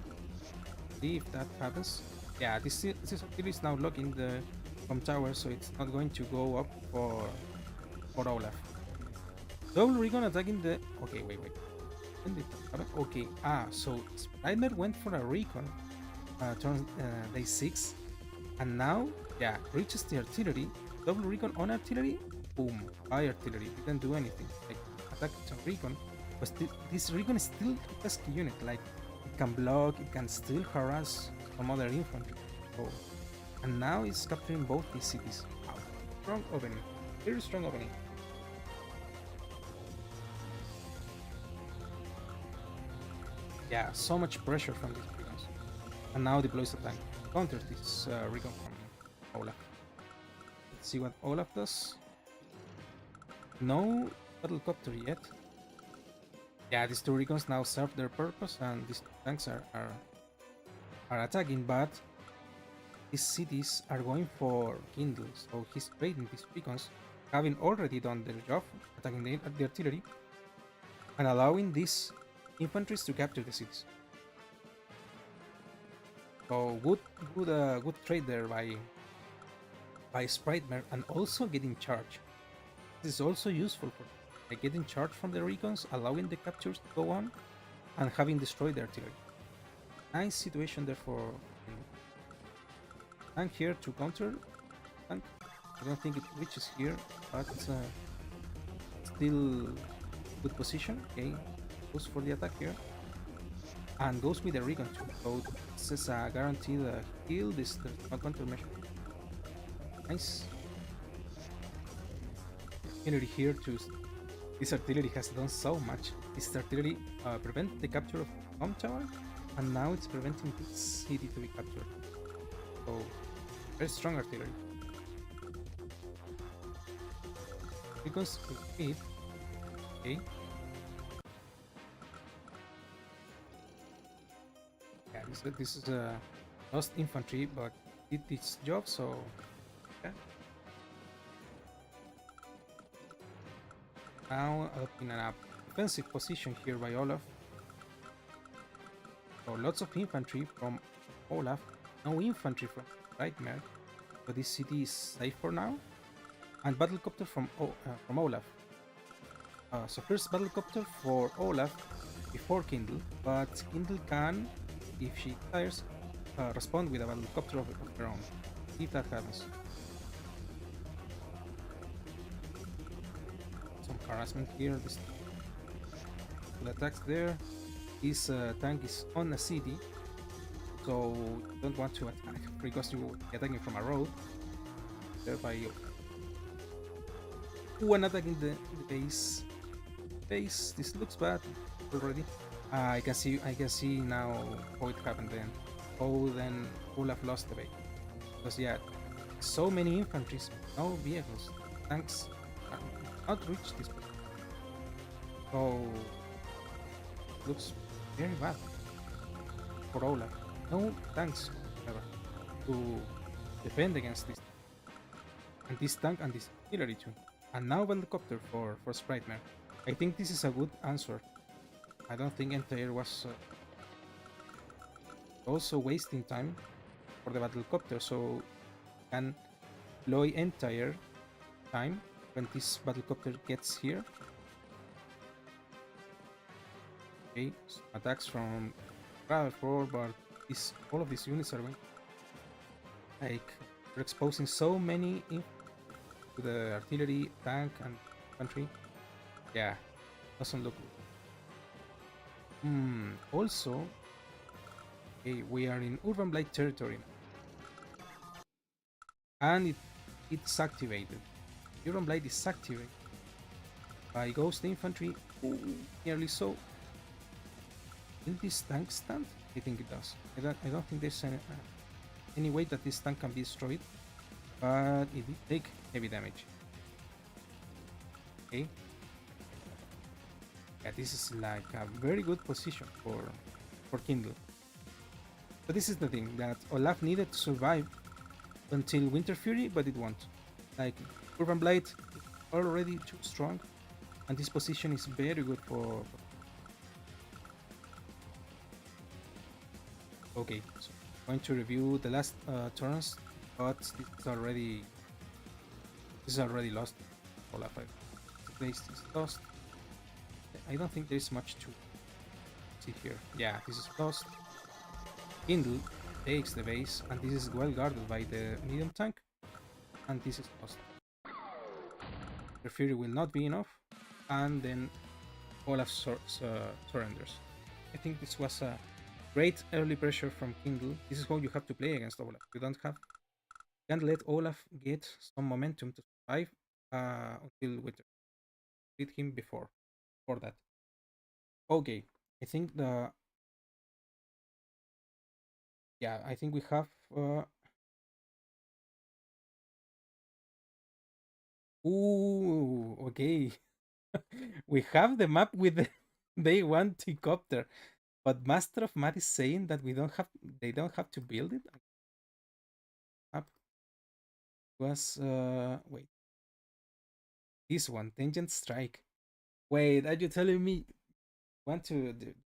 see if that happens. Yeah, this artillery is now locking the com tower, so it's not going to go up for Olaf. Double Recon attacking the. Okay, wait. When did that happen? Okay, so Spritemer went for a Recon turn day 6, and now reaches the artillery. Double Recon on artillery. Boom, by artillery, didn't do anything. Like attack some Recon, but this Recon is still a pesky unit. Like it can block, it can still harass some other infantry. Oh, and now it's capturing both these cities. Wow, strong opening, very strong opening. Yeah, so much pressure from these Recons, and now deploys the tank, counters this Recon from Olaf. Let's see what Olaf does. No battlecopter yet. Yeah, these two Recons now serve their purpose, and these tanks are attacking, but these cities are going for Kindle, so he's trading these Recons, having already done their job, attacking the artillery, and allowing these infantries to capture the cities. So good trade there by Spritemer, and also getting charged. This is also useful for like getting charged from the Recons, allowing the captures to go on, and having destroyed the artillery. Nice situation there for tank here to counter tank. I don't think it reaches here, but it's still good position. Okay, goes for the attack here, and goes with the Recon too. So this is a guaranteed kill. There's no countermeasure. Nice. Artillery here to this artillery has done so much. This artillery prevent the capture of com tower, and now it's preventing this city to be captured. So very strong artillery. Because it okay. Yeah, this is a lost infantry, but did its job, so yeah. Now in an defensive position here by Olaf. So lots of infantry from Olaf, no infantry from Spritemer, so this city is safe for now. And battlecopter from Olaf. So first battlecopter for Olaf before Kindle, but Kindle can, if she tires, respond with a battlecopter of her own. If that happens. Some harassment here. This attacks there. This tank is on a city, so you don't want to attack because you're attacking from a road. Thereby, one attacking the base. This looks bad already. I can see now how it happened then. Oh, then Olaf lost the base because yeah, so many infantries, no vehicles, tanks not reach this position. So looks very bad for Olaf. No tanks, however, to defend against this and this tank and this artillery too. And now helicopter for Spriteman. I think this is a good answer. I don't think Entire was also wasting time for the battlecopter, so can deploy Entire time when this battlecopter gets here. Okay, so attacks from Radar 4, but all of these units are going like they're exposing so many to the artillery, tank, and infantry. Yeah, doesn't look good. Also, okay, we are in Urban Blight territory now. And it's activated. Urban Blight is activated by Ghost Infantry. Ooh, nearly so. Will this tank stand? I think it does. I don't think there's any way that this tank can be destroyed, but it did take heavy damage. Okay. Yeah, this is like a very good position for Kindle. But this is the thing, that Olaf needed to survive until Winter Fury, but it won't. Like, Urban Blight is already too strong, and this position is very good for... Okay, so I'm going to review the last turns, but this is already lost. Olaf, place is lost. I don't think there's much to see here. Yeah, this is lost. Kindle takes the base, and this is well guarded by the medium tank, and this is lost. The Fury will not be enough, and then Olaf surrenders. I think this was a great early pressure from Kindle. This is how you have to play against Olaf. You can't let Olaf get some momentum to survive until Winter. Beat him before that. Okay, I think I think we have ooh, okay. We have the map with the day one T-copter, but Master of Math is saying that they don't have to build it. Map was wait, this one, Tangent Strike. Wait, are you telling me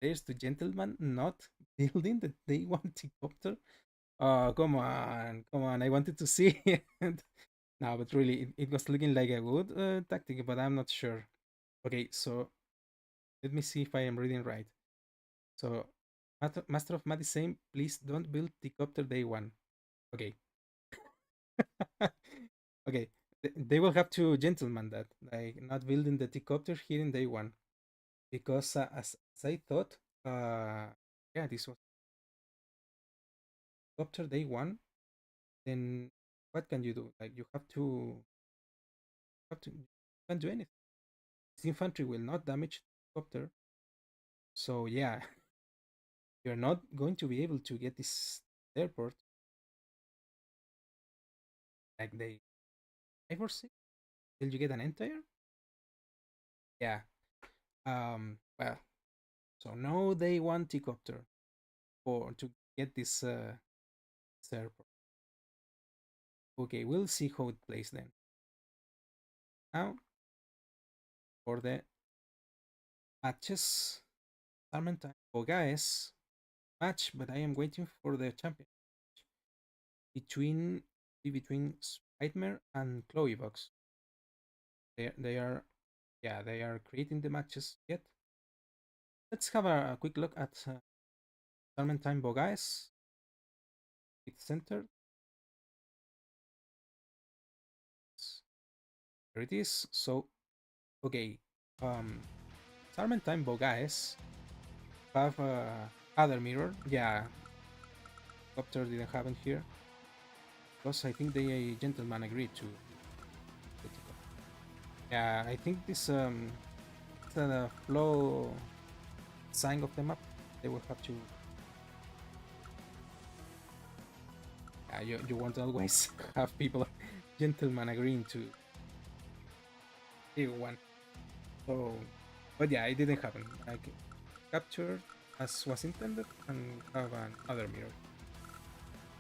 there's the gentleman not building the day one T-copter? Oh, come on! I wanted to see it. No, but really, it was looking like a good tactic, but I'm not sure. Okay, so let me see if I am reading right. So, Master of Math is saying, please don't build T-copter day one. Okay. Okay, they will have to gentleman that, like not building the T-copter here in day one, because as I thought, yeah, this was copter day one. Then what can you do? Like you you can't do anything. This infantry will not damage the copter, so yeah, you're not going to be able to get this airport like they 5 or 6 till you get an entire. Yeah. Well, so no day one T-copter for to get this airport. Okay, we'll see how it plays then. Now for the matches, Armentan Bogaes match, but I am waiting for the champion between Spidemare and Chloebox. They are they are creating the matches yet. Let's have a quick look at Armentan Bogaes. It's centered. There it is. So okay, Sarmentine Bogaes have other mirror. Yeah, Copter didn't have it here because I think the gentleman agreed to. Yeah, I think this it's a flow sign of the map. They will have to. Yeah, you want to always have people, gentlemen, agreeing to. he won. So, but yeah, it didn't happen. Like captured as was intended and have another mirror.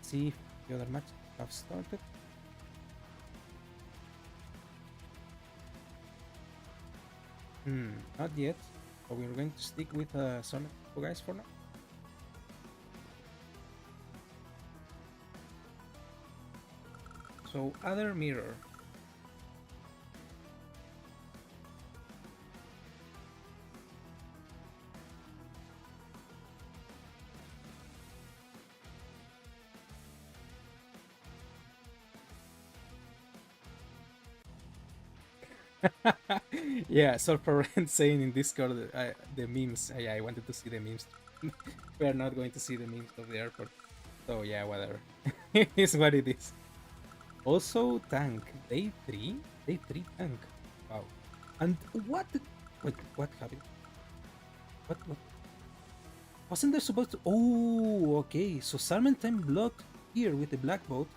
See if the other match have started. Not yet. So we're going to stick with some guys for now. So other mirror. Yeah, so for saying in Discord the memes. Yeah, I wanted to see the memes. We are not going to see the memes of the airport. So yeah, whatever. It's what it is. Also, tank. Day 3? Day 3 tank. Wow. And what? Wait, what happened? What? Wasn't there supposed to. Oh, okay. So Salmentine blocked here with the black boat.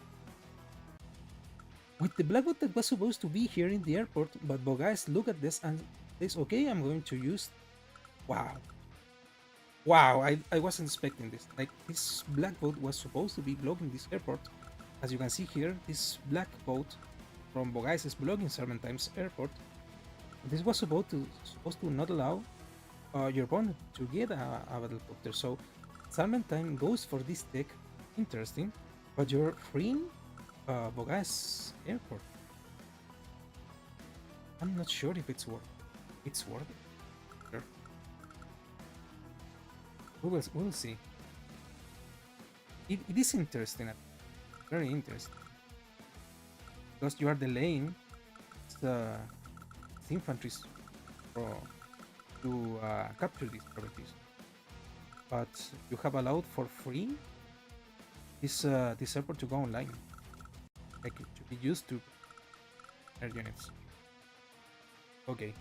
With the black boat that was supposed to be here in the airport, but guys, look at this and says, okay, I'm going to use. Wow. Wow, I wasn't expecting this. Like, this black boat was supposed to be blocking this airport. As you can see here, this black boat from Bogais is blocking Serpentine's airport. This was supposed to not allow your opponent to get a helicopter. So Serpentine goes for this tech. Interesting. But you're freeing Bogais airport. I'm not sure if it's worth it. It's worth it. Sure. We'll see. It is interesting. Very interesting. Because you are delaying the infantries to capture these properties. But you have allowed for free this airport to go online. Like to be used to air units. Okay.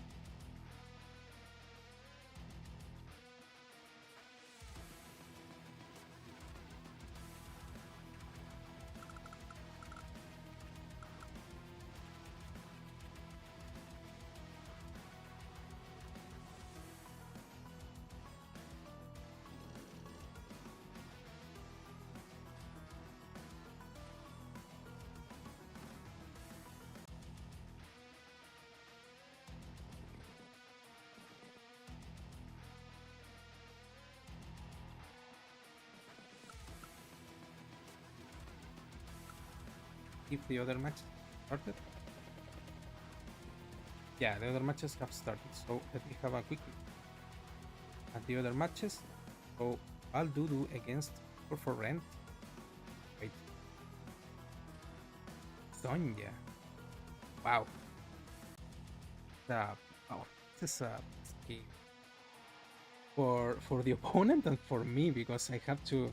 If the other match started. Yeah, the other matches have started. So let me have a quick look at the other matches. So AWBW against for Rent. Wait. Sonya. Wow. Wow. This is a game for the opponent and for me because I have to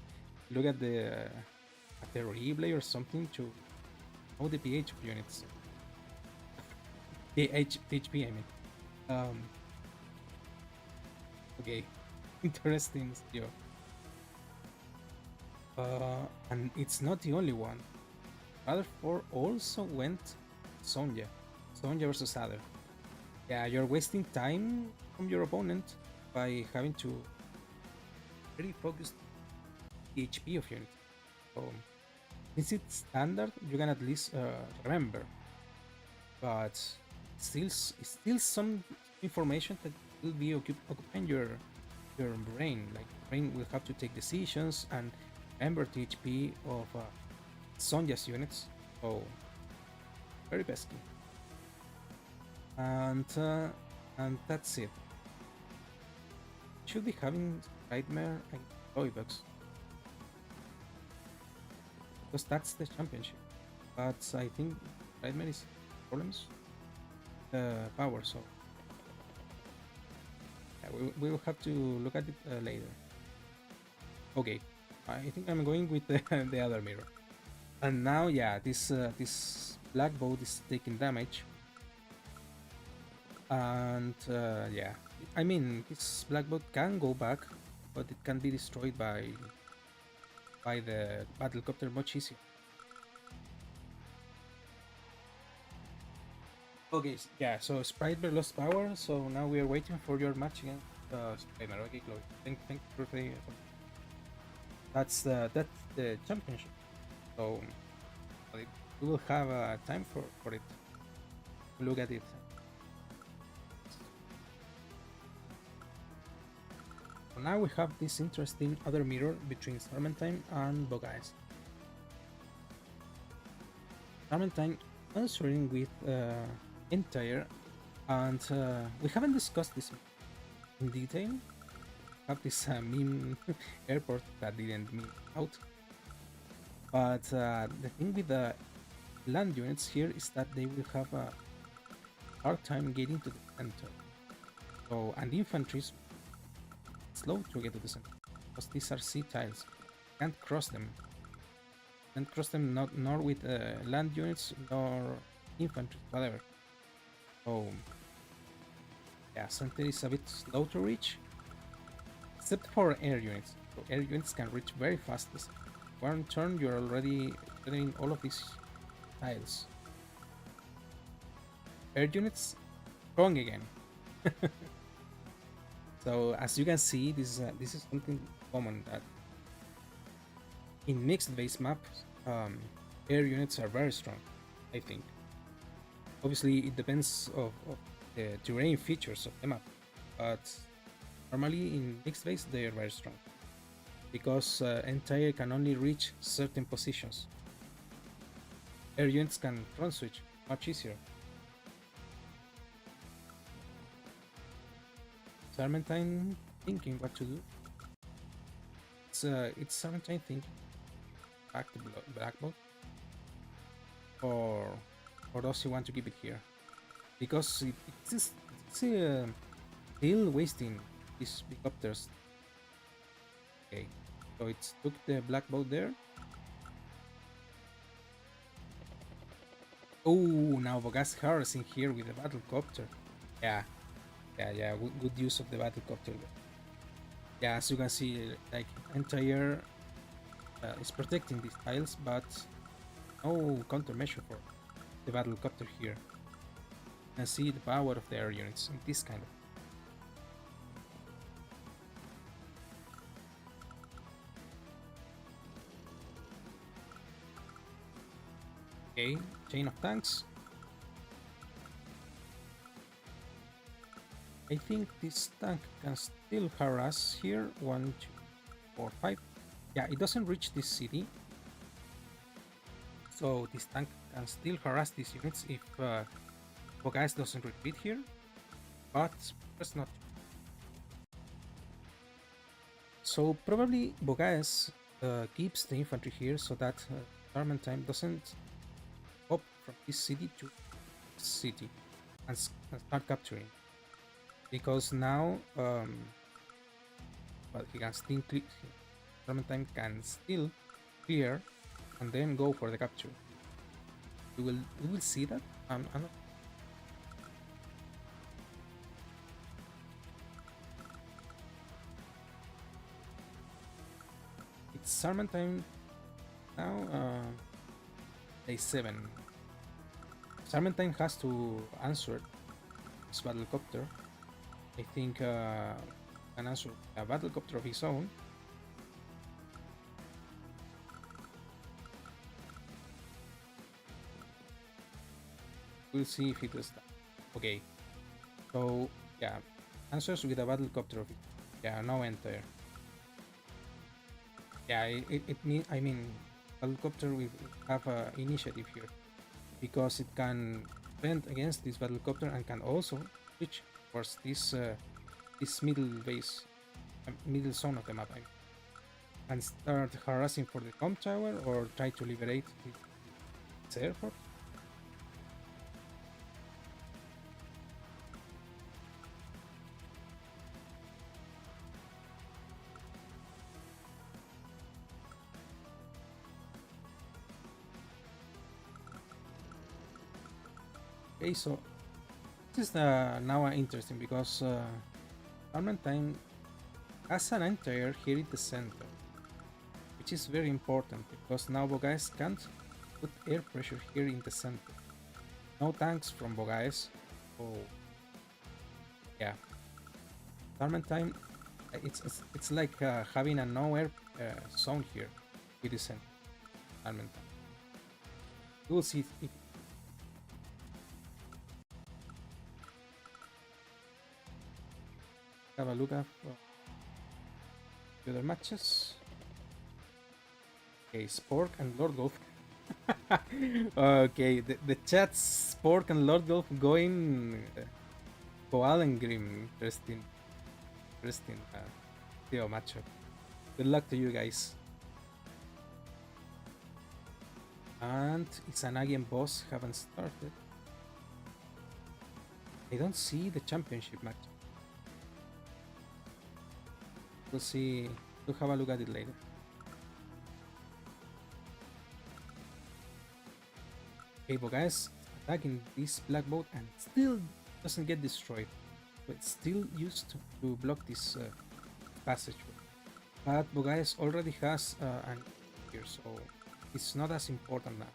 look at the replay or something to know the PH of units. The HP, I mean. Okay, interesting still. And it's not the only one. Other four also went Sonja. Sonja versus Other. Yeah, you're wasting time from your opponent by having to really focus the HP of units. So, since it's standard, you can at least remember. But still some information that will be occupying your brain. Like brain will have to take decisions and remember the HP of Sonja's units. So very pesky. And that's it. Should be having Nightmare and Toybox because that's the championship. But I think Nightmare is problems power, so yeah, we will have to look at it later. Okay, I think I'm going with the other mirror. And now, yeah, this black boat is taking damage. And yeah, I mean, this black boat can go back, but it can be destroyed by the battlecopter much easier. Okay, yeah, so Sprite lost power, so now we are waiting for your match against Spider. Okay, Chloe. Thank you for the. That's the championship. So like, we will have time for it to look at it. So now we have this interesting other mirror between Sarmentine and Bogais. Sarmentine answering with entire, and we haven't discussed this in detail. Have this meme airport that didn't meme out, but the thing with the land units here is that they will have a hard time getting to the center. So, and infantry is slow to get to the center because these are sea tiles. Can't cross them. Can't cross them not nor with land units nor infantry, whatever. So yeah, center is a bit slow to reach, except for air units. So air units can reach very fast. This one turn you're already getting all of these tiles. Air units strong again. So as you can see, this is something common that in mixed base maps, air units are very strong. I think. Obviously, it depends of the terrain features of the map, but normally in mixed base they are very strong because entire can only reach certain positions. Air units can front switch much easier. Serpentine thinking what to do. It's Serpentine thinking back to black belt, or does he want to keep it here? Because it's still wasting these helicopters. Okay, so it's took the black boat there. Oh, now Bogas harassing here with the battlecopter. Yeah, yeah. Good use of the battlecopter. Yeah, as you can see, like entire is protecting these tiles, but no countermeasure for the battlecopter here. You can see the power of the air units in this kind of. Okay, chain of tanks. I think this tank can still harass here. 1, 2, 4, 5. Yeah, it doesn't reach this city. So this tank can still harass these units if Bogais doesn't retreat here. But that's not. So probably Bogais keeps the infantry here so that Time doesn't hop from this city to this city and start capturing. Because now, well, he can still click. Time can still clear and then go for the capture. We will see that. I'm not. It's Sarmentine now. Day 7. Sarmentine has to answer his battlecopter. I think can answer a battlecopter of his own. We'll see if he does that. Okay. So yeah, answers with a battlecopter of it. Yeah, no enter. Yeah, I mean, battlecopter will have initiative here because it can defend against this battlecopter and can also switch towards this middle base, middle zone of the map, and start harassing for the com tower or try to liberate its airport. Okay, so this is now interesting because Armentine has an entire here in the center, which is very important because now guys can't put air pressure here in the center. no tanks from Bogaes. Oh, yeah. Time, it's like having a nowhere zone here. It isn't Time. We'll see if have a look at the other matches. Okay, Spork and Lord Golf. Okay, the chat's Spork and Lord Golf going Koal and Grim. Interesting trio matchup. Good luck to you guys. And Izanagi and Boss haven't started. I don't see the championship match. We'll see. We'll have a look at it later. Okay, but guys, attacking this black boat and still doesn't get destroyed. So it's still used to block this passageway. But Bogais already has an here, so it's not as important now.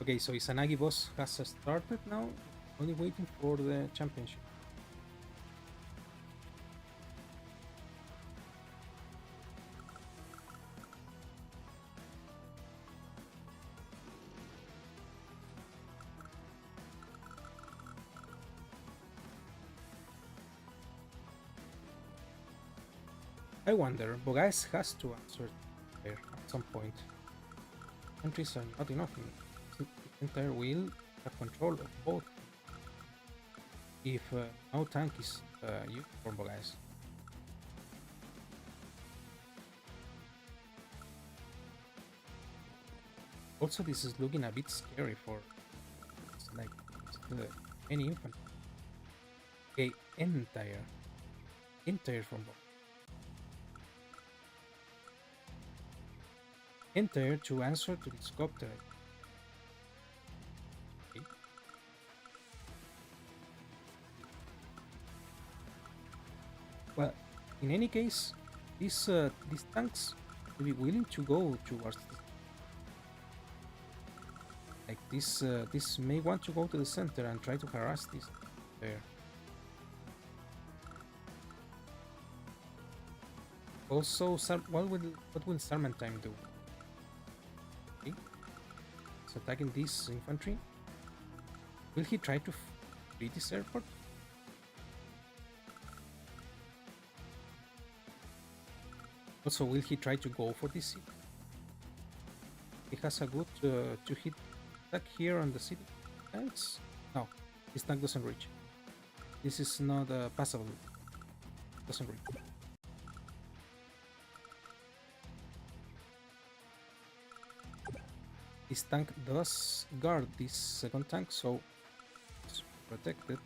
Okay, so Izanagi boss has started now, only waiting for the championship. I wonder, Bogais has to answer there at some point. Countries are not enough. The entire will have control of both. If no tank is used for Bogais. Also, this is looking a bit scary for it's like any infantry. Okay, entire from Bogais. Enter to answer to this copter. Okay. Well, in any case, these tanks will be willing to go towards this. Like this may want to go to the center and try to harass this there. Also, what will Sarmentime do? Attacking this infantry. Will he try to free this airport? Also, will he try to go for this city? He has a good 2-hit attack here on the city. No, his tank doesn't reach. This is not passable. Doesn't reach. This tank does guard this second tank, so it's protected.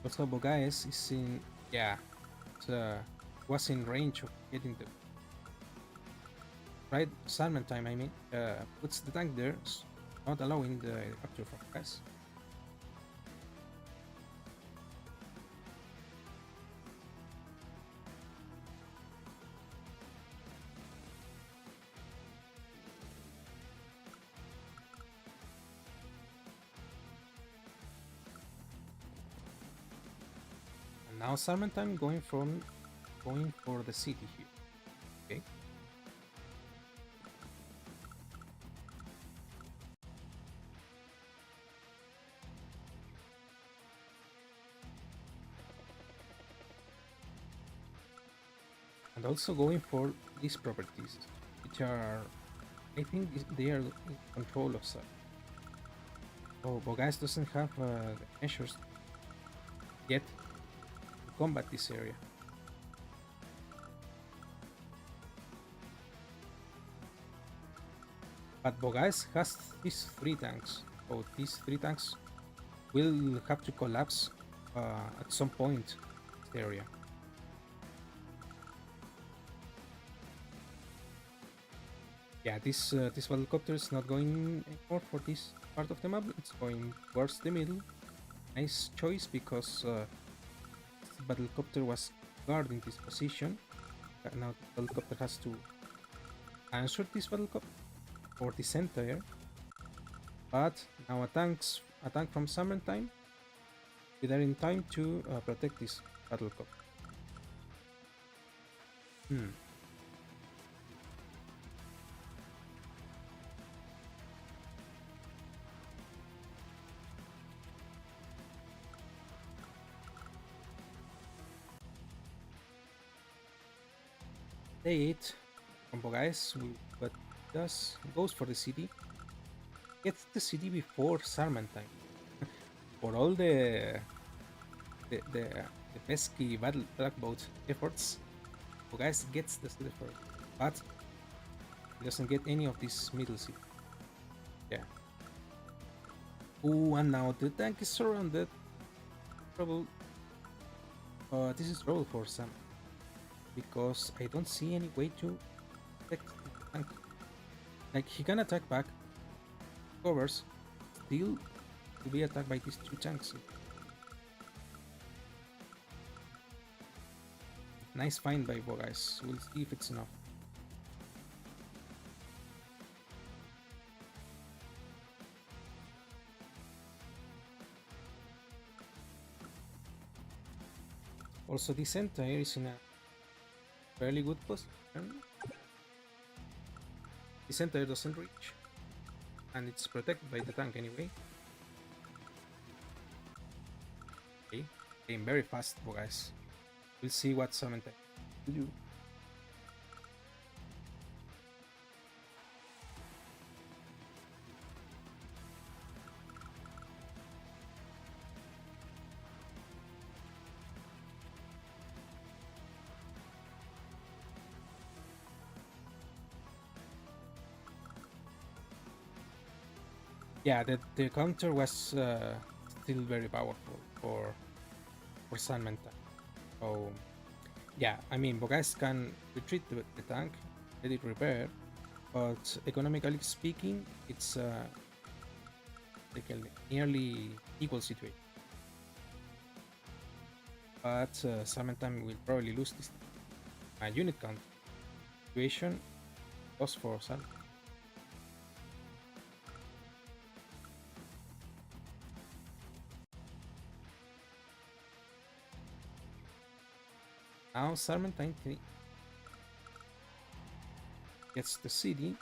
Also, Bogaes is in, was in range of getting the right Salmon time. I mean, puts the tank there, not allowing the capture from Bogaes. Now Salmon going for the city here. Okay. And also going for these properties, which are, I think they are in control of Sal. Oh, Bogas doesn't have the measures yet combat this area. But Bogais has these 3 tanks, so these 3 tanks will have to collapse at some point this area. Yeah, this helicopter is not going anymore for this part of the map. It's going towards the middle. Nice choice because the helicopter was guarding this position. Now the helicopter has to answer this helicopter or the center. But now a tank from Summertime, we are in time to protect this helicopter. Hmm. Day 8 combo guys, but does goes for the city. Gets the city before Sarmentine. For all the pesky battle tugboat efforts, guys gets the city first, but he doesn't get any of this middle city. Yeah. Oh, and now the tank is surrounded. Trouble. This is trouble for Sam because I don't see any way to protect the tank. Like he can attack back, covers, still to be attacked by these two tanks. Nice find by Bo, guys. We'll see if it's enough. Also, this entire is in a fairly good position. This entire doesn't reach, and it's protected by the tank anyway. Okay, game very fast, guys. We'll see what Samantha will do. Yeah, the counter was still very powerful for Samantha. So yeah, I mean, Bogais can retreat the tank, let it repair, but economically speaking, it's like a nearly equal situation. But Samantha will probably lose this unit count situation. Loss for Sam. Now Sarmentine gets the city,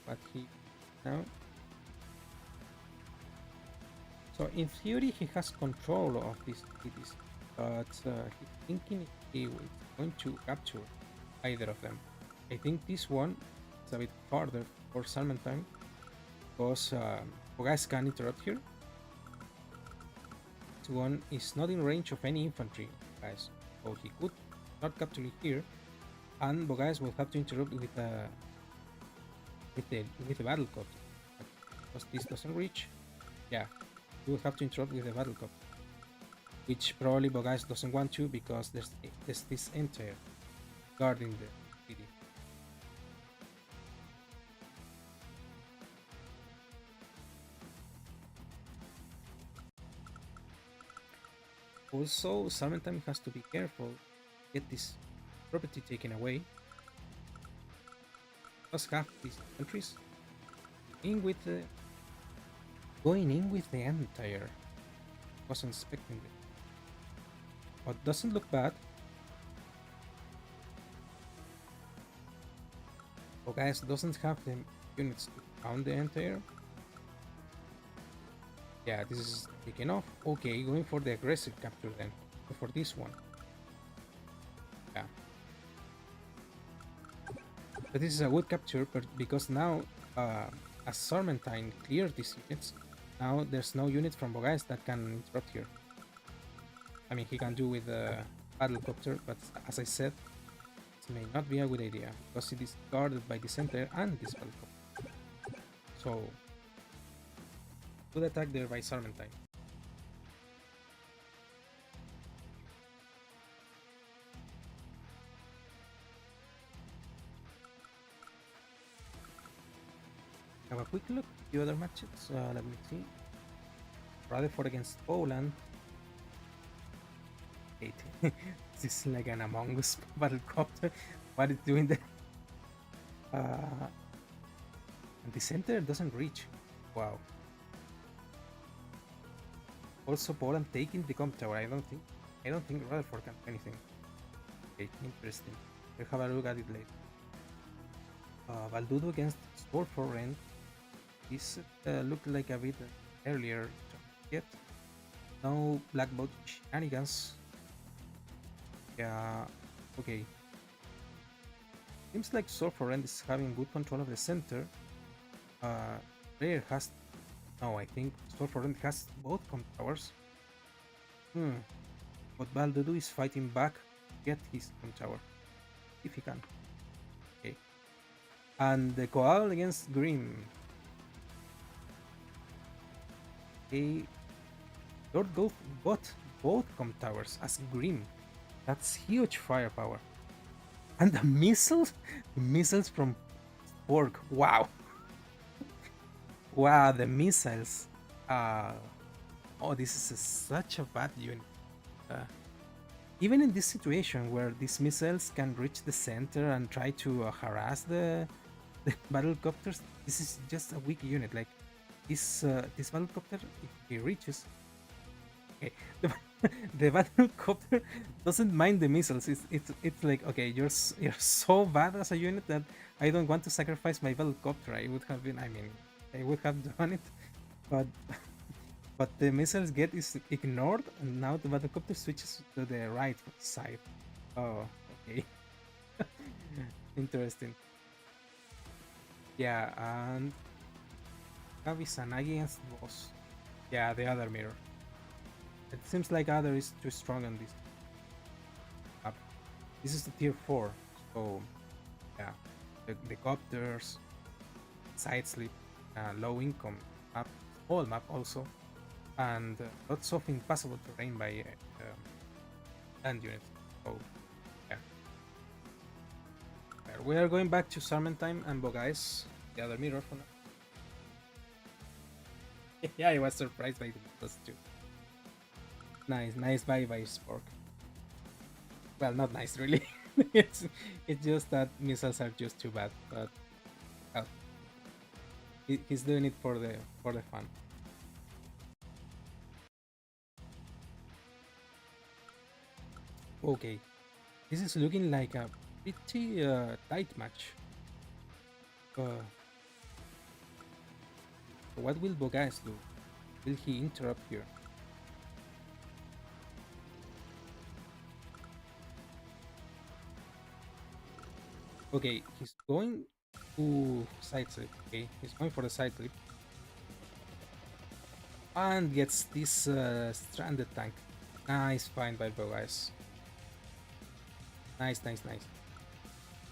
but he now. So in theory he has control of these cities, but he's thinking he is going to capture either of them. I think this one is a bit harder for Sarmentine because Bogas can interrupt here. This one is not in range of any infantry, guys. So he could not capture it here, and Bogais will have to interrupt with the battle copter. Because this doesn't reach, yeah, he will have to interrupt with the battle copter, which probably Bogais doesn't want to because there's this entire guarding the city. Also, Sarmentime has to be careful, get this property taken away. Must have these countries in with the going in with the entire. Wasn't expecting it, but doesn't look bad. Oh, guys, doesn't have the units to pound the entire. Yeah, this is taken off. Okay, going for the aggressive capture then. For this one. Yeah. But this is a good capture, but because now, as Sarmentine cleared these units, now there's no unit from Bogais that can interrupt here. I mean, he can do with the battlecopter, but as I said, it may not be a good idea because it is guarded by the center and this battlecopter. So, good attack there by Sarmentine. Have a quick look at the other matches. Let me see. Rutherford against Poland. Wait, this is like an Among Us battlecopter. What is doing there? And the center doesn't reach. Wow. Also, Poland taking the comp tower. I don't think Rutherford can do anything. Okay, interesting. We'll have a look at it later. Valdudo against Sword for Rent. This looked like a bit earlier yet. No black bot shenanigans. Yeah, okay. Seems like Sword for Rent is having good control of the center. Player has... No, I think Sword for Rent has both comp towers. What Valdudo is fighting back to get his comp tower. If he can. Okay. And the Koal against Grim. They Lord Golf got both comp towers as Grim. That's huge firepower. And the missiles? The missiles from Spork. Wow. Wow, the missiles. Oh, this is such a bad unit. Even in this situation where these missiles can reach the center and try to harass the battlecopters, this is just a weak unit. Like this battlecopter, if he reaches, okay, the battlecopter doesn't mind the missiles. It's like, okay, you're so bad as a unit that I don't want to sacrifice my battlecopter. I would have been, I mean, I would have done it, but but the missiles get is ignored, and now the battlecopter switches to the right side. Oh, okay. Interesting. Yeah, and Kavisanagi against boss. Yeah, the other mirror. It seems like other is too strong on this map. This is the tier 4, so yeah, the copters, side sleep, low income map, small map also, and lots of impassable terrain by land units. So yeah, we are going back to Sarmentime and Bogais, the other mirror for now. Yeah, I was surprised by those two. Nice bye Spork. Well, not nice really. it's just that missiles are just too bad, but well, he's doing it for the fun. Okay, this is looking like a pretty tight match. What will Bogais do? Will he interrupt here? Okay, he's going to side slip. Okay, he's going for the side slip. And gets this stranded tank. Nice find by Bogais. Nice.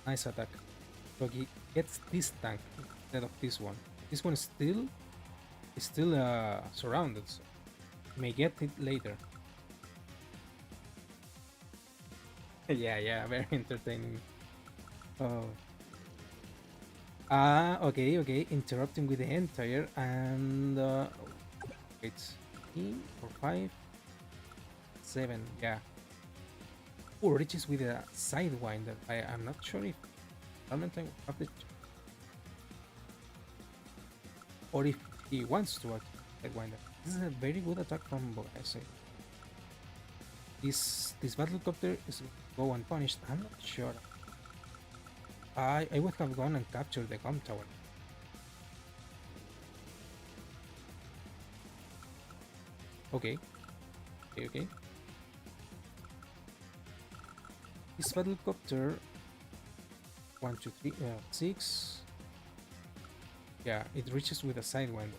Nice attack. So he gets this tank instead of this one. This one is still surrounded, so he may get it later. Yeah, very entertaining. Oh. Okay. Interrupting with the entire and it's 3, 4, 5, 7. Yeah. Oh, reaches with a sidewinder. I'm not sure if Valentine will have the or if he wants to attack sidewinder. This is a very good attack from Bogais. This battlecopter is go unpunished. I'm not sure. I would have gone and captured the comp tower. Okay. This battlecopter 1, 2, 3, 6. Yeah, it reaches with a sidewinder.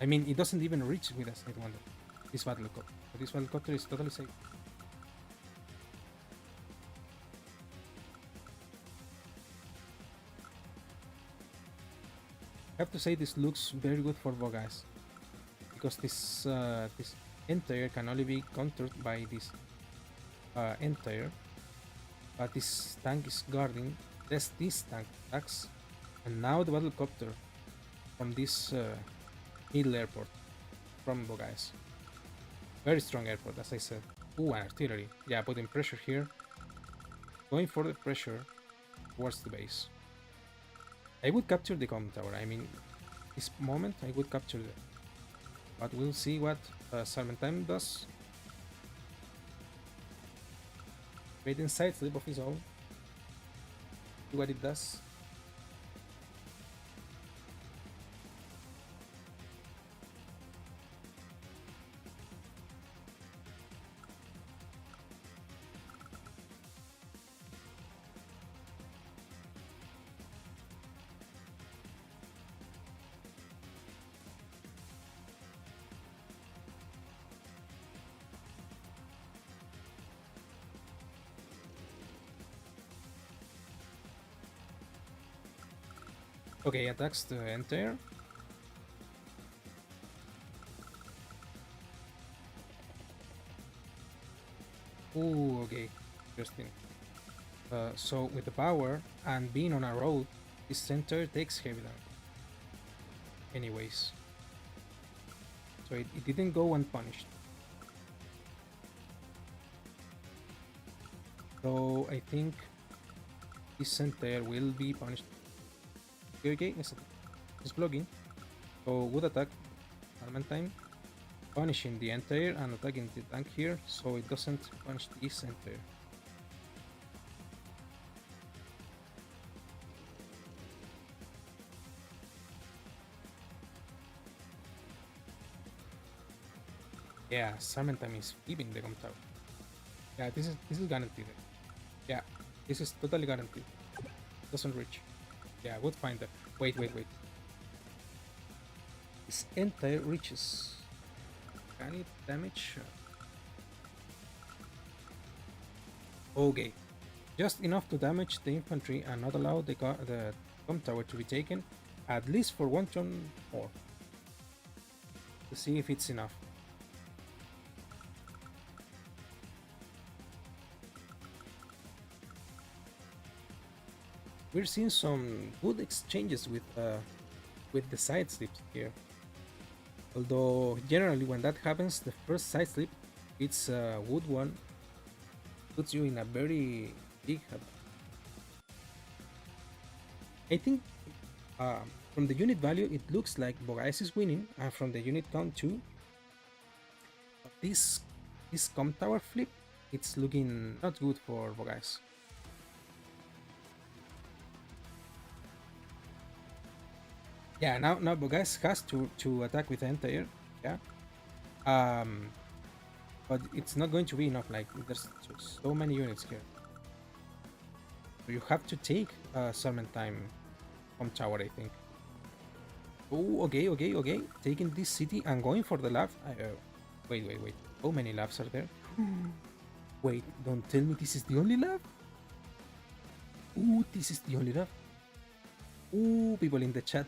I mean, it doesn't even reach with a sidewinder. This battlecopter. This battlecopter is totally safe. I have to say this looks very good for Bogais because this entire can only be countered by this entire, but this tank is guarding. This tank attacks And now the battle copter from this middle airport from Bogais. Very strong airport, as I said. Ooh, and artillery. Yeah, putting pressure here. Going for the pressure towards the base. I would capture the com tower. I mean, this moment I would capture it. But we'll see what Serpentine does. Creating side slip of his own. See what it does. Okay, attacks the entire. Ooh, okay, interesting. So with the power and being on a road, this center takes heavy damage. Anyways, so it didn't go unpunished. So I think this center will be punished. Okay, it's blocking. So good attack, Armentine, punishing the entire and attacking the tank here, so it doesn't punish this entire. Yeah, Serpentine is flipping the Tower. Yeah, this is guaranteed. Yeah, this is totally guaranteed. Doesn't reach. Yeah, good finder. Wait. This entire reaches. Can it damage? Okay. Just enough to damage the infantry and not allow the com tower to be taken, at least for one turn more. To see if it's enough. We're seeing some good exchanges with the side slips here. Although generally when that happens, the first side slip, it's a wood one, puts you in a very big hub. I think from the unit value, it looks like Bogais is winning, and from the unit count too. This com tower flip, it's looking not good for Bogais. Yeah, now Bogais has to attack with entire, yeah. But it's not going to be enough. Like there's so many units here, so you have to take Serpentine from tower, I think. Oh, okay. Taking this city and going for the lab. Wait. How many labs are there? Wait, don't tell me this is the only lab. Ooh, this is the only lab. Ooh, people in the chat.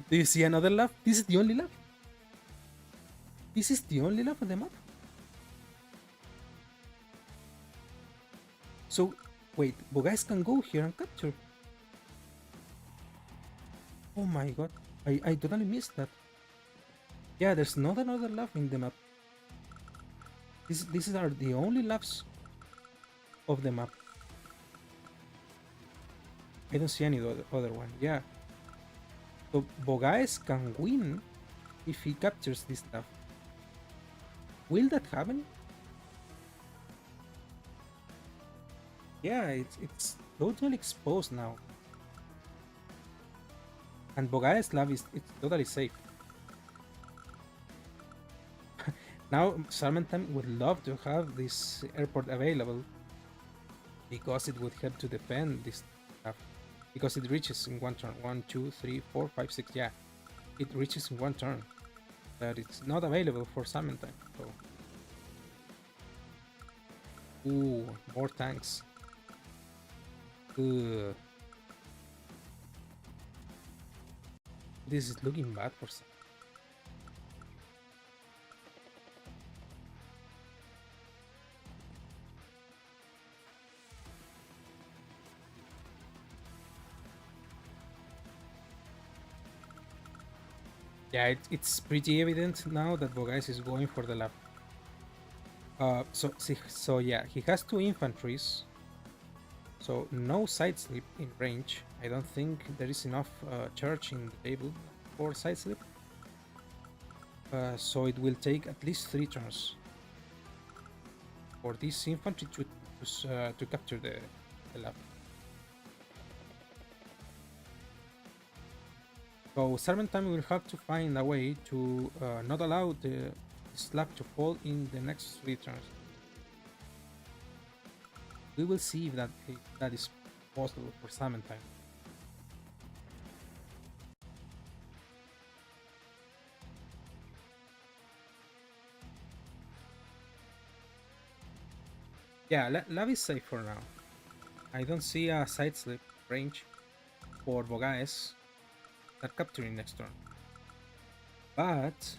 Do you see another lab? This is the only lab. This is the only lab on the map. So, wait, Bogais can go here and capture. Oh my god, I totally missed that. Yeah, there's not another lab in the map. These are the only labs of the map. I don't see any other one. Yeah. So Bogais can win if he captures this stuff. Will that happen? Yeah, it's totally exposed now. And Bogais lab it's totally safe. Now Serpentine would love to have this airport available because it would help to defend this stuff. Because it reaches in one turn. 1, 2, 3, 4, 5, 6. Yeah, it reaches in one turn. But it's not available for Serpentine. So, ooh, more tanks. Ugh. This is looking bad for some. Yeah, it's pretty evident now that Bogais is going for the left. So yeah, he has two infantries, so no side slip in range. I don't think there is enough charge in the table for side slip. So it will take at least 3 turns for this infantry to capture the lab. So Serpentine will have to find a way to not allow the slab to fall in the next 3 turns. We will see if that is possible for Serpentine. Yeah, lab is safe for now. I don't see a side slip range for Bogaes that capturing next turn. But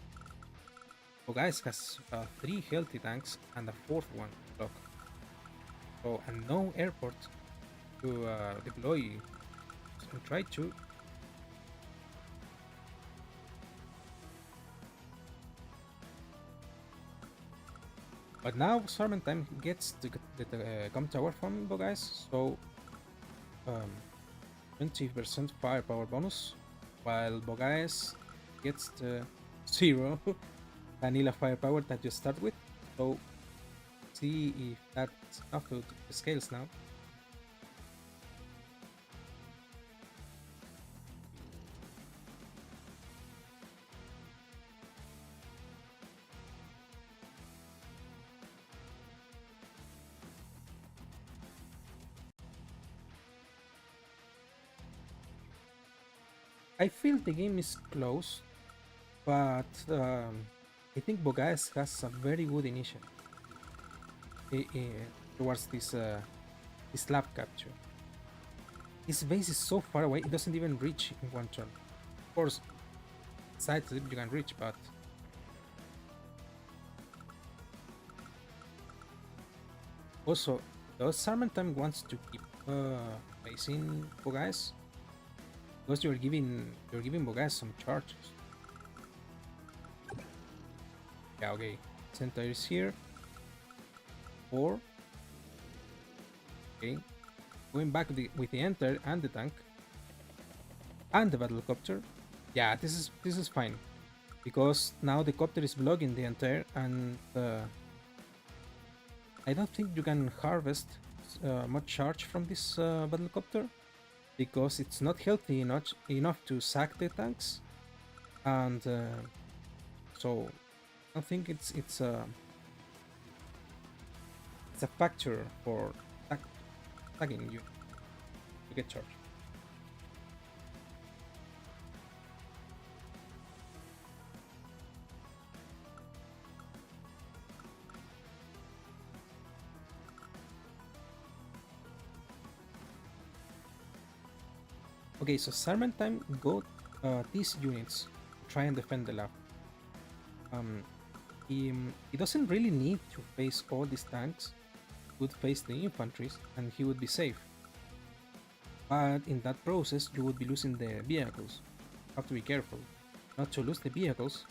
Bogaes has 3 healthy tanks and a fourth one block. So, and no airport to deploy and try to. But now Serpentine gets the gum tower from Bogaes, so 20% firepower bonus, while Bogaes gets the 0 vanilla firepower that you start with. So see if that's enough to scales now. I feel the game is close, but I think Bogaes has a very good initiative towards this lab capture. His base is so far away, it doesn't even reach in 1 turn. Of course, side slip you can reach, but also does Sarmentam wants to keep facing Bogaes? Because you're giving Bogaes some charges. Yeah, okay. Centaur is here. 4. Okay. Going back with the enter and the tank. And the battlecopter. Yeah, this is fine. Because now the copter is blocking the enter, and I don't think you can harvest much charge from this battlecopter, because it's not healthy enough to sack the tanks, and so I don't think it's a factor for tagging you to get charged. Okay, so Serpentine got these units to try and defend the lab. He doesn't really need to face all these tanks. He would face the infantries and he would be safe. But in that process, you would be losing the vehicles. You have to be careful not to lose the vehicles,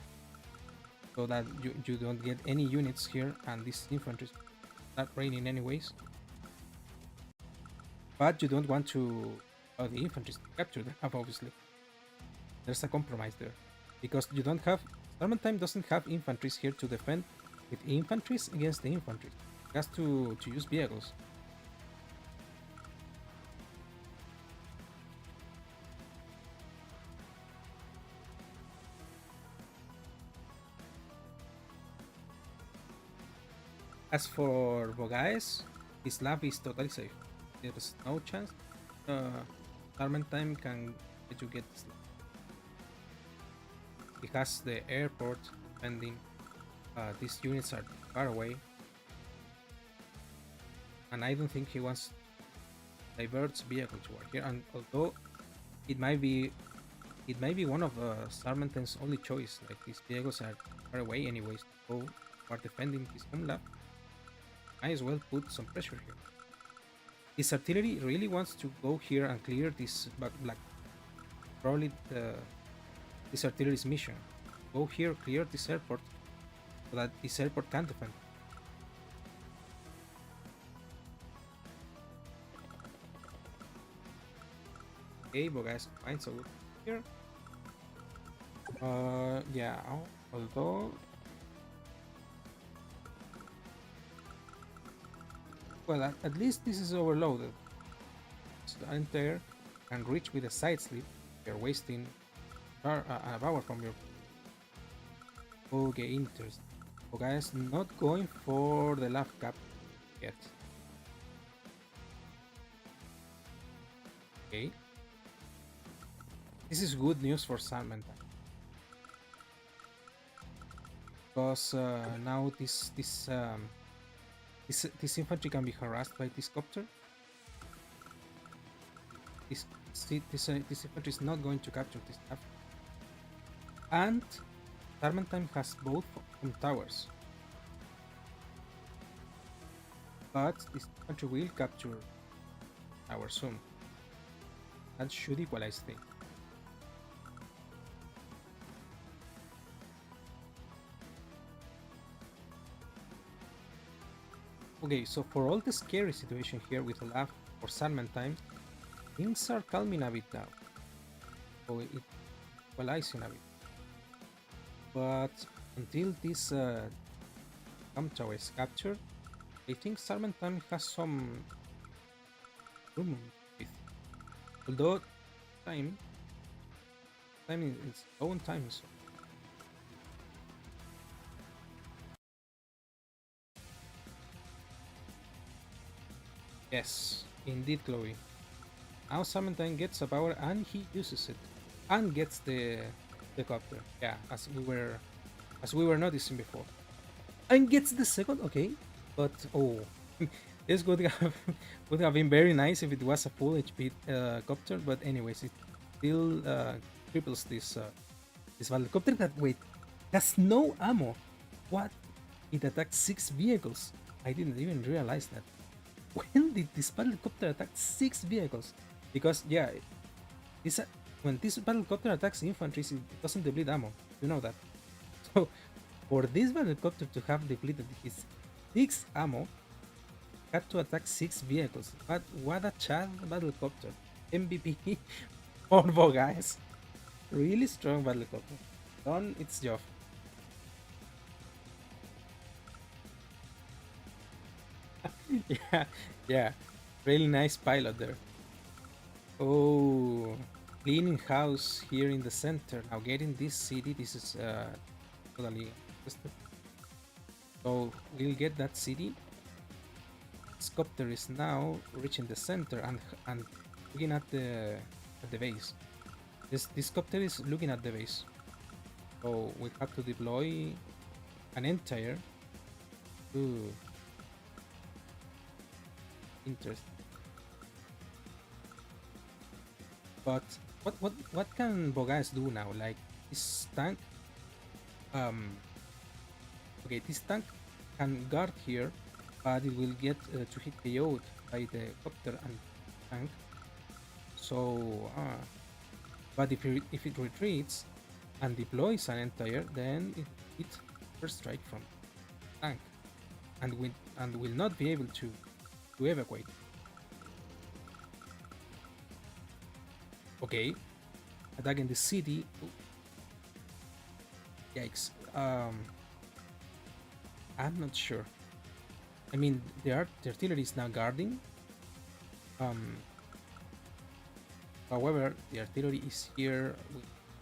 so that you don't get any units here and these infantry start raining anyways. But you don't want to the infantry to capture them, obviously. There's a compromise there. Because you don't have... Serpentine doesn't have infantries here to defend with infantries against the infantry. It has to use vehicles. As for Bogaes, his lab is totally safe. There's no chance Serpentine can let you get this lab. He has the airport pending. These units are far away, and I don't think he wants diverts vehicle toward here. And although it might be one of Sarmentine's only choice, like these vehicles are far away anyways, to go for defending his home lab, might as well put some pressure here. His artillery really wants to go here and clear this black. Probably this artillery's mission. Go here, clear this airport, so that this airport can defend. Okay, but guys, fine, so here. Yeah, although, well, at least this is overloaded. So the entire can reach with a side slip. You're wasting a power from your. Okay, interest. So guys, not going for the left cap yet. Okay. This is good news for Salman, because now this infantry can be harassed by this copter. This infantry is not going to capture this stuff, and Sarmentime has both from towers, but this infantry will capture tower soon. That should equalize things. Okay, so for all the scary situation here with Olaf or Sarmentime, things are calming a bit now. So it equalizing a bit. But until this tower is captured, I think Sarmentime has some room with. Although time in its own time. So. Yes, indeed, Chloe. Now Sarmentime gets a power and he uses it, and gets the copter. Yeah, as we were noticing before, and gets the second. Okay, but oh, this would have been very nice if it was a full HP copter. But anyways, it still triples this battlecopter that wait has no ammo. What? It attacks 6 vehicles. I didn't even realize that. When did this battlecopter attack 6 vehicles? Because yeah, this when this battlecopter attacks infantry, it doesn't deplete ammo. You know that. So for this battlecopter to have depleted his 6 ammo, had to attack 6 vehicles. But what a Chad battlecopter. MVP Orbo, guys. Really strong battlecopter. Done its job. yeah, really nice pilot there. Oh, cleaning house here in the center. Now getting this city, this is totally interesting. So we'll get that city. Scopter is now reaching the center and looking at the base. This copter is looking at the base. So we have to deploy an entire. Ooh. Interesting. But what can Bogas do now? Like this tank, okay, this tank can guard here, but it will get to hit KO'd by the copter and tank. So, but if it retreats and deploys an entire, then it hits first strike from tank, and will not be able to evacuate. Okay, attacking the city. Ooh. Yikes. I'm not sure. I mean, the artillery is now guarding. However, the artillery is here.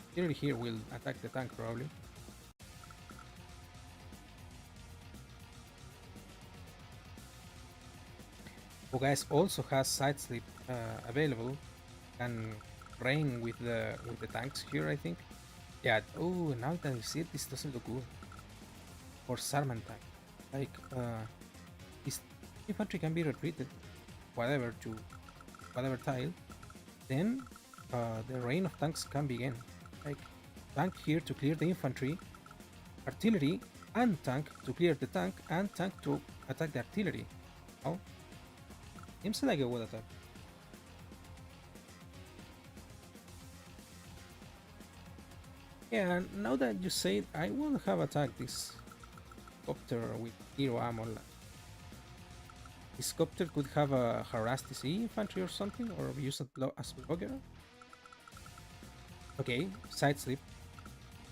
Artillery here will attack the tank probably. Guys also has side slip available, can rain with the tanks here, I think. Yeah. Oh, now that I see it, this doesn't look good for Sarmentime. Like his infantry can be retreated, whatever to whatever tile. Then the rain of tanks can begin. Like tank here to clear the infantry, artillery and tank to clear the tank, and tank to attack the artillery. Oh. Seems like a good attack. Yeah, now that you say it, I would have attacked this copter with zero ammo. This copter could have harassed the sea infantry or something, or be used as blogger. Okay, side slip.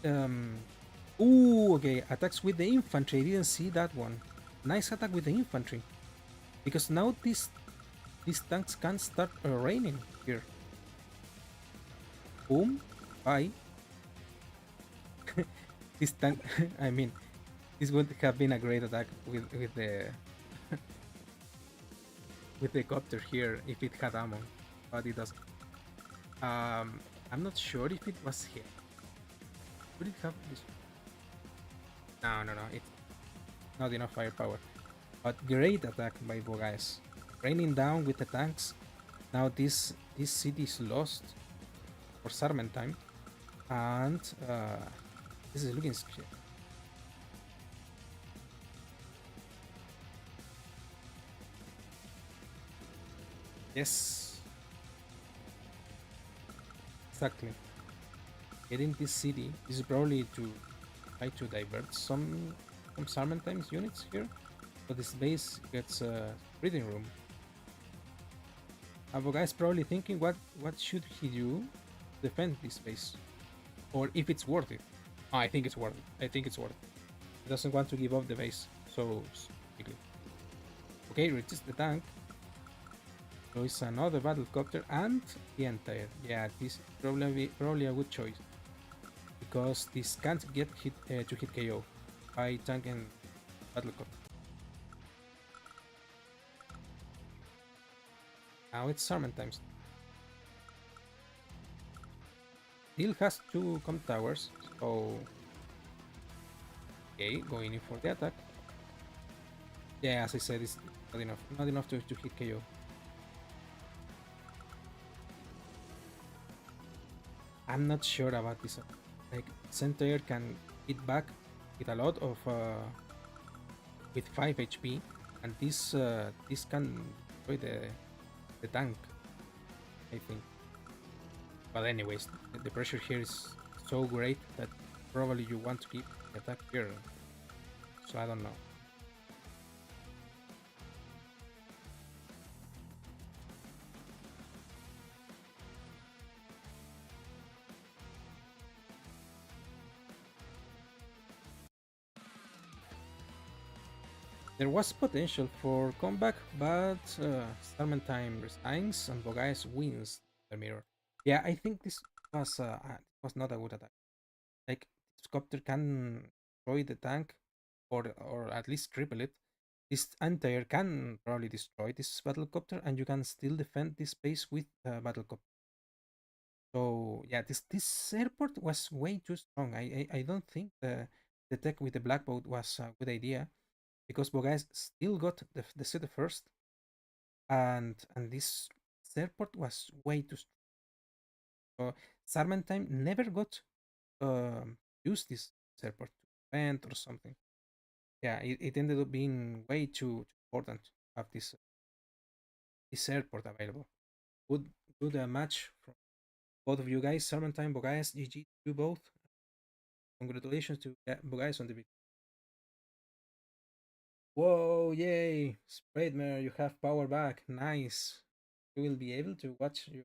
Um, ooh, okay, attacks with the infantry. I didn't see that one. Nice attack with the infantry. Because now these tanks can start raining here. Boom, bye. This tank, I mean, this would have been a great attack with the copter here if it had ammo, but it doesn't. I'm not sure if it was hit. Would it have this? No, no, no. It's not enough firepower. But great attack by Bogais. Raining down with the tanks. Now this city is lost for Sarmen time, and this is looking scary. Yes, exactly. Getting this city is probably to try to divert some Sarmen times units here, but this base gets a breathing room. Avoga is probably thinking what should he do to defend this base, or if it's worth it. Oh, I think it's worth it. I think it's worth it. He doesn't want to give up the base so quickly. Okay, reaches the tank. So it's another battle copter and the entire. Yeah, this is probably a good choice because this can't get hit to hit KO by tank and battle copter. Now it's Sarman times. Still has two com towers, so okay, going in for the attack. Yeah, as I said, it's not enough. Not enough to hit KO. I'm not sure about this. Like, Centaur can hit back with a lot of with 5 HP, and this can destroy the tank, I think. But anyways, the pressure here is so great that probably you want to keep the attack here. So I don't know. There was potential for comeback, but Time resigns and Bogais wins the mirror. Yeah, I think this was not a good attack. Like, Copter can destroy the tank, or at least triple it. This entire can probably destroy this battlecopter, and you can still defend this base with battlecopter. So yeah, this airport was way too strong. I don't think the tech with the black boat was a good idea because Bogais still got the city first, and this airport was way too strong. So Sarmentime never got used this airport to defend or something. Yeah, it ended up being way too important to have this airport available. Good good match from both of you guys. Serpentine, Bogais, GG to you both. Congratulations to Bogais on the victory. Whoa, yay! Spreadmare, you have power back. Nice. You will be able to watch you.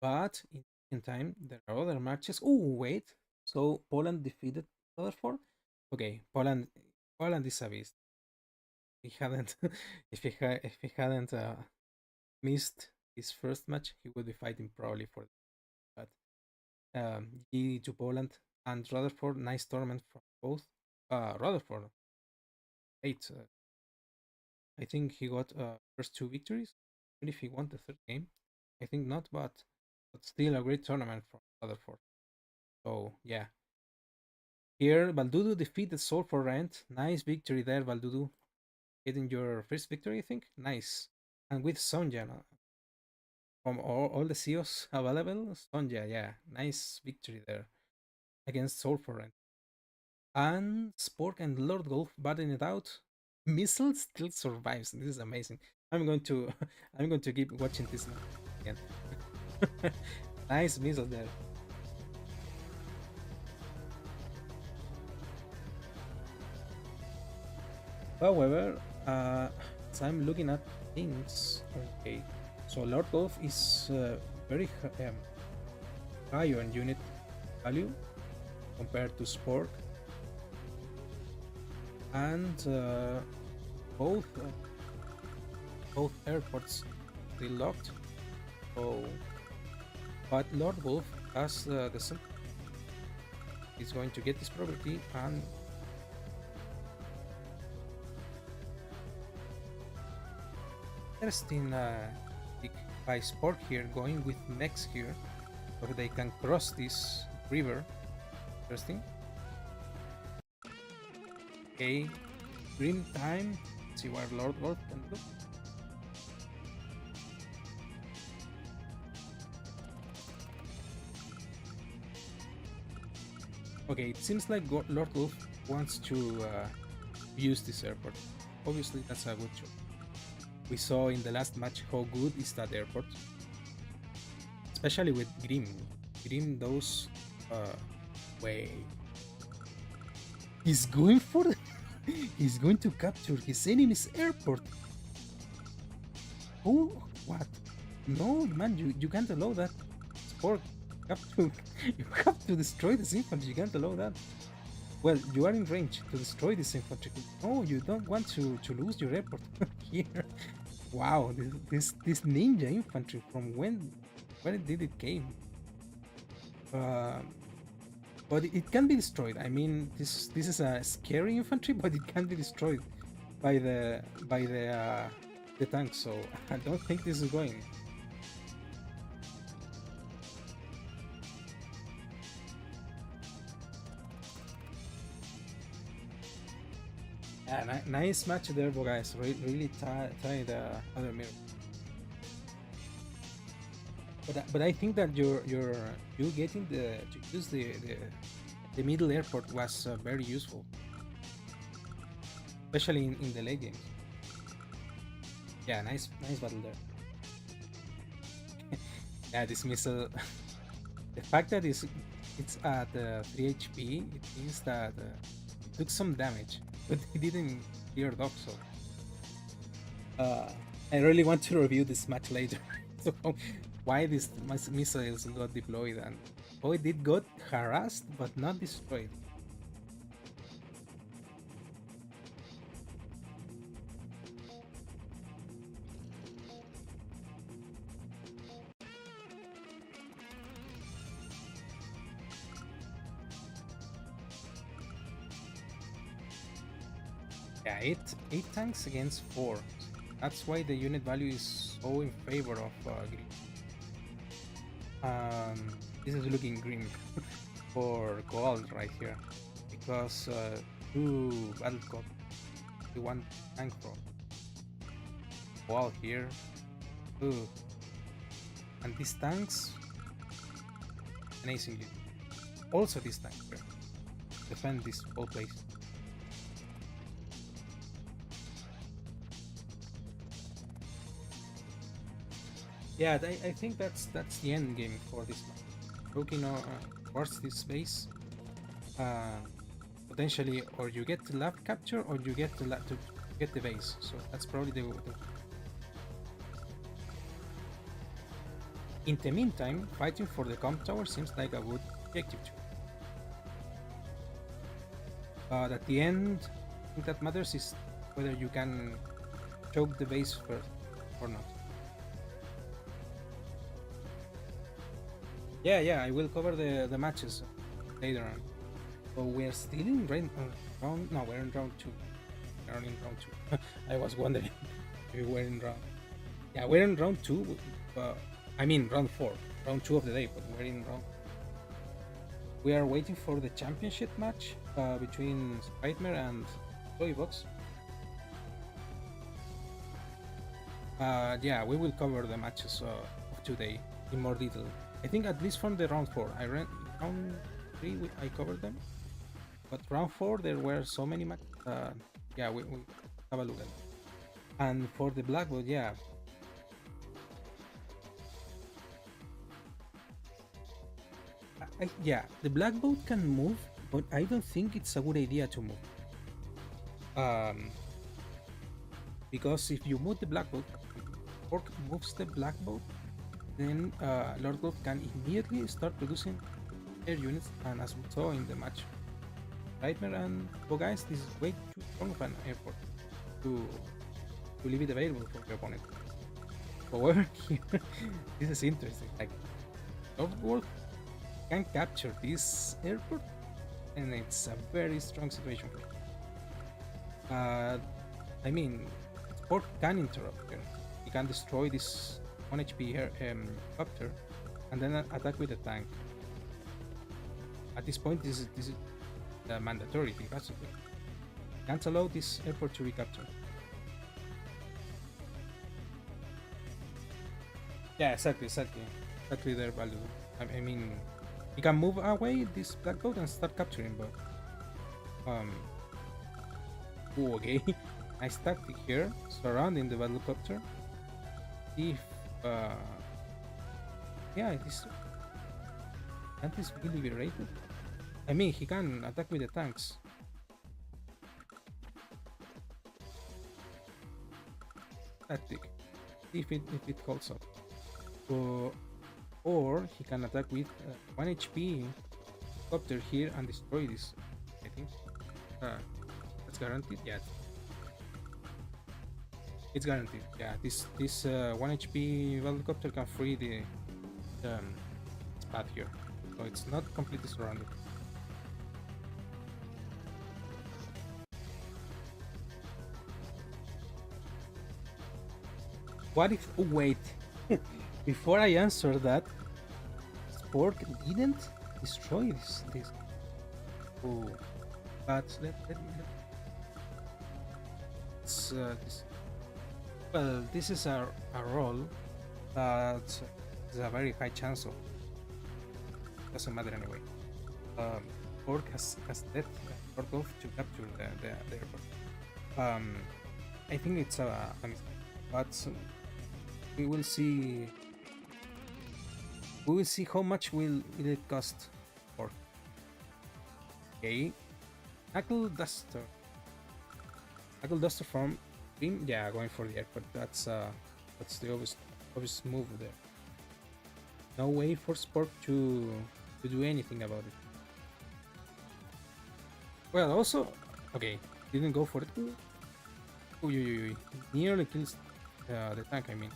But in time, there are other matches. Oh, wait. So Poland defeated Rutherford? Okay, Poland is a beast. He hadn't if he hadn't missed his first match, he would be fighting probably for that. GG to Poland and Rutherford. Nice tournament from both. Rutherford, eight. I think he got first two victories. Even if he won the third game, I think not, but still a great tournament from Rutherford. So yeah, here Baldudu defeated Soul for Rent. Nice victory there, Baldudu. Getting your first victory, I think. Nice, and with Sonja from all the CEOs available. Sonja, yeah, nice victory there against Soul for Rent. And Spork and Lord Golf batting it out. Missile still survives. This is amazing. I'm going to I'm going to keep watching this now again. Nice missile there. However, as I'm looking at things, okay, so Lord Golf is very high on unit value compared to Sport, and both both airports still locked. So, but Lord Wolf has the he's going to get this property, and interesting pick by Sport here, going with mechs here, so they can cross this river. Interesting. Okay, green time. Let's see what Lord Wolf can do. Okay, it seems like Lord Wolf wants to use this airport. Obviously, that's a good choice. We saw in the last match how good is that airport, especially with Grim. Grim those way. He's going for he's going to capture his enemy's airport. Oh, what? No, man, you can't allow that. Sport, you have to you have to destroy this infantry. You can't allow that. Well, you are in range to destroy this infantry. Oh, you don't want to lose your airport here. Wow, this ninja infantry, from when did it came? Uh, but it can be destroyed. I mean, this is a scary infantry, but it can be destroyed by the tank. So I don't think this is going. Yeah, nice match there, guys. Really tied the other mirror. But I think that you getting to use the middle airport was very useful, especially in the late games. Yeah, nice battle there. Yeah, this missile. The fact that it's at 3 HP, it means that it took some damage, but it didn't clear dock. So I really want to review this match later. So why these missiles got deployed, and oh, it did got harassed but not destroyed. Yeah, eight tanks against 4. That's why the unit value is so in favor of green. This is looking green for gold right here, because 2 battle code, 1 tank from wall here. Ooh. And these tanks amazingly. Also this tank here. Defend this whole place. Yeah, I think that's the end game for this map. Looking towards this base, potentially, or you get the lab capture, or you get to get the base. So that's probably the. In the meantime, fighting for the comp tower seems like a good objective too. But at the end, I think that matters is whether you can choke the base first or not. Yeah, I will cover the matches later on. So we're still in round. No, we're in round 2. We're in round 2. I was wondering if we were in round. Yeah, we're in round 2. I mean round 4, round 2 of the day, but we're in round. We are waiting for the championship match between Spitmare and Toybox. Yeah, we will cover the matches of today in more detail. I think at least from the round 4. I ran round 3. I covered them, but round 4 there were so many matches. Yeah, we have a look at it. And for the black boat, yeah, yeah, the black boat can move, but I don't think it's a good idea to move. Um, because if you move the black boat, Orc moves the black boat, then Lord Wolf can immediately start producing air units, and as we saw in the match, Nightmare and oh guys, this is way too strong of an effort to leave it available for the opponent. However, here, this is interesting. Like, Lord Wolf can capture this airport, and it's a very strong situation for him. I mean, Sport can interrupt here. He can destroy this 1 HP copter and then attack with a tank. At this point, this is mandatory. He has to do. Can't allow this airport to recapture. Yeah, exactly their value. I mean, he can move away this black boat and start capturing, but ooh, okay. Nice tactic here, surrounding the battlecopter. If yeah, this can't this really be rated? I mean, he can attack with the tanks. Tactic, if it holds up. Or he can attack with 1 HP copter here and destroy this. I think that's guaranteed. Yeah, it's guaranteed. Yeah, this 1 HP helicopter can free the spot here, so it's not completely surrounded. What if? Oh, wait. Before I answer that, Spork didn't destroy this. Oh, but this is a roll that is a very high chance of. Doesn't matter anyway. Spork has death sort of to capture the airport. I think it's a mistake, but we will see. We will see how much will it cost for. Okay, Knuckle Duster from Dream. Yeah, going for the airport. That's the obvious move there. No way for Sport to do anything about it. Well, also, okay, didn't go for it. Ooh, nearly kills the tank. I mean,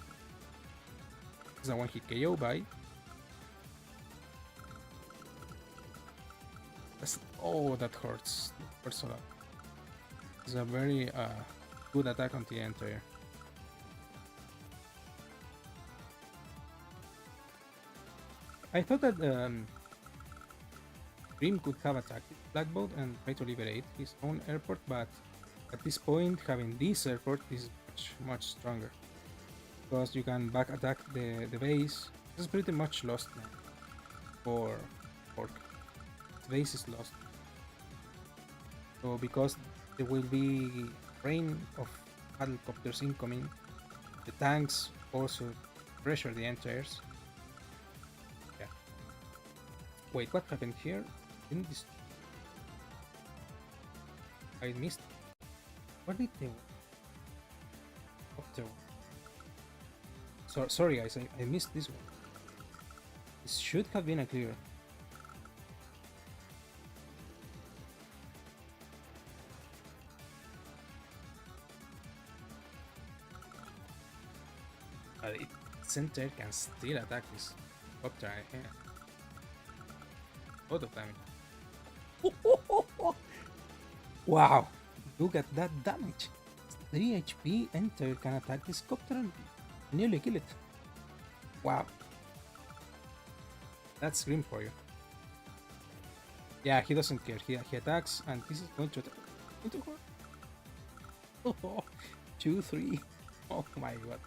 it's a one-hit KO by. Oh, that hurts. That hurts a lot. It's a very good attack on the entire. I thought that Dream could have attacked Black Boat and try to liberate his own airport, but at this point, having this airport is much stronger because you can back attack the base. This is pretty much lost now for Orc. The base is lost. So because there will be rain of helicopters incoming, the tanks also pressure the entires. Yeah. Wait, what happened here? Didn't this? I missed. What did they? Sorry guys, I missed this one. This should have been a clear. Center can still attack this copter. Lot of damage. Wow, look at that damage. 3 HP enter can attack this copter and nearly kill it. Wow. That's grim for you. Yeah, he doesn't care. He attacks and this is going to attack into her. Oh, 2-3. Oh my god.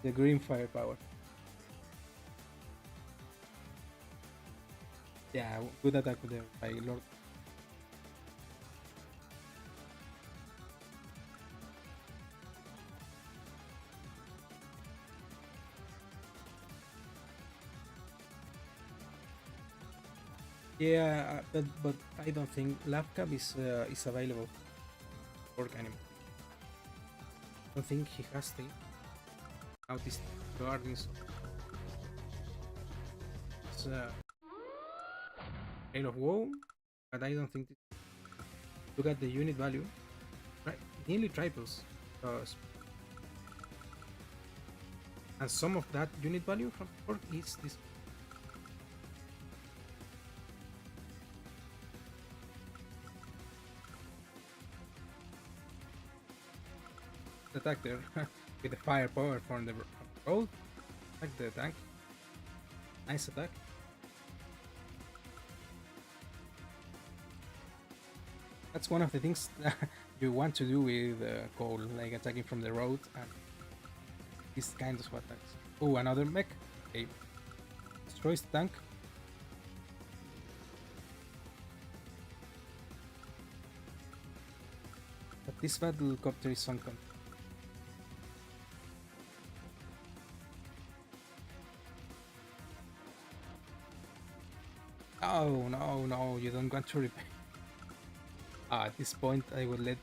The green firepower. Yeah, good attack there by Lord. Yeah, but I don't think Lapcap is available for anymore. I don't think he has the now this gardens. It's Isle of Woe, but I don't think. Look at the unit value, right? Nearly triples, uh, and some of that unit value from Sport is this attack there with the firepower from the road. Attack the tank. Nice attack. That's one of the things that you want to do with Cole, like attacking from the road and these kinds of attacks. Oh, another mech. Okay. Destroys the tank. But this battle copter is sunken. Oh no, no, you don't want to repair. At this point, I would let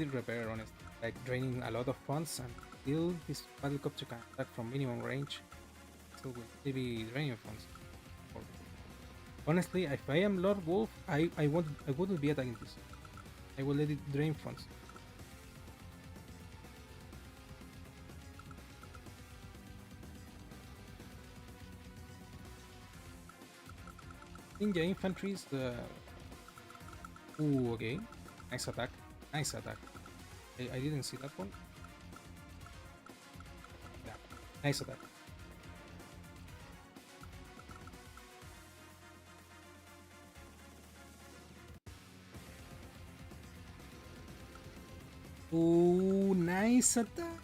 it repair. Honestly, like draining a lot of funds and still this battlecopter can attack from minimum range. So will still be draining funds. Honestly, if I am Lord Wolf, I wouldn't be attacking this. I will let it drain funds. Ninja infantry is the. Ooh, okay. Nice attack. Nice attack. I didn't see that one. Yeah. Nice attack. Ooh, nice attack.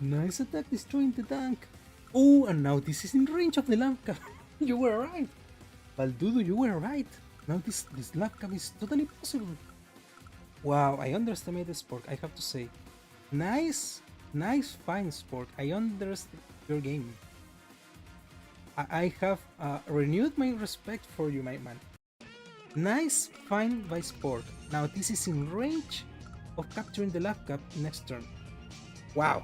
Nice attack destroying the tank. Oh, and now this is in range of the Lamka. You were right. Baldudo, you were right. Now this Lamka is totally possible. Wow, I underestimated Spork, I have to say. Nice fine Spork. I understand your game. I have renewed my respect for you, my man. Nice fine by Spork. Now this is in range of capturing the lap cap next turn. Wow.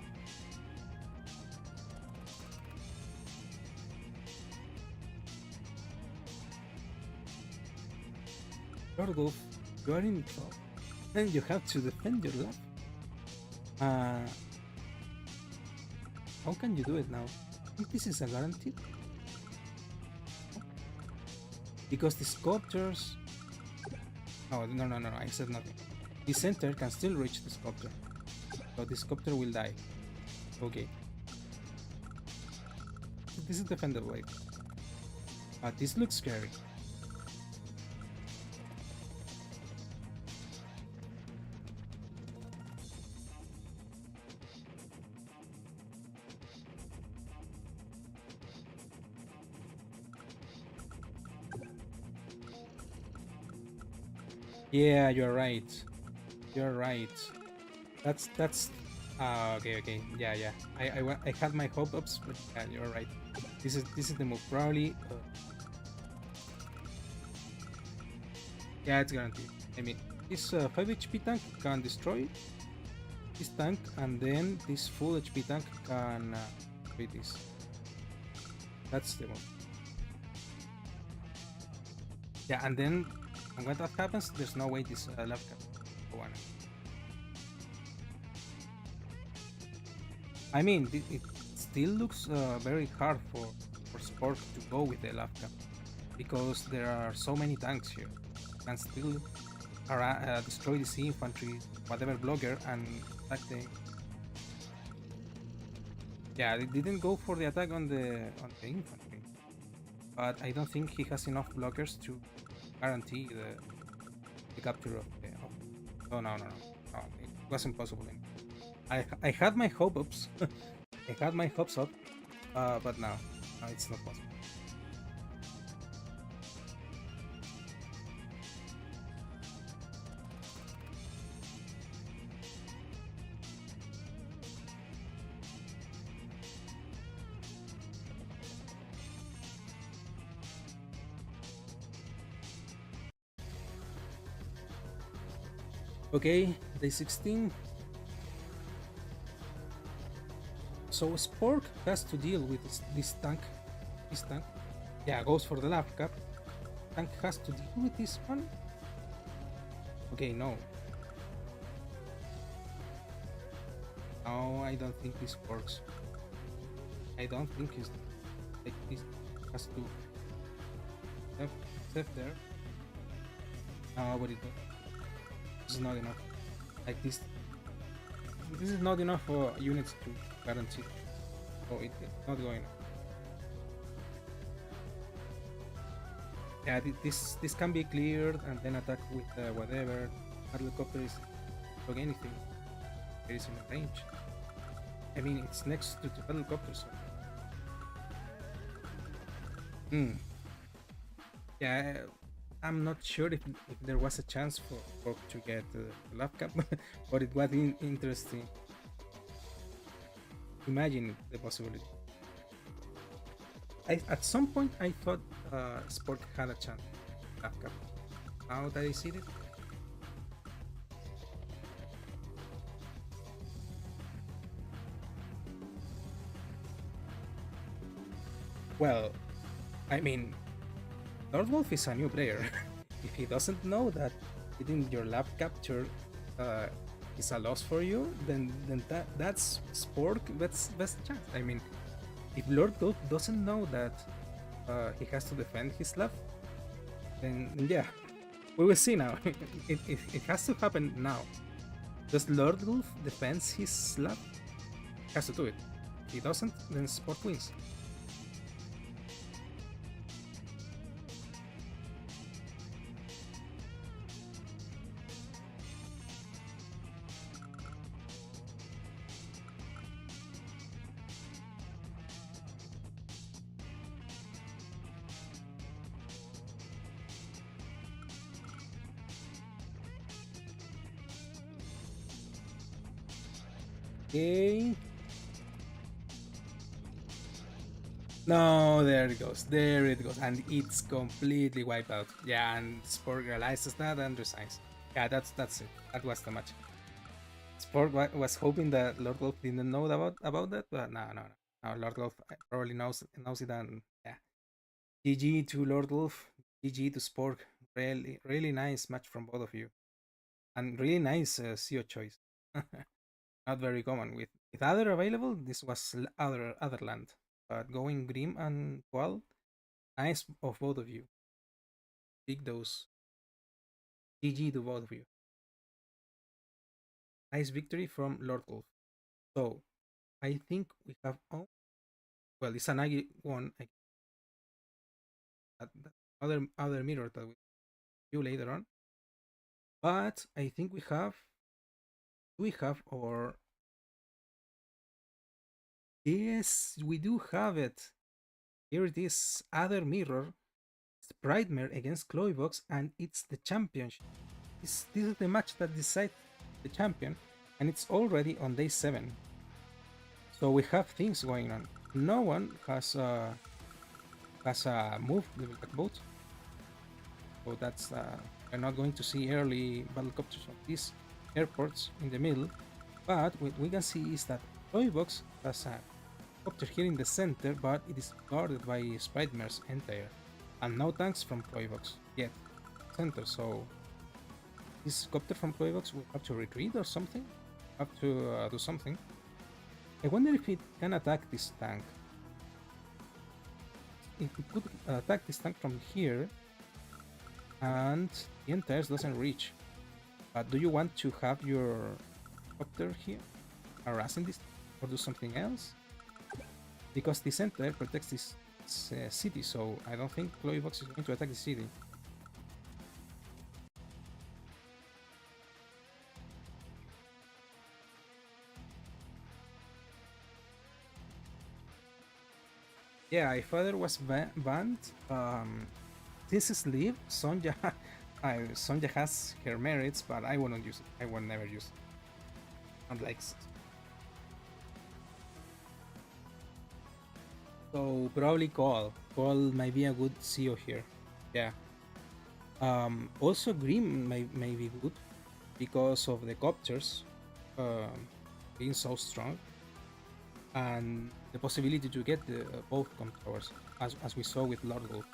Lord Wolf, you are in trouble. And you have to defend your lap. How can you do it now? I think this is a guarantee. Because the sculptures. Oh, no, I said nothing. The center can still reach the sculptor. So the sculptor will die. Okay. This is defendable. But this looks scary. Yeah, you're right. You're right. That's okay. Yeah. I had my hope ups, but yeah, you're right. This is the move. Probably yeah, it's guaranteed. I mean, this 5 HP tank can destroy this tank, and then this full HP tank can beat this. That's the move. Yeah, and then when that happens, there's no way this left can go on. I mean, it still looks very hard for Sport to go with the left cap because there are so many tanks here. Can still destroy the sea infantry, whatever blogger, and attack the. Yeah, they didn't go for the attack on the infantry, but I don't think he has enough blockers to guarantee the capture of the. Oh no, it wasn't possible. I had my hopes ups. I had my hopes up, but no, it's not possible. Okay, day 16. So Spork has to deal with this tank. This tank. Yeah, goes for the lab cap. Tank has to deal with this one. Okay, no. No, I don't think this works. I don't think it's like this has to step there. No, but this is not enough. Like this is not enough for units to guarantee. So it's not going. Yeah, this can be cleared and then attack with whatever helicopter is or anything there is in the range. I mean, it's next to the helicopter, so. Yeah, I'm not sure if there was a chance for to get the lab cap, but it was interesting. Imagine the possibility. At some point I thought Sport had a chance lab cap. Now that I see it, well, I mean, Lord Wolf is a new player. If he doesn't know that hitting your lab capture uh, is a loss for you, then that's Spork best chance. I mean, if Lord Wolf doesn't know that he has to defend his lab, then yeah, we will see now. It has to happen now. Does Lord Wolf defends his lab? Has to do it. If he doesn't, then Sport wins. Okay. No, there it goes. There it goes. And it's completely wiped out. Yeah, and Spork realizes that and resigns. Yeah, that's it. That was the match. Spork was hoping that Lord Wolf didn't know about that, but no. No, Lord Wolf probably knows it, and yeah. GG to Lord Wolf. GG to Spork. Really nice match from both of you, and really nice CO choice. Not very common. With other available, this was other land, but going Grim and Qual, nice of both of you. Big dose. GG to both of you. Nice victory from Lord Wolf. So I think we have. Oh, well, it's an Agi one. Other mirror that we do later on. But I think we have our. Yes, we do have it. Here it is. Other mirror. It's Brightmare against Cloybox, and it's the championship. This is the match that decides the champion, and it's already on day 7. So we have things going on. No one has moved the black boat, so that's we're not going to see early battlecopters on these airports in the middle. But what we can see is that Toybox has a copter here in the center, but it is guarded by Spidemare's entire, and no tanks from Toybox yet center. So this copter from Toybox will have to retreat or something, have to do something. I wonder if it can attack this tank. If it could attack this tank from here, and the entires doesn't reach. But do you want to have your copter here harassing this, or do something else? Because the center protects this city, so I don't think Chloebox is going to attack the city. Yeah, if father was banned, this is leave. Sonja, Sonja has her merits, but I wouldn't use it. I will never use it. Unlike so probably Call. Call might be a good CO here. Yeah. Also Grim may be good. because of the copters being so strong and the possibility to get both comp towers, as we saw with Lord Wolf.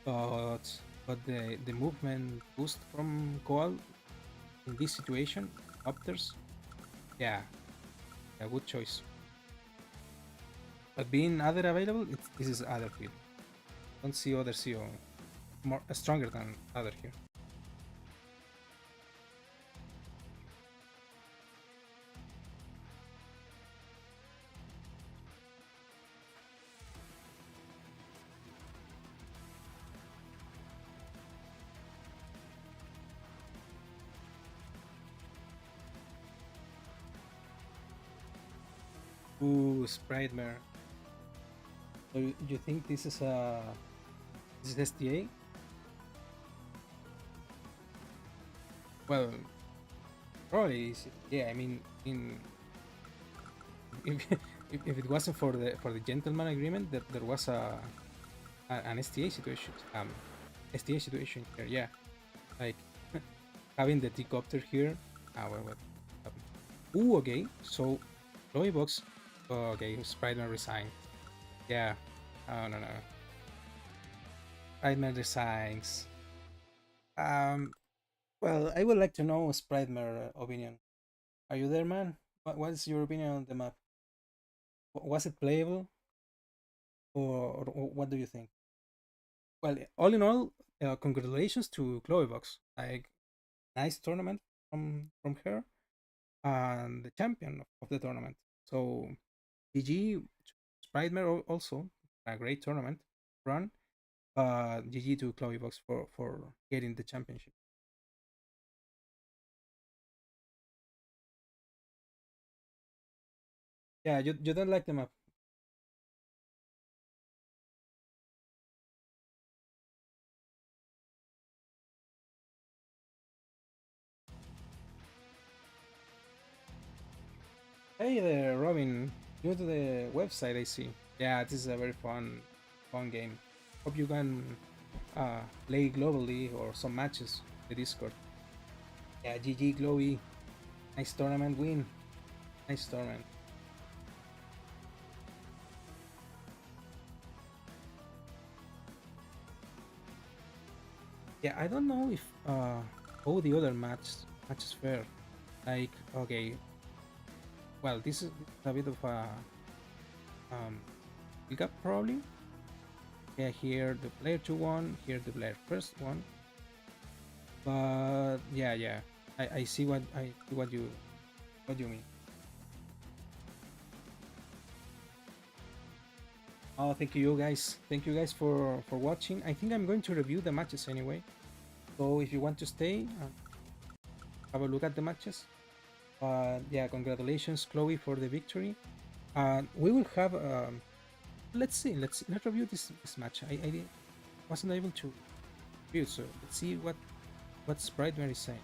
But the movement boost from Coal in this situation, copters, yeah, a good choice. But being other available, this is other field. Don't see other CO more stronger than other here. Ooh, Spritmare. So you think this is STA? Well, probably is. Yeah, I mean, in if, if it wasn't for the gentleman agreement, there was an STA situation. STA situation here. Yeah, like having the T-copter here. Ah, well, what happened? Ooh, okay. So, Box. Okay, Spider-Man resigned. Yeah. Oh, no, no. Spider-Man resigns. Um, well, I would like to know Spider-Man opinion. Are you there, man? What is your opinion on the map? Was it playable, or what do you think? Well, all in all, congratulations to Box. Like, nice tournament from her and the champion of the tournament. So GG Spritmare also a great tournament run. GG to Box for getting the championship. Yeah, you don't like the map. Hey there, Robin. New to the website, I see. Yeah, this is a very fun game. Hope you can play globally or some matches the Discord. Yeah, GG Glowy. Nice tournament win. Nice tournament. Yeah, I don't know if all the other matches fair. Like, okay, well, this is a bit of a pickup probably. Yeah, here the player 2 one, here the player first one. But yeah, I see what you mean. Oh, thank you guys. Thank you guys for watching. I think I'm going to review the matches anyway. So if you want to stay, have a look at the matches. Yeah, congratulations, Chloe, for the victory. We will have. Let's review this match. I wasn't able to review, so let's see what Sprite is saying.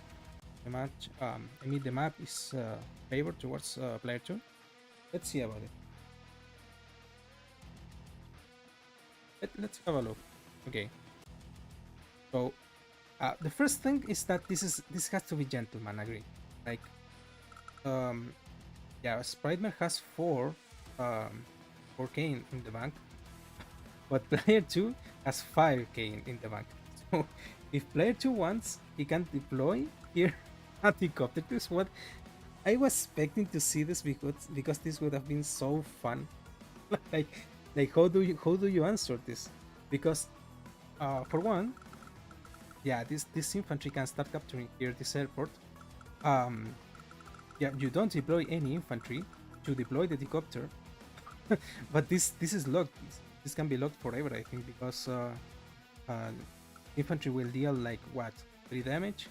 The match. I mean the map is favored towards player two. Let's see about it. Let's have a look. Okay. So the first thing is that this has to be gentleman agree. Like yeah, Spriteman has um 4k in the bank, but player 2 has 5k in the bank. So if player 2 wants, he can deploy here at helicopter. This what I was expecting to see this because this would have been so fun. like like how do you answer this? Because for one, yeah, this infantry can start capturing here this airport. Um, yeah, you don't deploy any infantry to deploy the helicopter, but this is locked. This can be locked forever, I think, because uh, infantry will deal like what 3 damage.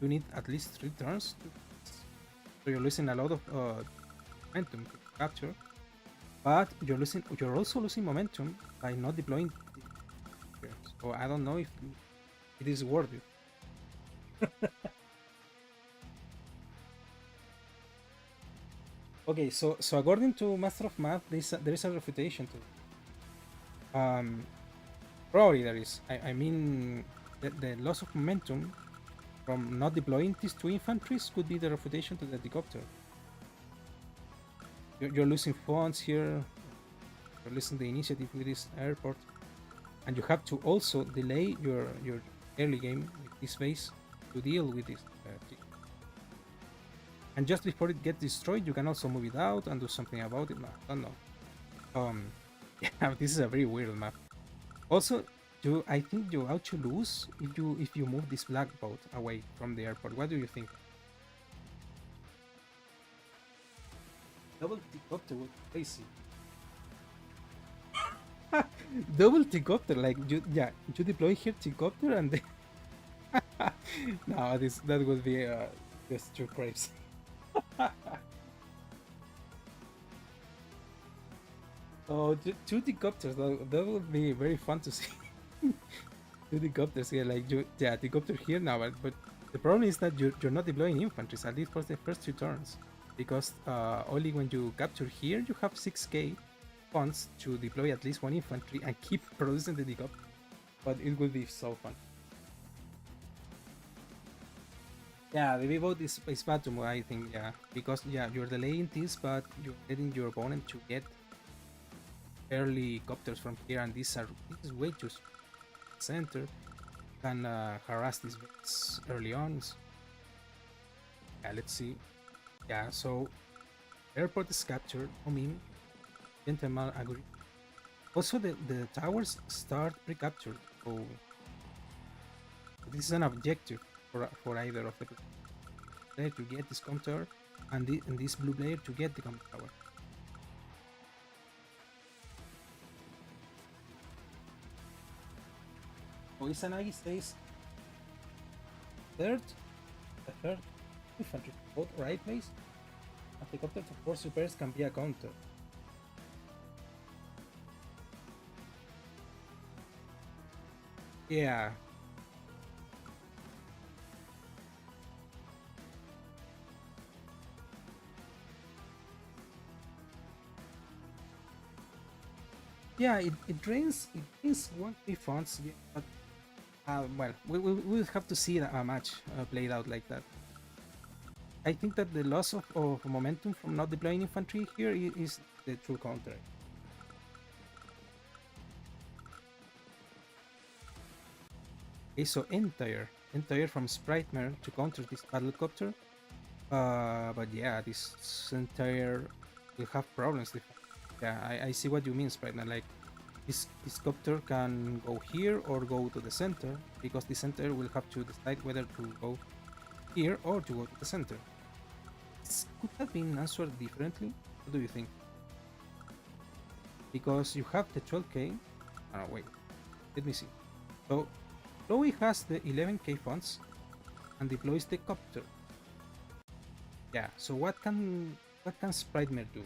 You need at least 3 turns, so you're losing a lot of momentum to capture. But you're also losing momentum by not deploying. So I don't know if it is worth it. Okay, so according to Master of Math, there is a refutation to probably there is. I mean the loss of momentum from not deploying these two infantries could be the refutation to the helicopter. You're losing funds here. You're losing the initiative with this airport, and you have to also delay your early game with this base to deal with this. And just before it gets destroyed, you can also move it out and do something about it. No, I don't know. Yeah, this is a very weird map. Also, I think you ought to lose if you move this black boat away from the airport. What do you think? Double helicopter was crazy. Double helicopter, like you deploy here helicopter and then no, that would be just too crazy. Oh, two helicopters, that would be very fun to see. Two helicopters here, like helicopter here now, but the problem is that you're not deploying infantry, at least for the first 2 turns, because only when you capture here you have 6k funds to deploy at least one infantry and keep producing the helicopter. But it will be so fun. Yeah, the V-boat is bad to move, I think, yeah, because you're delaying this, but you're getting your opponent to get early copters from here, and this is way too center. Can harass these bits early on. Yeah, let's see. Yeah, so airport is captured. I mean, gentleman agree. Also, the towers start pre-captured, so this is an objective for either of the player to get this com tower, and this blue player to get the com tower. Oisanagi stays third, the third infantry, both right base. At the copter, of course, repairs can be a counter. Yeah. Yeah, it drains 1k funds, yeah, but well, we'll have to see a match played out like that. I think that the loss of momentum from not deploying infantry here is the true counter. Okay, so entire from Spritmare to counter this battlecopter. But yeah, this entire will have problems. Yeah, I see what you mean, Spritmare. Like this copter can go here or go to the center, because the center will have to decide whether to go here or to go to the center. This could have been answered differently. What do you think? Because you have the 12k. Oh, wait, let me see. So Chloe has the 11k funds and deploys the copter. Yeah, so what can Spritmare do?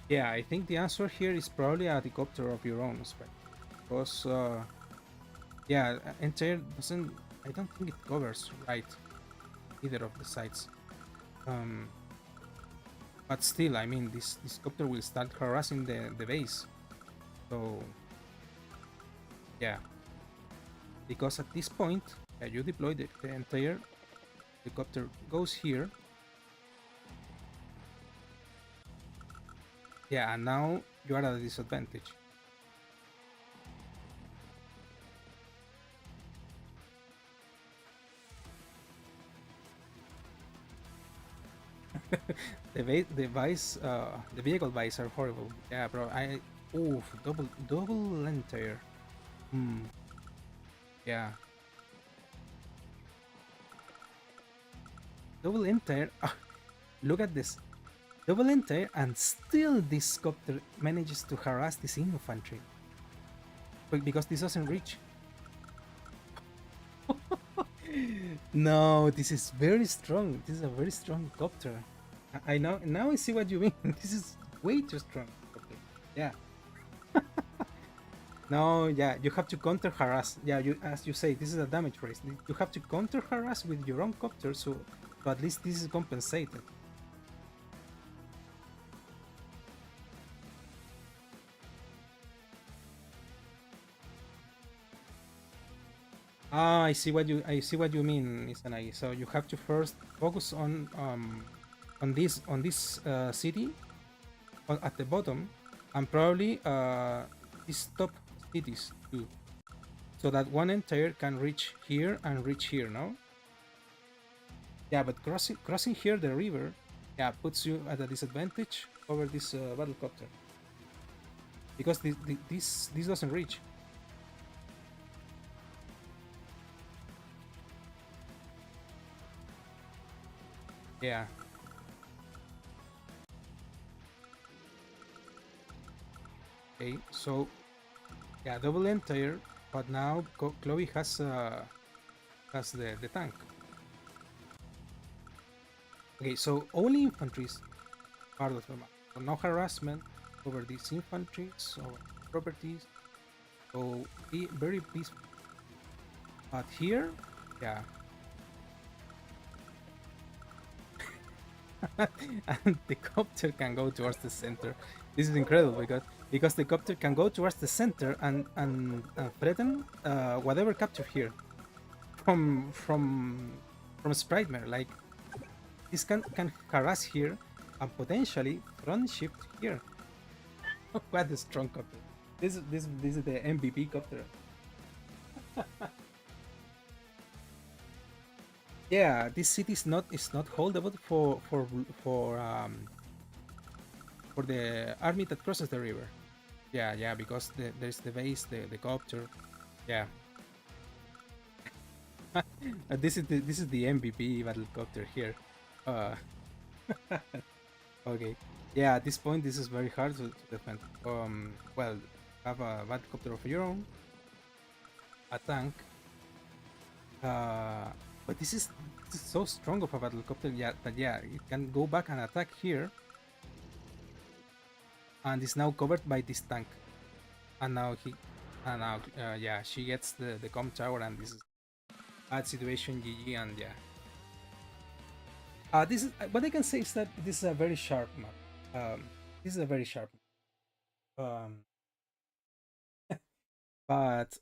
Yeah, I think the answer here is probably a helicopter of your own, because yeah, entire doesn't. I don't think it covers right either of the sides. But still, I mean, this copter will start harassing the base. So yeah, because at this point, you deploy the entire helicopter goes here. Yeah, and now you are at a disadvantage. the vehicle buys are horrible. Yeah, bro. Oof, double entire. Yeah. Double entire. Look at this. Double entire, and still this copter manages to harass this infantry. But because this doesn't reach. No, this is very strong. This is a very strong copter. I know, now I see what you mean. This is way too strong. Okay. Yeah. No, yeah, you have to counter harass. Yeah, as you say, this is a damage race. You have to counter harass with your own copter, so So at least this is compensated. Ah, I see what you mean, Izanagi. So you have to first focus on this city at the bottom, and probably these top cities too, so that one entire can reach here and reach here. No, yeah, but crossing here the river, yeah, puts you at a disadvantage over this battlecopter because this doesn't reach. Yeah. Okay. So yeah, double entire, but now Chloe has the tank. Okay, so only infantry is part of the map. So no harassment over these infantries or properties. So be very peaceful. But here, yeah, and the copter can go towards the center. This is incredible because the copter can go towards the center and threaten whatever capture here from from from Spritmare. Like this can harass here and potentially front shift here. What a strong copter! This is the MVP copter. Yeah, this city is not holdable for the army that crosses the river. Yeah, yeah, because there's the base, the copter. Yeah, this is the MVP battlecopter here. Uh, okay. Yeah, at this point, this is very hard to defend. Well, have a battlecopter of your own, a tank. Uh, but this is so strong of a battlecopter. Yeah, that yeah, it can go back and attack here, and is now covered by this tank. And now yeah, she gets the com tower, and this is bad situation. GG, and yeah. This is what I can say is that this is a very sharp map. This is a very sharp map. But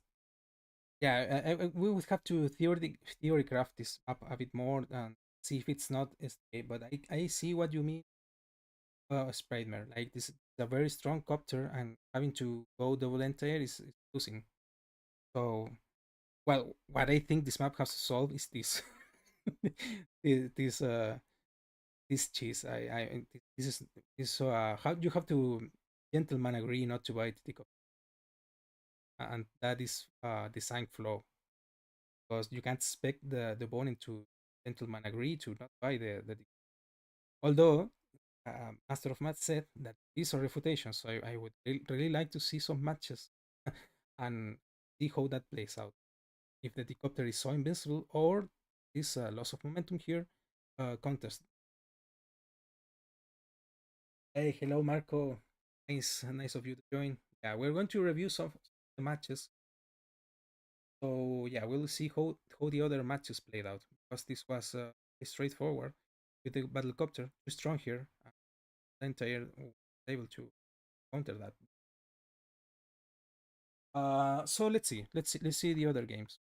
yeah, we would have to theory craft this map a bit more and see if it's not STA. But I see what you mean, Spradmer. Like this is a very strong copter, and having to go double entire is losing. So, well, what I think this map has to solve is this, this this cheese. This is how you have to gentleman agree not to buy the copter, and that is design flaw because you can't expect the opponent to gentleman agree to not buy the although Master of Math said that these are refutations, so I would really like to see some matches and see how that plays out. If the decopter is so invincible or this loss of momentum here contest. Hey, hello Marco. Nice of you to join. Yeah, we're going to review some of the matches. So yeah, we'll see how the other matches played out because this was straightforward with the battlecopter too strong here. The entire able to counter that. So let's see the other games.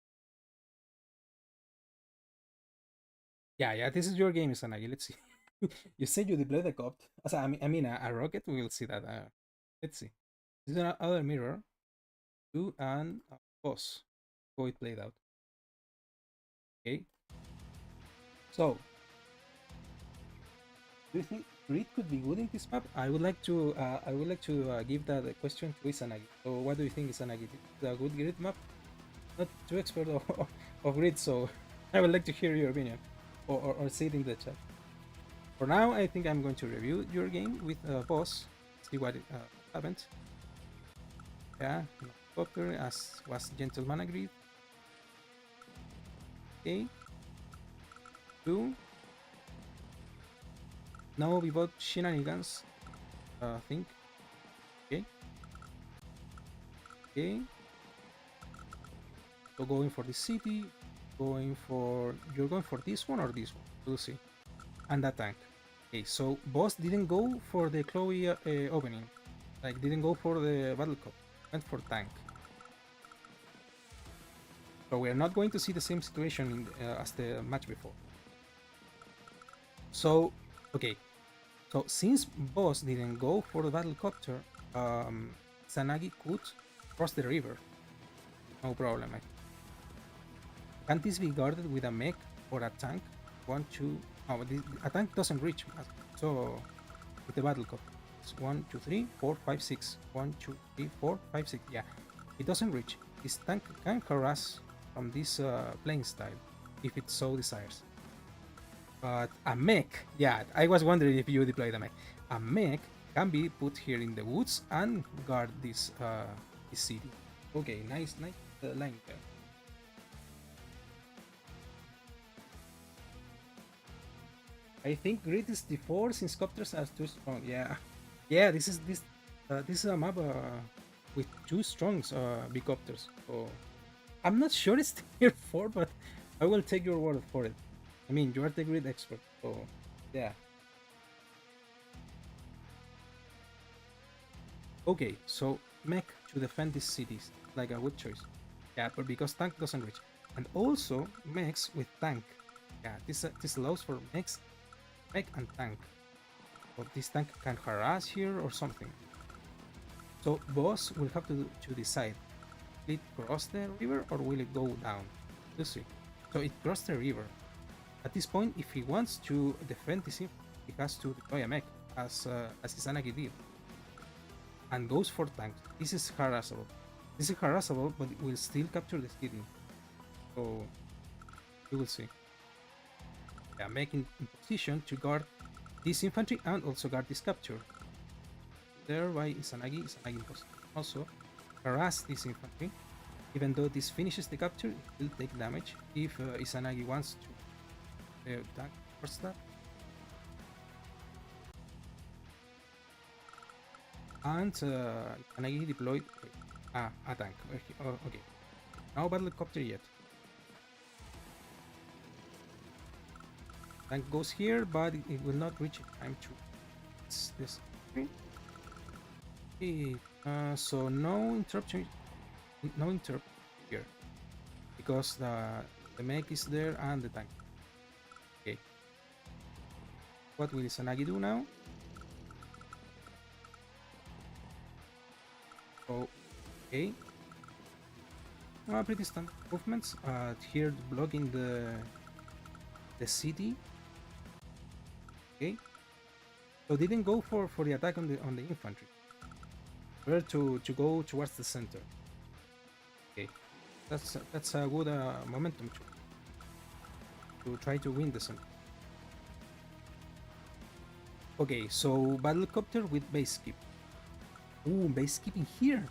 Yeah, yeah, this is your game, Sanagi. Let's see. You said you deploy the copter. I mean a rocket. We'll see that. Let's see. This is another mirror. Two and a boss. How it played out. Okay. So, do you think grid could be good in this map? I would like to give that question to Isanagi. So, what do you think, Isanagi? Is it a good grid map? Not too expert of grid, so I would like to hear your opinion or see it in the chat. For now, I think I'm going to review your game with boss, see what happened. Yeah, copter as was gentleman agreed. Okay, two. No without shenanigans. I think. Okay, okay. So going for the city. You're going for this one or this one? We'll see. And that tank. Okay, so boss didn't go for the Chloe opening. Like, didn't go for the battle cup. Went for tank. So we're not going to see the same situation as the match before. So, okay. So since boss didn't go for the battle copter, Sanagi could cross the river. No problem. Can this be guarded with a mech or a tank? One, two. Oh, a tank doesn't reach. So with the battle copter, it's 1, 2, 3, 4, 5, 6. 1, 2, 3, 4, 5, 6. Yeah, it doesn't reach. This tank can harass from this playing style if it so desires. But a mech, yeah, I was wondering if you deployed a mech. A mech can be put here in the woods and guard this city. Okay, nice line there. I think grid is D4 since copters are too strong. Yeah, yeah. This is a map with two strong bicopters. So I'm not sure it's tier 4, but I will take your word for it. I mean, you are the grid expert, so yeah. Okay, so mech to defend these cities, like a good choice. Yeah, but because tank doesn't reach. And also mechs with tank. Yeah, this allows for mech and tank. But this tank can harass here or something. So boss will have to decide. Will it cross the river or will it go down? Let's see. So it crossed the river. At this point, if he wants to defend this, he has to deploy a mech, as Izanagi did. And goes for tank. This is harassable. This is harassable, but it will still capture the city. So you will see. Yeah, making in position to guard this infantry and also guard this capture. There by Izanagi in position. Also harass this infantry. Even though this finishes the capture, it will take damage if Izanagi wants to tank first that. And Izanagi deployed a tank. Okay. No battle copter yet. Tank goes here, but it will not reach in time to. It's this. Okay. So no interruption. No interrupt here because the mech is there and the tank. Okay. What will Izanagi do now? Okay. Pretty standard movements. Here blocking the city. Okay. So didn't go for the attack on the infantry. Where to go towards the center. Okay. That's a good momentum to try to win the center. Okay, so battlecopter with base skip. Ooh, base skipping here.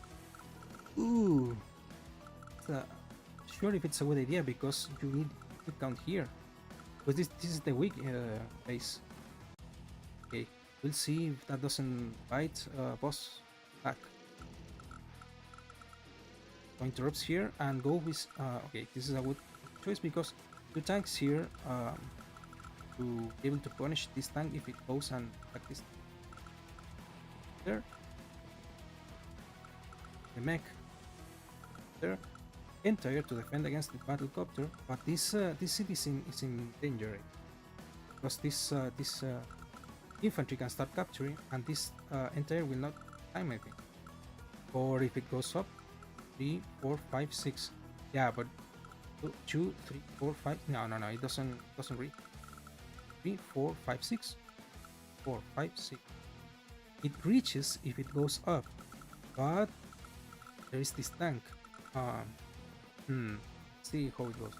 Ooh. Sure if it's a good idea because you need to count here. Because this is the weak base. Okay, we'll see if that doesn't bite boss back. So interrupts here and go with okay, this is a good choice because two tanks here to be able to punish this tank if it goes and attack this there. The mech there entire to defend against the battlecopter, but this city is in danger because this infantry can start capturing and this entire will not time anything. Or if it goes up 3, 4, 5, 6. Yeah, but 2, 3, 4, 5. No, it doesn't reach. 3, 4, 5, 6. 4, 5, 6. It reaches if it goes up, but there is this tank. See how it goes.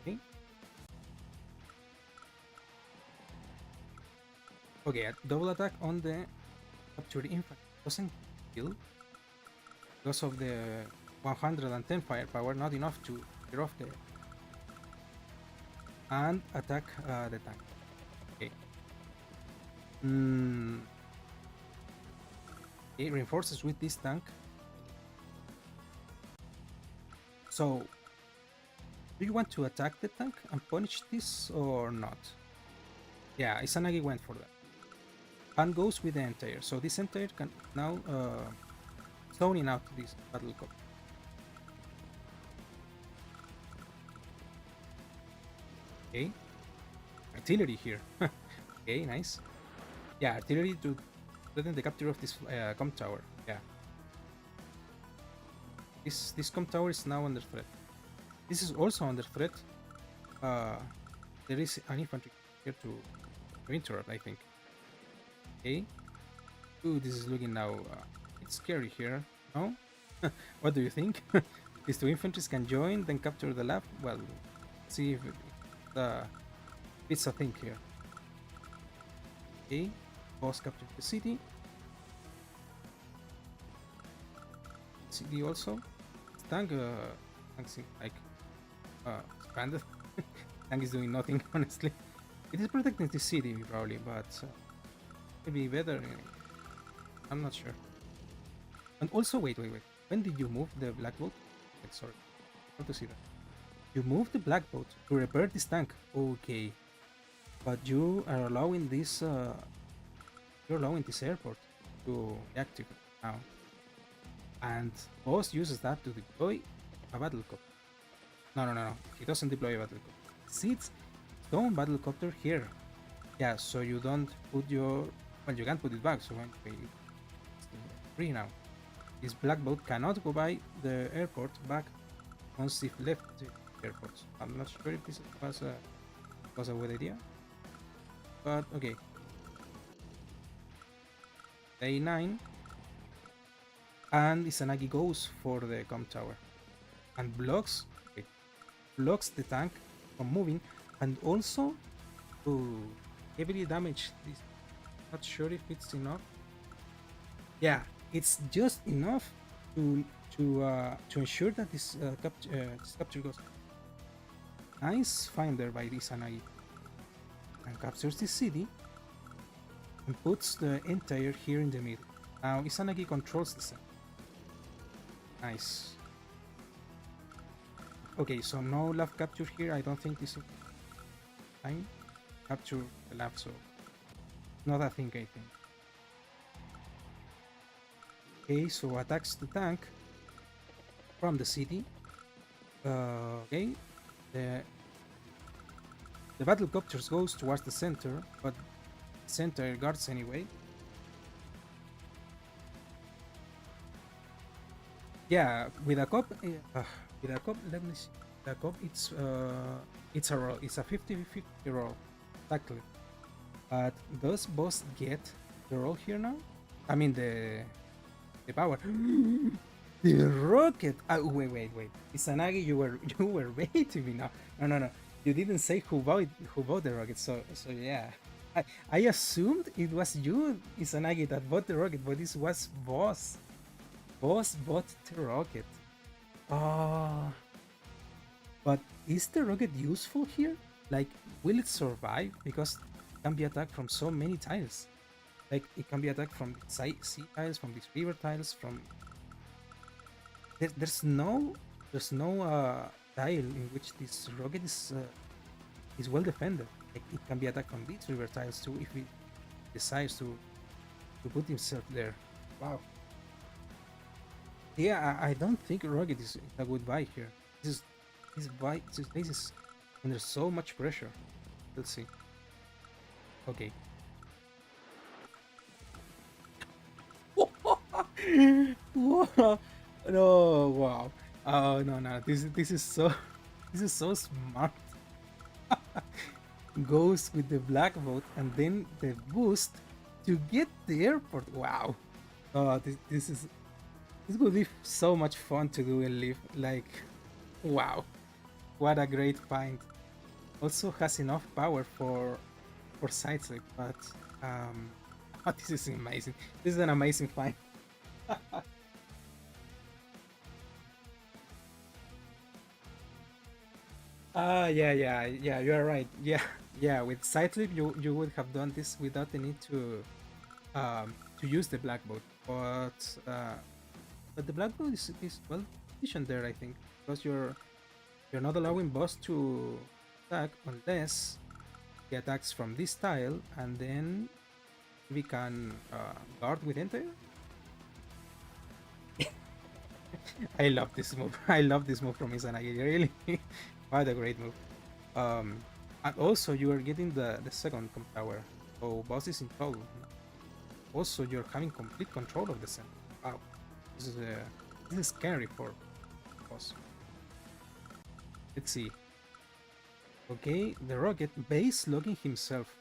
Okay. Okay, a double attack on the captured infantry doesn't kill because of the 110 firepower, not enough to clear off the and attack the tank. Okay. It reinforces with this tank. So Do you want to attack the tank and punish this or not? Yeah, Izanagi went for that. And goes with the entire. So this entire can now zoning out this battle cop. Okay. Artillery here. Okay, nice. Yeah, artillery to threaten the capture of this com tower. Yeah. This com tower is now under threat. This is also under threat. Uh, there is an infantry here to interrupt, I think. Okay. Ooh, this is looking now. It's scary here. No? What do you think? These two infantries can join, then capture the lab. Well, see if it's a thing here. Okay. Boss captured the city. City also. Tank, tanks like expanded. Tank is doing nothing, honestly. It is protecting the city probably, but maybe better. I'm not sure. And also, wait. When did you move the black boat? Okay, sorry, I want to see that. You moved the black boat to repair this tank. Okay, but you are allowing this. You're allowing this airport to be active now, and boss uses that to deploy a battlecopter. No. He doesn't deploy a battlecopter. Sits stone battlecopter here. Yeah, so you don't put your. Well, you can't put it back. So anyway, it's free now. This black boat cannot go by the airport back once it left the airport. I'm not sure if this was a good idea, but okay. Day 9, and Izanagi goes for the com tower and blocks the tank from moving, and also to heavily damage this. Not sure if it's enough. Yeah, it's just enough to ensure that this capture goes. Nice finder by Izanagi, and captures the city and puts the entire here in the middle. Now Izanagi controls the center. Nice. Okay, so no lab capture here. I don't think this is time. Capture the lab, so not a thing, I think. Okay, so attacks the tank from the city. Okay, the battlecopters goes towards the center, but center guards anyway. Yeah, with a cop, let me see. The cop, it's a roll. It's a 50-50 roll, exactly. But does boss get the roll here now? I mean the power. The rocket. Wait. Izanagi, you were baiting me now. No. You didn't say who bought the rocket. So yeah. I assumed it was you, Izanagi, that bought the rocket, but this was boss. Boss bought the rocket. Ah. But is the rocket useful here? Like, will it survive? Because it can be attacked from so many tiles. Like, it can be attacked from sea tiles, from these river tiles, from... There's no tile in which this rocket is well defended. Like, it can be attacked from these river tiles too if it decides to put himself there. Wow. Yeah, I don't think rocket is a good buy here. This base is under so much pressure. Let's see. Okay. Wow. No, wow. Oh no. This is so smart. Goes with the black boat and then the boost to get the airport. Wow. Oh, this would be so much fun to do and live. Like, wow. What a great find. Also has enough power for sidestep, but oh, this is amazing. This is an amazing find. Yeah, you are right. Yeah, with sidestep you would have done this without the need to use the black boat, but the black boat is well positioned there, I think, because You're not allowing boss to attack unless he attacks from this tile, and then we can guard with enter. I love this move. I love this move from Izanagi. Really, what a great move. Um, and also you are getting the second comp tower, so boss is in trouble. Also, you're having complete control of the center. Wow, this is scary for boss. Let's see. Okay, the rocket base logging himself.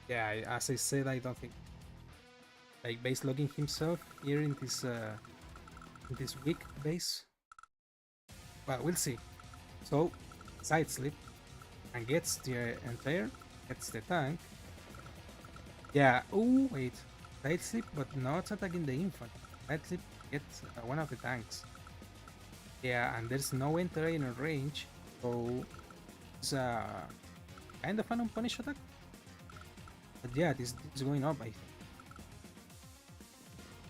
Yeah, as I said, I don't think like base logging himself here in this weak base. Well, we'll see. So side slip and gets the entire, gets the tank. Yeah. Oh wait, side slip, but not attacking the infant. Side slip gets one of the tanks. Yeah, and there's no enter in range, so it's kind of an unpunished attack. But yeah, this is going up, I think.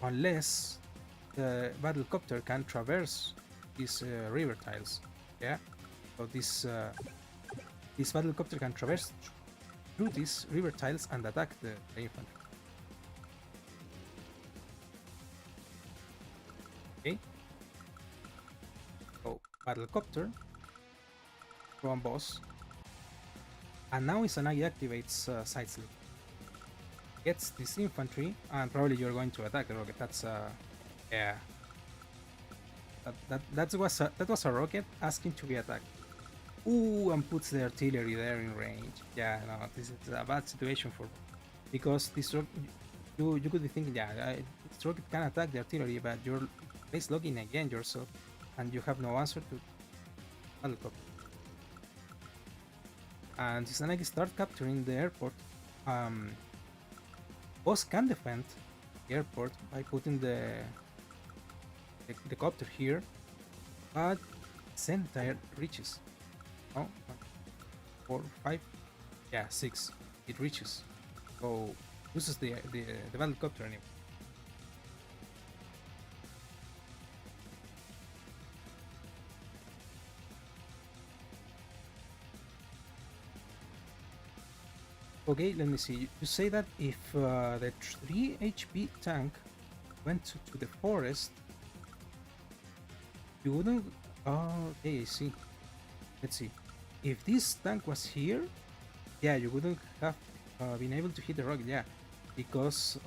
Unless the battlecopter can traverse these river tiles. Yeah, so this battlecopter can traverse through these river tiles and attack the infantry. Okay, so battlecopter from boss, and now Izanagi activates side slip. Gets this infantry, and probably you're going to attack the rocket. That's yeah. That was a rocket asking to be attacked. Ooh, and puts the artillery there in range. Yeah, no, this is a bad situation for, because this you could be thinking, yeah, this rocket can attack the artillery, but you're base logging again yourself, and you have no answer to helicopter. And Izanagi start capturing the airport. Boss can defend the airport by putting the copter here, but Sentinel reaches. Oh, 4, 5, yeah, 6. It reaches. So uses the helicopter anyway. Okay, let me see. You say that if the 3 HP tank went to the forest, you wouldn't. Oh, okay, I see. Let's see. If this tank was here, yeah, you wouldn't have been able to hit the rocket, yeah. Because,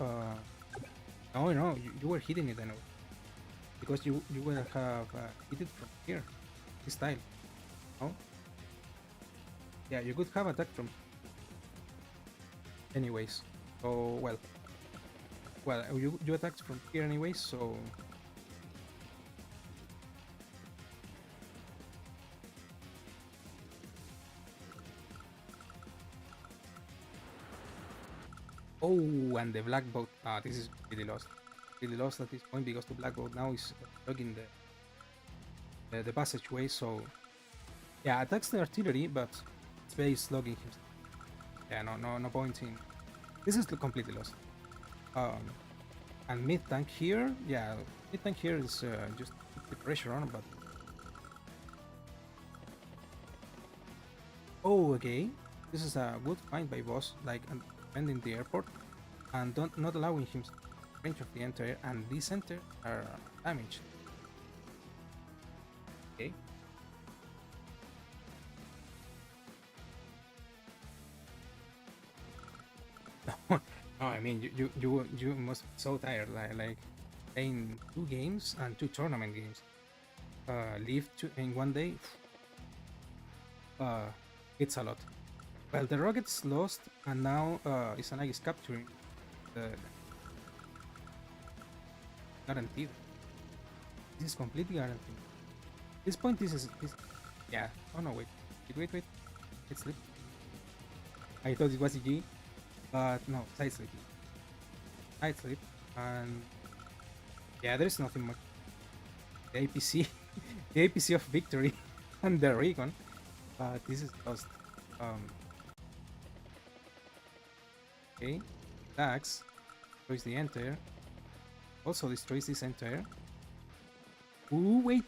no, you were hitting it anyway. Because you would have hit it from here, this tile. No? Yeah, you could have attacked from. Anyways, so well, you attacked from here anyways, so. Oh, and the black boat. This is really lost. Really lost at this point because the black boat now is blocking the passageway. So yeah, attacks the artillery, but space logging himself. Yeah, no point in. This is completely lost. And mid tank here, yeah, mid tank here is just keep the pressure on, but. Oh, okay. This is a good find by boss, like defending the airport and not allowing him range of the enter, and these enter are damaged. Okay. No, I mean you must be so tired, like playing 2 games and 2 tournament games. Live in 1 day. It's a lot. Well, the rockets lost, and now Izanagi is capturing the guaranteed. This is completely guaranteed. This point, this is yeah. Oh no, wait. It's slip. I thought it was EG, but no, side slip. Side slip, and yeah, there's nothing much. The APC, the APC of victory, and the recon, but this is lost. Okay, Dax destroys the enter. Also destroys this enter. Ooh, wait.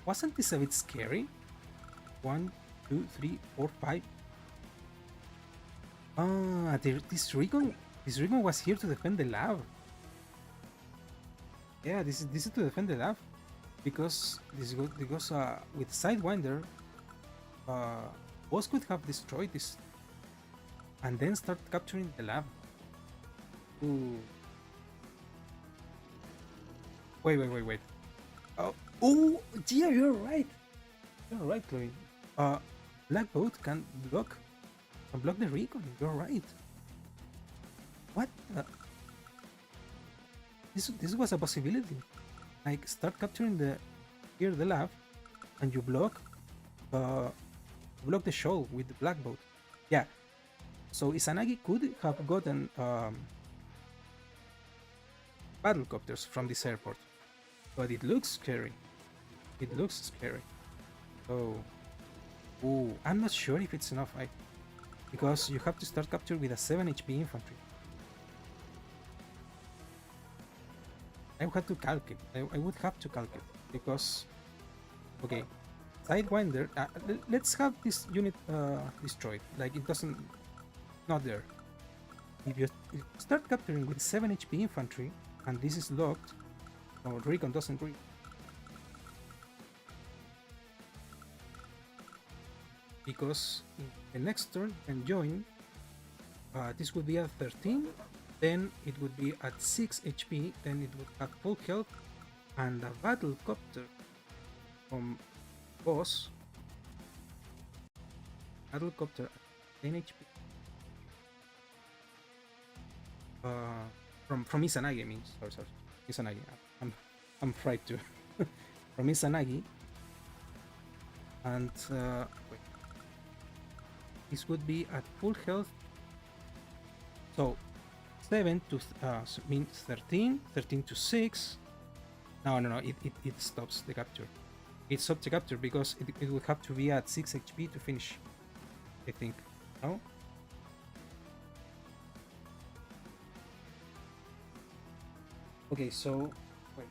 wasn't this a bit scary? One, two, three, four, five. Ah, this Recon was here to defend the lab. Yeah, this is to defend the lab because with Sidewinder, uh, boss could have destroyed this and then start capturing the lab. Ooh. Wait. Oh, oh, yeah, you're right. You're right, Chloe. Uh, Black Boat can block the recon. You're right. What? This was a possibility. Like start capturing the lab, and you uh block the show with the Black Boat. Yeah. So Izanagi could have gotten battlecopters from this airport, but it looks scary. It looks scary. So, ooh, I'm not sure if it's enough. Because you have to start capture with a 7 HP infantry. I would have to calculate. I would have to calculate because okay, Sidewinder. Let's have this unit destroyed. Like it doesn't not there. If you start capturing with 7 HP infantry and this is locked, or Recon doesn't read. Because in the next turn and join, this would be at 13, then it would be at 6 HP, then it would have full health, and a battle copter from boss, battle copter at 10 HP, from Izanagi, I mean, sorry, Izanagi, I'm fried too, from Izanagi, and wait, this would be at full health, so 7 to means 13, 13 to 6. No, it stops the capture. It stops the capture because it would have to be at 6 HP to finish, I think. No? Okay, so wait.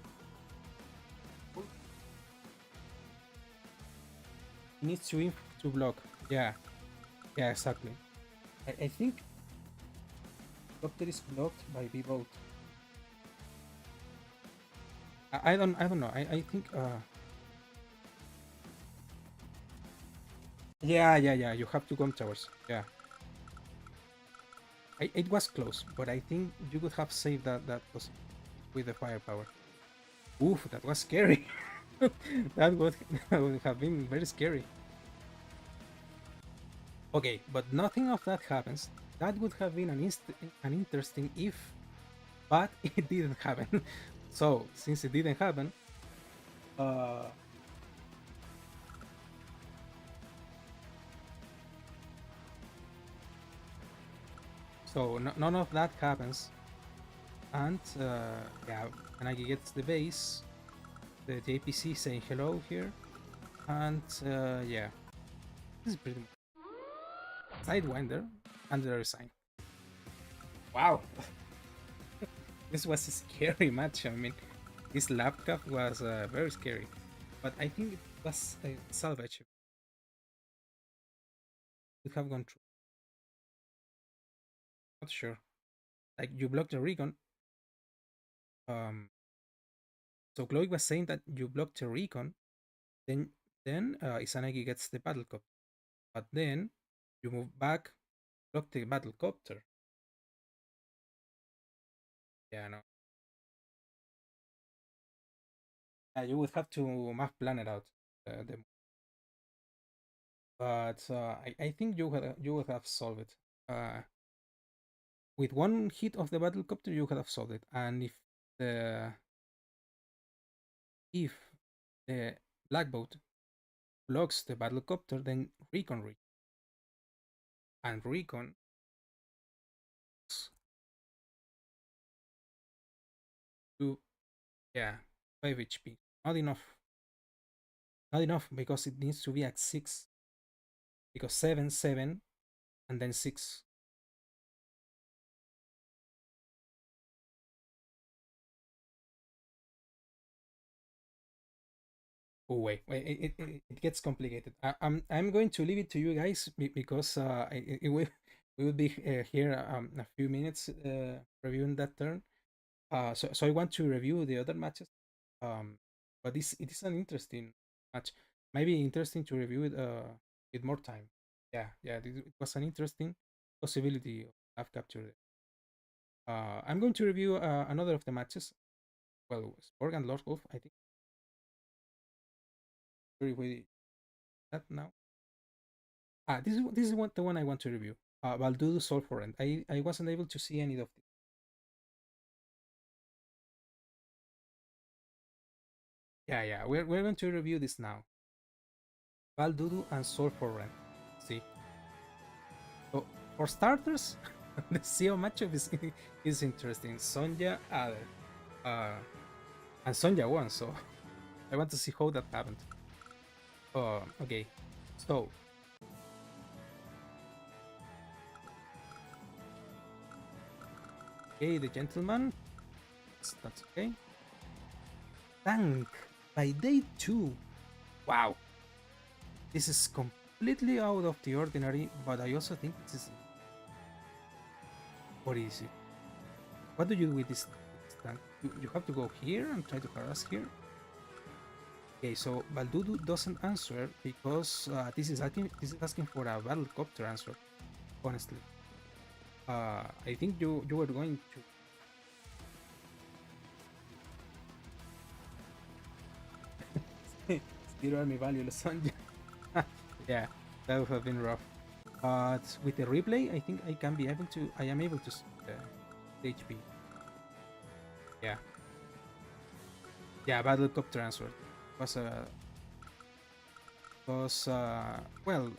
It needs to block. Yeah, yeah, exactly. I think Doctor is blocked by B-Boat. I don't know. I think yeah. You have to come towers. Yeah. It was close, but I think you could have saved that with the firepower. Oof, that was scary. that would that would have been very scary. Okay, but nothing of that happens. That would have been an interesting if, but it didn't happen. So since it didn't happen, uh, so none of that happens, and yeah, Kanagi gets the base, the JPC saying hello here, and yeah, this is pretty much Sidewinder under a sign. Wow, this was a scary match. I mean, this laptop was very scary, but I think it was salvage. It have gone through. Not sure. Like you blocked the recon. Um, so Chloe was saying that you blocked the recon, then Izanagi gets the battle copter, but then you move back, block the battle copter. Yeah, no. You would have to map plan it out. The but I think you would have solved it. With one hit of the battlecopter, you could have solved it. And the if the black boat blocks the battlecopter, then recon reach, and recon to yeah 5 HP. Not enough. Not enough because it needs to be at 6. Because 7, 7, and then 6. Oh wait, it gets complicated. I'm going to leave it to you guys because it will we will be here a few minutes reviewing that turn. So I want to review the other matches. Um, but this it is an interesting match. Maybe interesting to review it with more time. Yeah, it was an interesting possibility of have captured it. I'm going to review another of the matches. Well, Spork and Lord Wolf. I think very way that now. This is the one I want to review. Baldudu Soul for Rent. I wasn't able to see any of this. Yeah. We're going to review this now. Baldudu and Soul for Rent. See. So for starters, the CEO matchup is interesting. Sonja Adder. And Sonja won, so I want to see how that happened. Okay. So okay, the gentleman. That's okay. Tank by day 2. Wow. This is completely out of the ordinary, but I also think this is. What is it? What do you do with this tank? You have to go here and try to harass here. Okay, so Baldudu doesn't answer because this is asking for a battlecopter answer. Honestly, I think you were going to zero army value Lasagna. Yeah, that would have been rough. But with the replay, I think I am able to the HP. Yeah, yeah, battlecopter answer was a because well,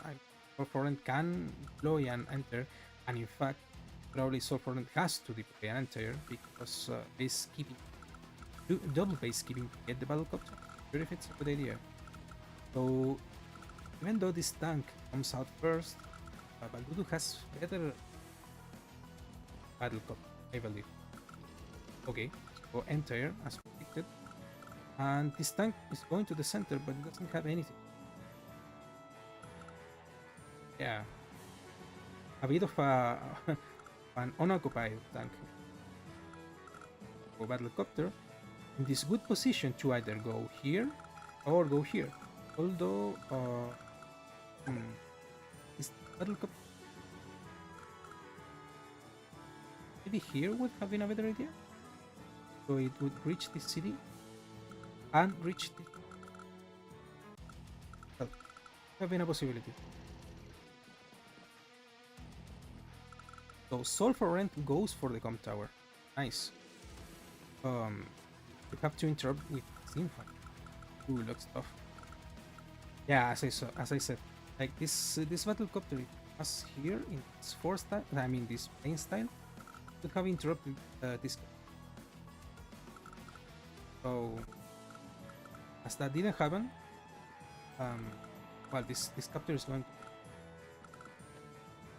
Solforent can deploy and enter, and in fact, probably Solforent has to deploy and enter because base keeping, double base keeping to get the battlecopter. Sure, if it's a good idea. So even though this tank comes out first, Baldudu has better battlecopter, I believe. Okay, so enter as predicted, and this tank is going to the center, but it doesn't have anything. Yeah, a bit of an unoccupied tank or battlecopter in this good position to either go here or go here. Although, this battlecopter maybe here would have been a better idea. So it would reach this city and reach the. Well, have been a possibility. So Soul for Rent goes for the com tower. Nice. You have to interrupt with Sinfa. Ooh, looks tough. Yeah, as I said, like this battlecopter was here in its 4 style. I mean, this main style could have interrupted this. So as that didn't happen, um, well, this capture is going.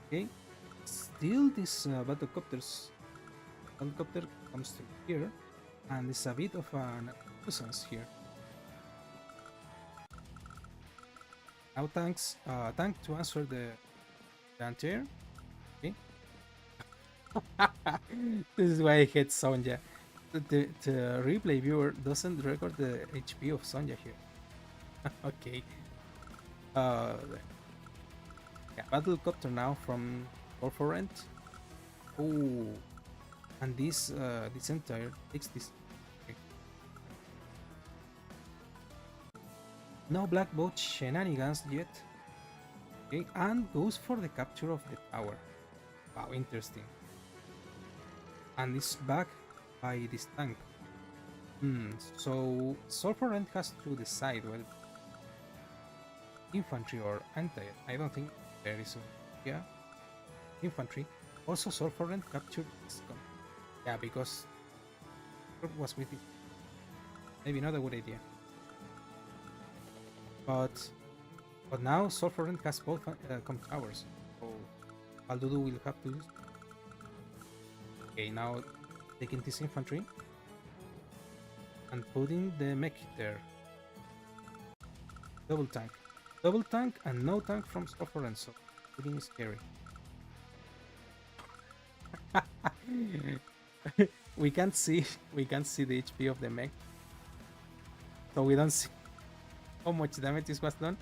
Okay, still this battlecopter comes to here, and it's a bit of an nuisance here. Now tank to answer the anti-air. Okay. This is why I hate Sonja. The replay viewer doesn't record the HP of Sonja here. Okay. Uh, yeah, battlecopter now from Corforent. Oh, and this entire takes this. Okay. No black boat shenanigans yet. Okay, and goes for the capture of the tower. Wow, interesting. And is back by this tank. So Solforent has to decide well, infantry or anti. I don't think there is a yeah infantry. Also Solforent captured this gun. Yeah, because it was with it. Maybe not a good idea. But now Solforent has both com towers. So Baldudu will have to use. Okay, now taking this infantry and putting the mech there. double tank. Double tank and no tank from Stoffer, so really scary. we can't see the HP of the mech, so we don't see how much damage this was done.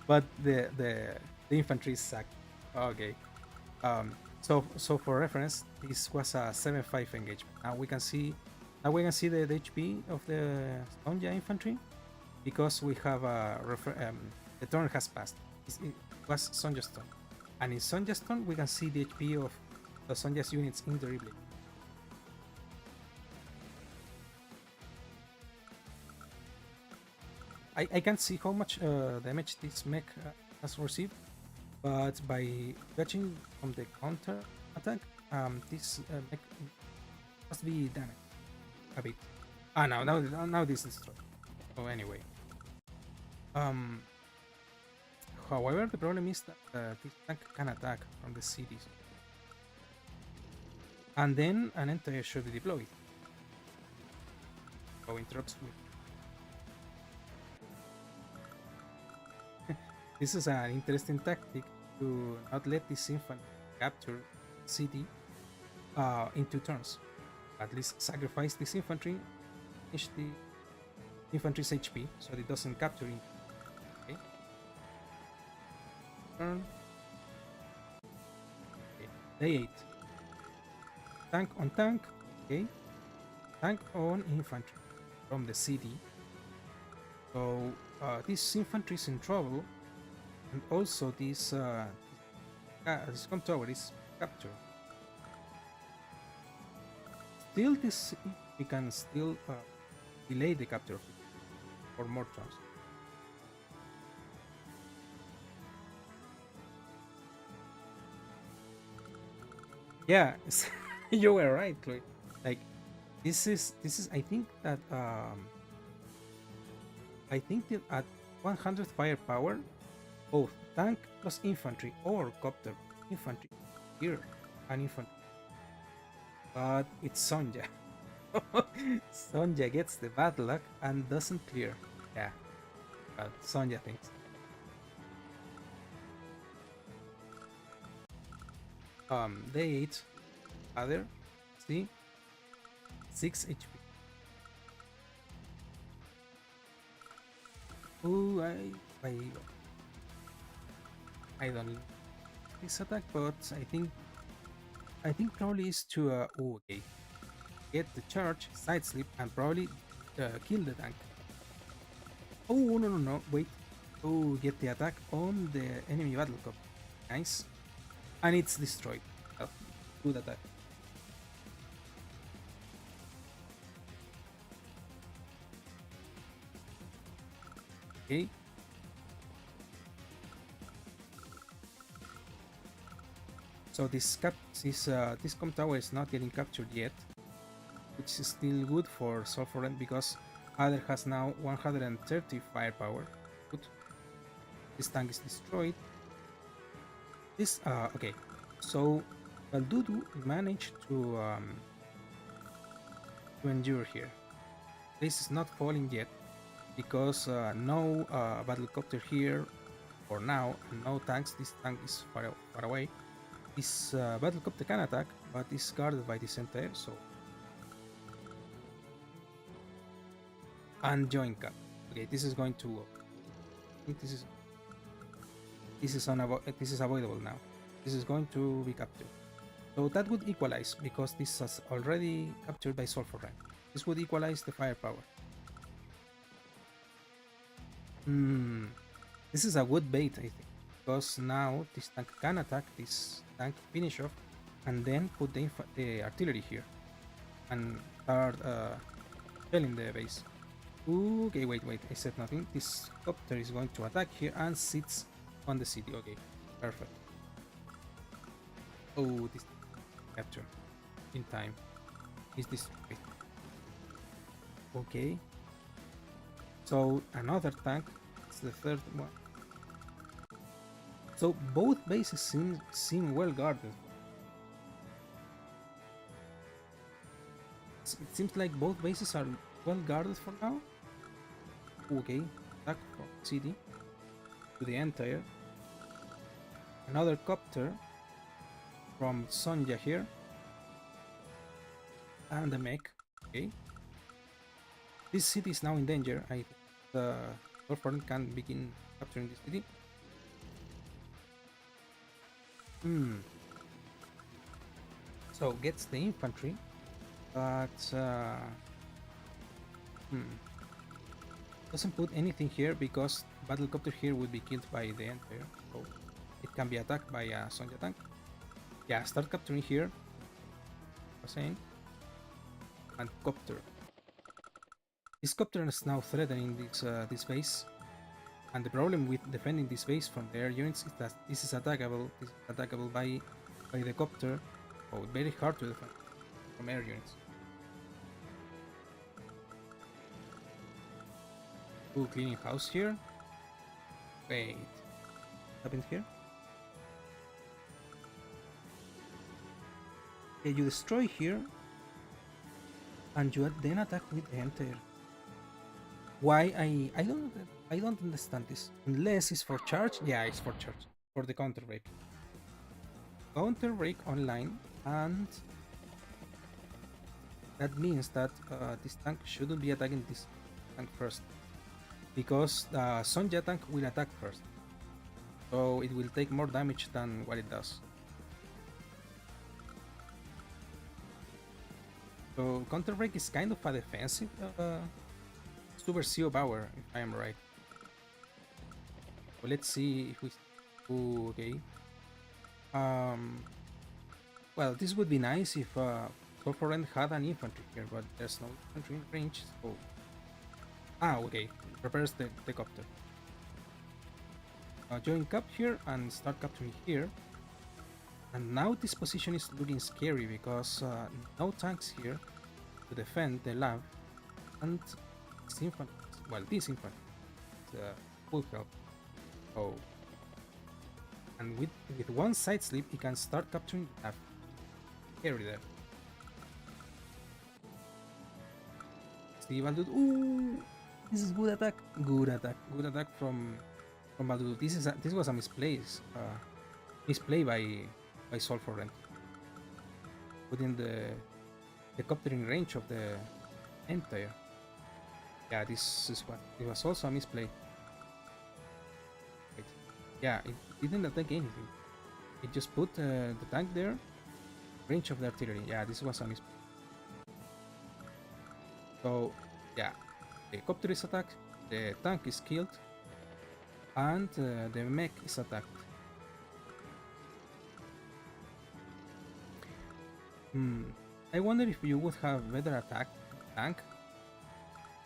But the infantry suck. Okay. So for reference, this was a 7-5 engagement. Now we can see the HP of the Sonja infantry because we have the turn has passed. It was Sonja's turn, and in Sonja's turn we can see the HP of the Sonja's units in the replay. I can't see how much damage this mech has received, but by judging from the counter attack, this mech must be damaged a bit. Now this is destroyed. So anyway, um, however, the problem is that this tank can attack from the cities, and then an entire should be deployed. So interrupts with. This is an interesting tactic to not let this infantry capture city in 2 turns. At least sacrifice this infantry, finish the infantry's HP so it doesn't capture it. Okay. Turn. Okay. Day 8. Tank on tank. Okay. Tank on infantry from the city. So this infantry is in trouble. And also this com tower is captured. Still, we can still delay the capture of it for more turns. Yeah, you were right, Chloe. Like this is I think that at 100 firepower, both tank plus infantry or copter infantry here and infantry. But it's Sonja. Sonja gets the bad luck and doesn't clear. Yeah, but Sonja thinks. They 8 other, see, 6 HP. Ooh, I don't like this attack, but I think probably is to okay, get the charge, side slip, and probably kill the tank. Oh no, wait. Oh, get the attack on the enemy battle cup. Nice, and it's destroyed. Oh, good attack. Okay. So this com tower is not getting captured yet, which is still good for Sulfur End because Adder has now 130 firepower. Good. This tank is destroyed. This okay. So Valdudu managed to endure here. This is not falling yet because no battlecopter here for now, and no tanks. This tank is far away. This battlecopter can attack, but is guarded by the center, so. And join cap. Okay, this is going to. I think this is avoidable now. This is going to be captured. So that would equalize because this is already captured by Sulfur Rank. This would equalize the firepower. This is a good bait, I think, because now this tank can attack this tank, finish off, and then put the artillery here and start shelling the base. Ooh, okay, wait, I said nothing. This copter is going to attack here and sits on the city. Okay, perfect. Oh, this capture in time is destroyed. Okay, so another tank. It's the third one. So both bases seem well guarded. It seems like both bases are well guarded for now. Okay, attack from city to the entire. Another copter from Sonja here. And the mech. Okay. This city is now in danger. I think the Warfront can begin capturing this city. So gets the infantry, but doesn't put anything here because battlecopter here would be killed by the Empire, so it can be attacked by a Sonja tank. Yeah, start capturing here. I was saying, and copter. This copter is now threatening this base, and the problem with defending this base from the air units is that this is attackable. This is attackable by the copter. Oh, very hard to defend from air units. Ooh, cleaning house here. Wait, what happened here? Okay, you destroy here, and you then attack with the entire. Why I don't understand this. Unless it's for charge. Yeah, it's for charge. For the counter break. Counter break online, and that means that this tank shouldn't be attacking this tank first, because the Sonja tank will attack first, so it will take more damage than what it does. So counter break is kind of a defensive Super CO power, if I am right. So let's see if we. Ooh, okay. Well, this would be nice if Corporate had an infantry here, but there's no infantry in range, so. Okay. Prepares the copter. Join cap here and start capturing here. And now this position is looking scary because no tanks here to defend the lab, and this infantry, well, this infantry full help. Oh, and with one side slip, he can start capturing the lab. Scary there. See Baldur. Ooh, this is good attack. Good attack. Good attack from Baldur. This was a misplay by Sol for Rent, putting the copter in range of the entire. Yeah, this is what it was also a misplay. Wait. Yeah, it didn't attack anything. It just put the tank there, range of the artillery. Yeah, this was a misplay. So yeah, the copter is attacked, the tank is killed, and the mech is attacked. I wonder if you would have better attacked the tank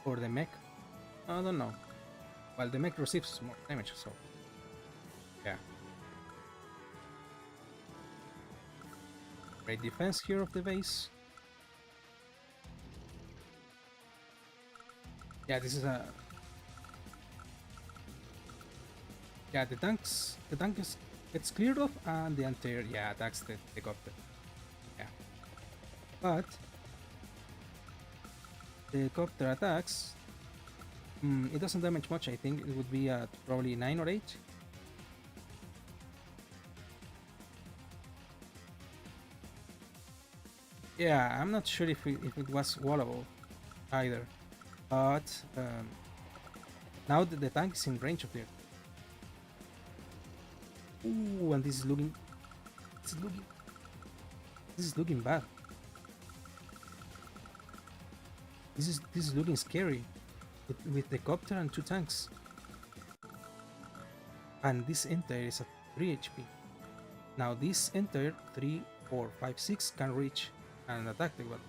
or the mech. I don't know. Well, the mech receives more damage, so yeah. Great defense here of the base. Yeah, this is a. Yeah, the tank gets cleared off, and the entire attacks the copter. Yeah, but the copter attacks. It doesn't damage much. I think it would be at probably 9 or 8. Yeah, I'm not sure if it was wallable either. But now that the tank is in range of it. Ooh, and this is looking bad. This is looking scary with the copter and 2 tanks. And this entire is at 3 HP. Now this entire 3, 4, 5, 6 can reach and attack the weapon.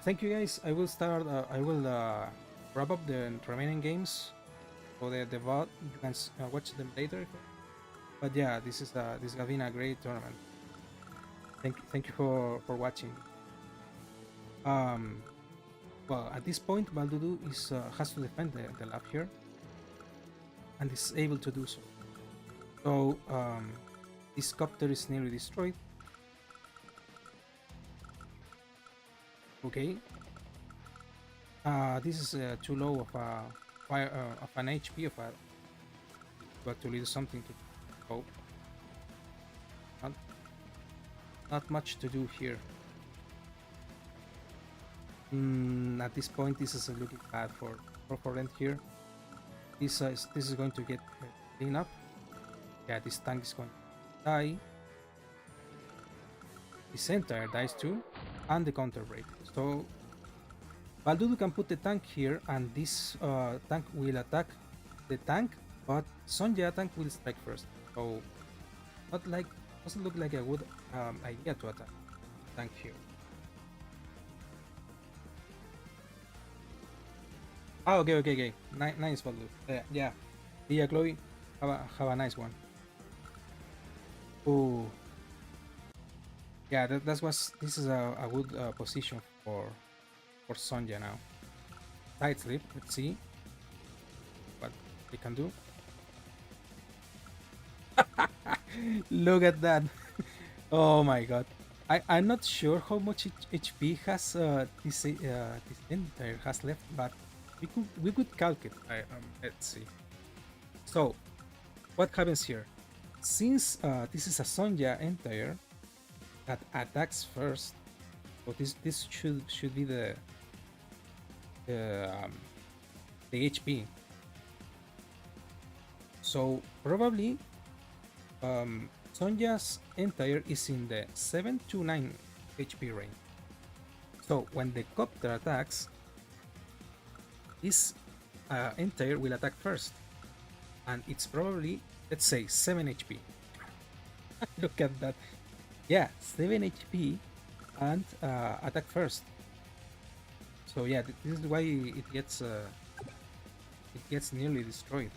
Thank you guys. I will start. I will wrap up the remaining games for the VOD. You can watch them later. But yeah, this has been a great tournament. Thank you for watching. Well, at this point, Baldudu has to defend the lab here, and is able to do so. So this copter is nearly destroyed. Okay. This is too low of a fire of an HP of a to actually do something to. Oh, not not much to do here. At this point, this is looking bad for Rent here. This is going to get cleaned up. Yeah, this tank is going to die. The center dies too, and the counter break. So Baldudu can put the tank here, and this tank will attack the tank, but Sonja tank will strike first. So not like doesn't look like a good idea to attack tank here. Oh, okay. Nice, Baldudu. Yeah, yeah, Chloe, have a nice one. Oh, yeah, that was. This is a good position for Sonja now. Tight slip. Let's see what they can do. Look at that. Oh my god. I'm not sure how much HP has this entire has left, but we could calculate. Let's see. So what happens here? Since this is a Sonja entire that attacks first, so this should be the um, the HP. So probably Sonja's entire is in the 7 to 9 HP range. So when the copter attacks, this entire will attack first, and it's probably, let's say, 7 HP. Look at that. Yeah, 7 HP and attack first. So yeah, this is why it gets nearly destroyed.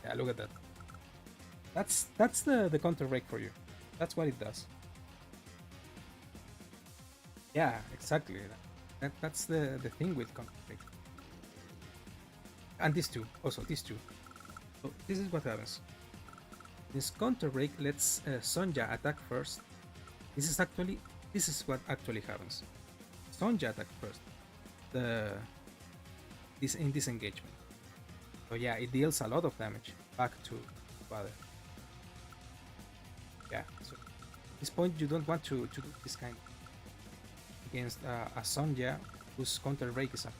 Yeah, look at that. That's the counter break for you. That's what it does. Yeah, exactly. That's the thing with counter break. And these two, also these two. So this is what happens. This counter break lets Sonja attack first. This is what actually happens. Sonja attack first. In this engagement. So yeah, it deals a lot of damage back to Father. Yeah, so at this point you don't want to do this kind against a Sonja whose counter break is up.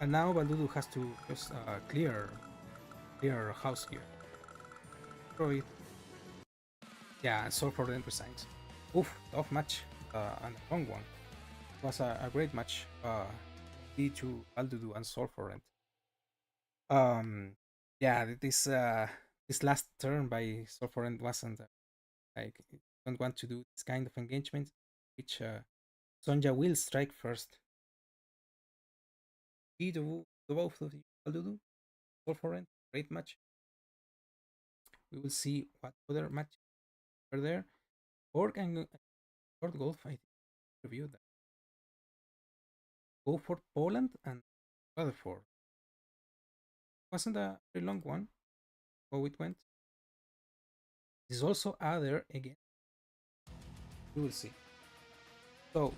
And now Baldudu has to just clear her house here. Throw it. Yeah, and so for the entry signs. Oof, tough match and a long one. It was a great match. D2 Baldudu and Solforent. Yeah, this last turn by Solforent wasn't like, don't want to do this kind of engagement, which Sonja will strike first. D2 both of you Baldudu, Solforent, great match. We will see what other matches are there. Orc and Lord Golf, I think, reviewed that. Go for Poland and Rutherford. Wasn't a very long one. How it went. There's also other again. We will see. So,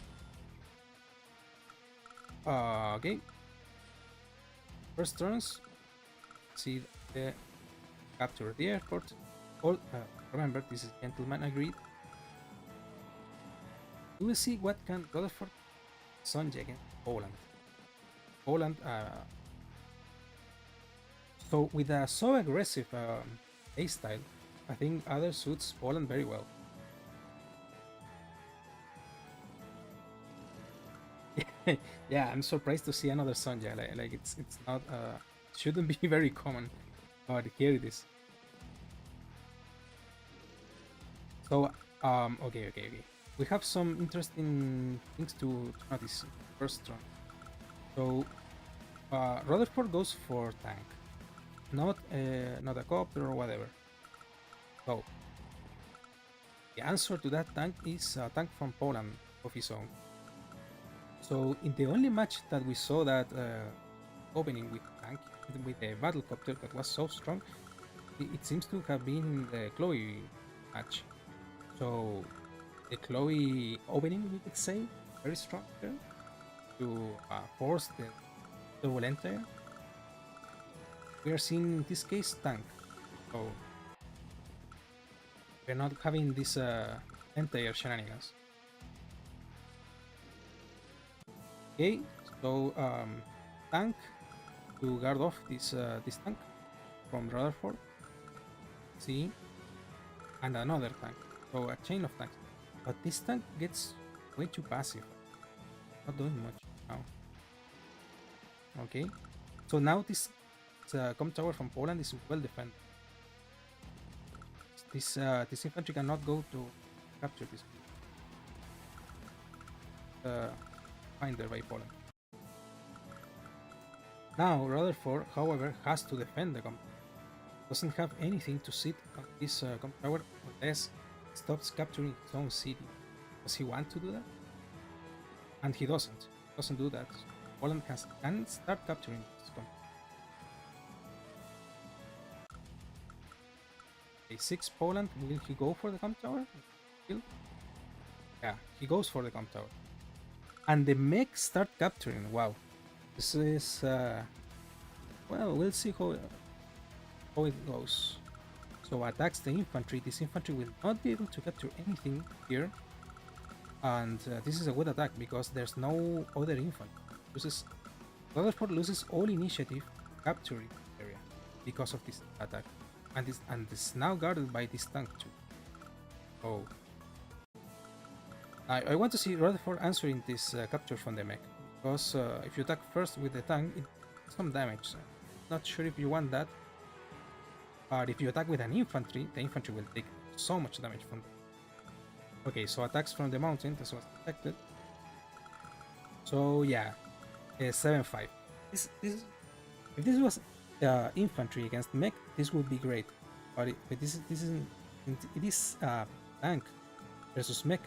okay. First turns. See the capture the airport. All remember, this is gentleman agreed. We will see what can Rutherford Sonja against Poland. Poland. So with a so aggressive A style, I think other suits Poland very well. Yeah, I'm surprised to see another Sonja. Like it's not shouldn't be very common, but here it is. So okay. We have some interesting things to notice first turn. So Rutherford goes for tank, not a copter or whatever. So the answer to that tank is a tank from Poland of his own. So in the only match that we saw that opening with tank, with a battlecopter that was so strong, it seems to have been the Chloe match. So the Chloe opening, we could say, very strong there to force the double enter. We are seeing in this case tank, so we're not having this entire shenanigans. Okay, so tank to guard off this tank from Rutherford. See, and another tank. So a chain of tanks. But this tank gets way too passive. Not doing much now. Okay, so now this com tower from Poland is well defended. This infantry cannot go to capture this. Finder by Poland. Now Rutherford, however, has to defend the com. Doesn't have anything to sit on this com tower unless he stops capturing his own city. Does he want to do that? And he doesn't. Doesn't do that. Poland can start capturing this com. A6 Poland, will he go for the com tower? Yeah, he goes for the com tower. And the mech start capturing. Wow. This is well, we'll see how it goes. So attacks the infantry. This infantry will not be able to capture anything here. And this is a good attack because there's no other infantry. Rutherford loses all initiative capturing area because of this attack. And it's now guarded by this tank too. Oh. I want to see Rutherford answering this capture from the mech. Because if you attack first with the tank, it does some damage. So not sure if you want that. But if you attack with an infantry, the infantry will take so much damage from them. Okay, so attacks from the mountain, that's what's expected. So yeah, 7-5. If this was infantry against mech, this would be great. But it is tank versus mech.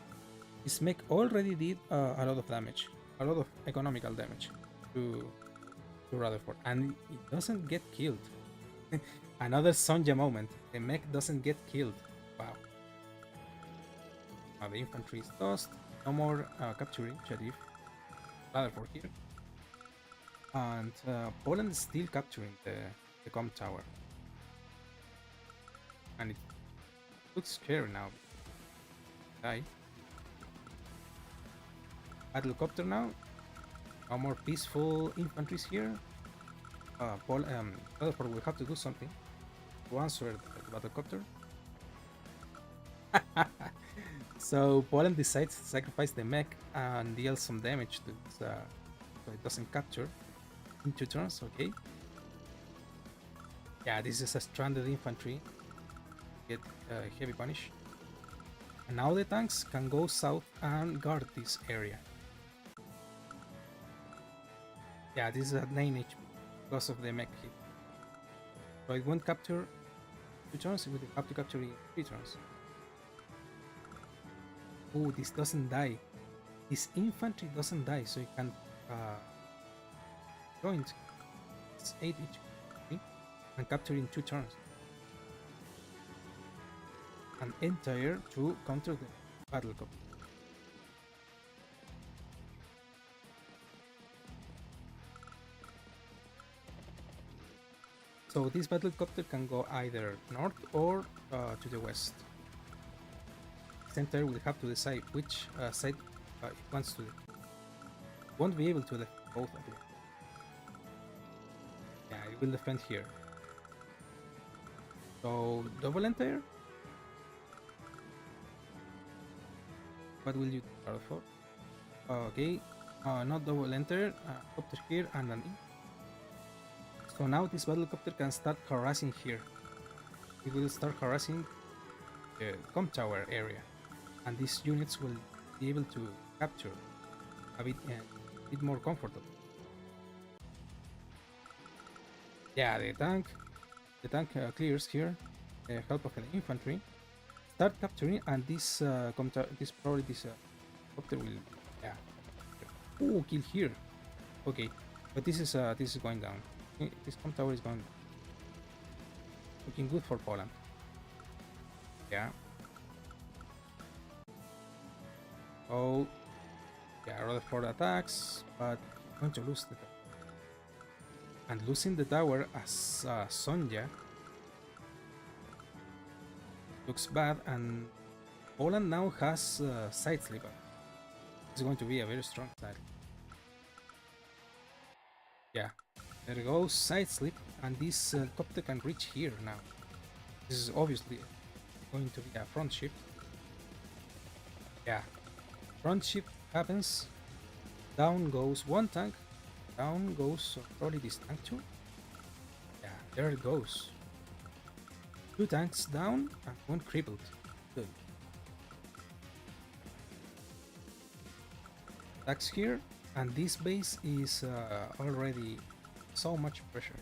This mech already did a lot of damage, a lot of economical damage to Rutherford, and it doesn't get killed. Another Sonja moment. The mech doesn't get killed. Wow. Now the infantry is lost. No more capture initiative. Rutherford here. And Poland is still capturing the com tower. And it looks scary now. Die. Battlecopter now. No more peaceful infantries here. Rutherford will have to do something to answer the battlecopter. So Poland decides to sacrifice the mech and deal some damage to this, so it doesn't capture in 2 turns. Okay. Yeah, this is a stranded infantry. Get heavy punish. And now the tanks can go south and guard this area. Yeah, this is at 9 HP because of the mech hit. So it won't capture 2 turns, it will have to capture in 3 turns. Oh, this doesn't die. This infantry doesn't die, so it can join. It's 8 each, and capture in 2 turns. And entire to counter the battlecopter. So this battlecopter can go either north or to the west. Center will have to decide which side it wants to. Won't be able to defend both of them. Yeah, it will defend here. So double enter. What will you do for? Okay, not double enter. Copter here and an. So now this battlecopter can start harassing here. It will start harassing the com tower area. And these units will be able to capture a bit more comfortable. Yeah, the tank clears here. The help of an infantry start capturing, and this copter will kill here. Okay, but this is going down. This com tower is going down. Looking good for Poland. Yeah. So yeah, rather for attacks, but I'm going to lose the tower. And losing the tower as Sonja looks bad, and Poland now has side slip. It's going to be a very strong side. Yeah, there goes side slip, and this helicopter can reach here now. This is obviously going to be a front shift. Yeah, front shift happens. Down goes one tank. Down goes probably this tank too. Yeah, there it goes. Two tanks down and one crippled. Good. Attacks here, and this base is already so much pressure.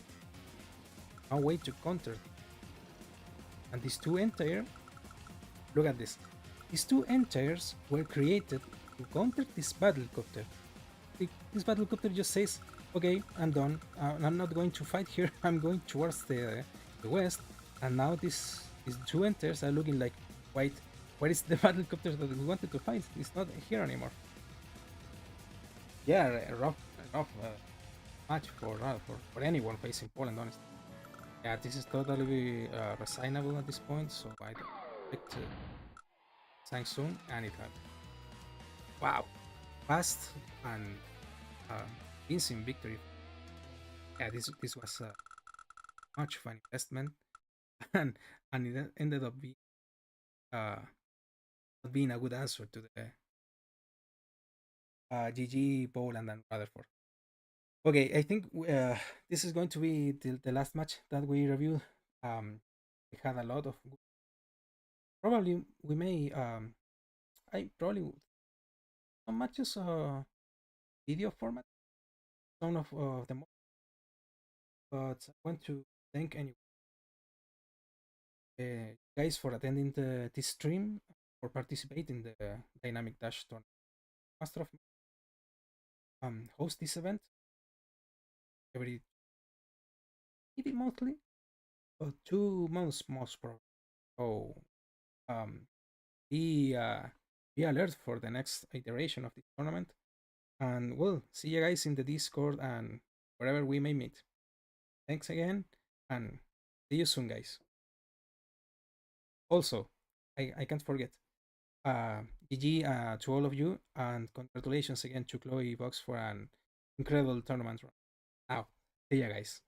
No way to counter. And these two entire, look at this. These two entires were created to counter this battlecopter. This battlecopter just says, okay, I'm done. I'm not going to fight here. I'm going towards the west. And now these two enters are looking like, wait, where is the battlecopter that we wanted to fight? It's not here anymore. Yeah, rough match for anyone facing Poland, honestly. Yeah, this is totally resignable at this point, so I don't expect Samsung, and it happened. Wow, fast and convincing victory. Yeah, this was a much fun investment, and it ended up uh, being a good answer to the GG Poland and Rutherford. Okay, I think this is going to be the last match that we reviewed. We had a lot of probably we may I probably some matches video format some of them, but I want to thank any guys for attending this stream or participating in the Dynamic Dash tournament. Master of host this event every maybe monthly, but 2 months most probably. So um, be uh, be alert for the next iteration of this tournament, and we'll see you guys in the Discord and wherever we may meet. Thanks again, and see you soon, guys. Also, I can't forget. GG to all of you, and congratulations again to Chloe Box for an incredible tournament run. Now, see ya, guys.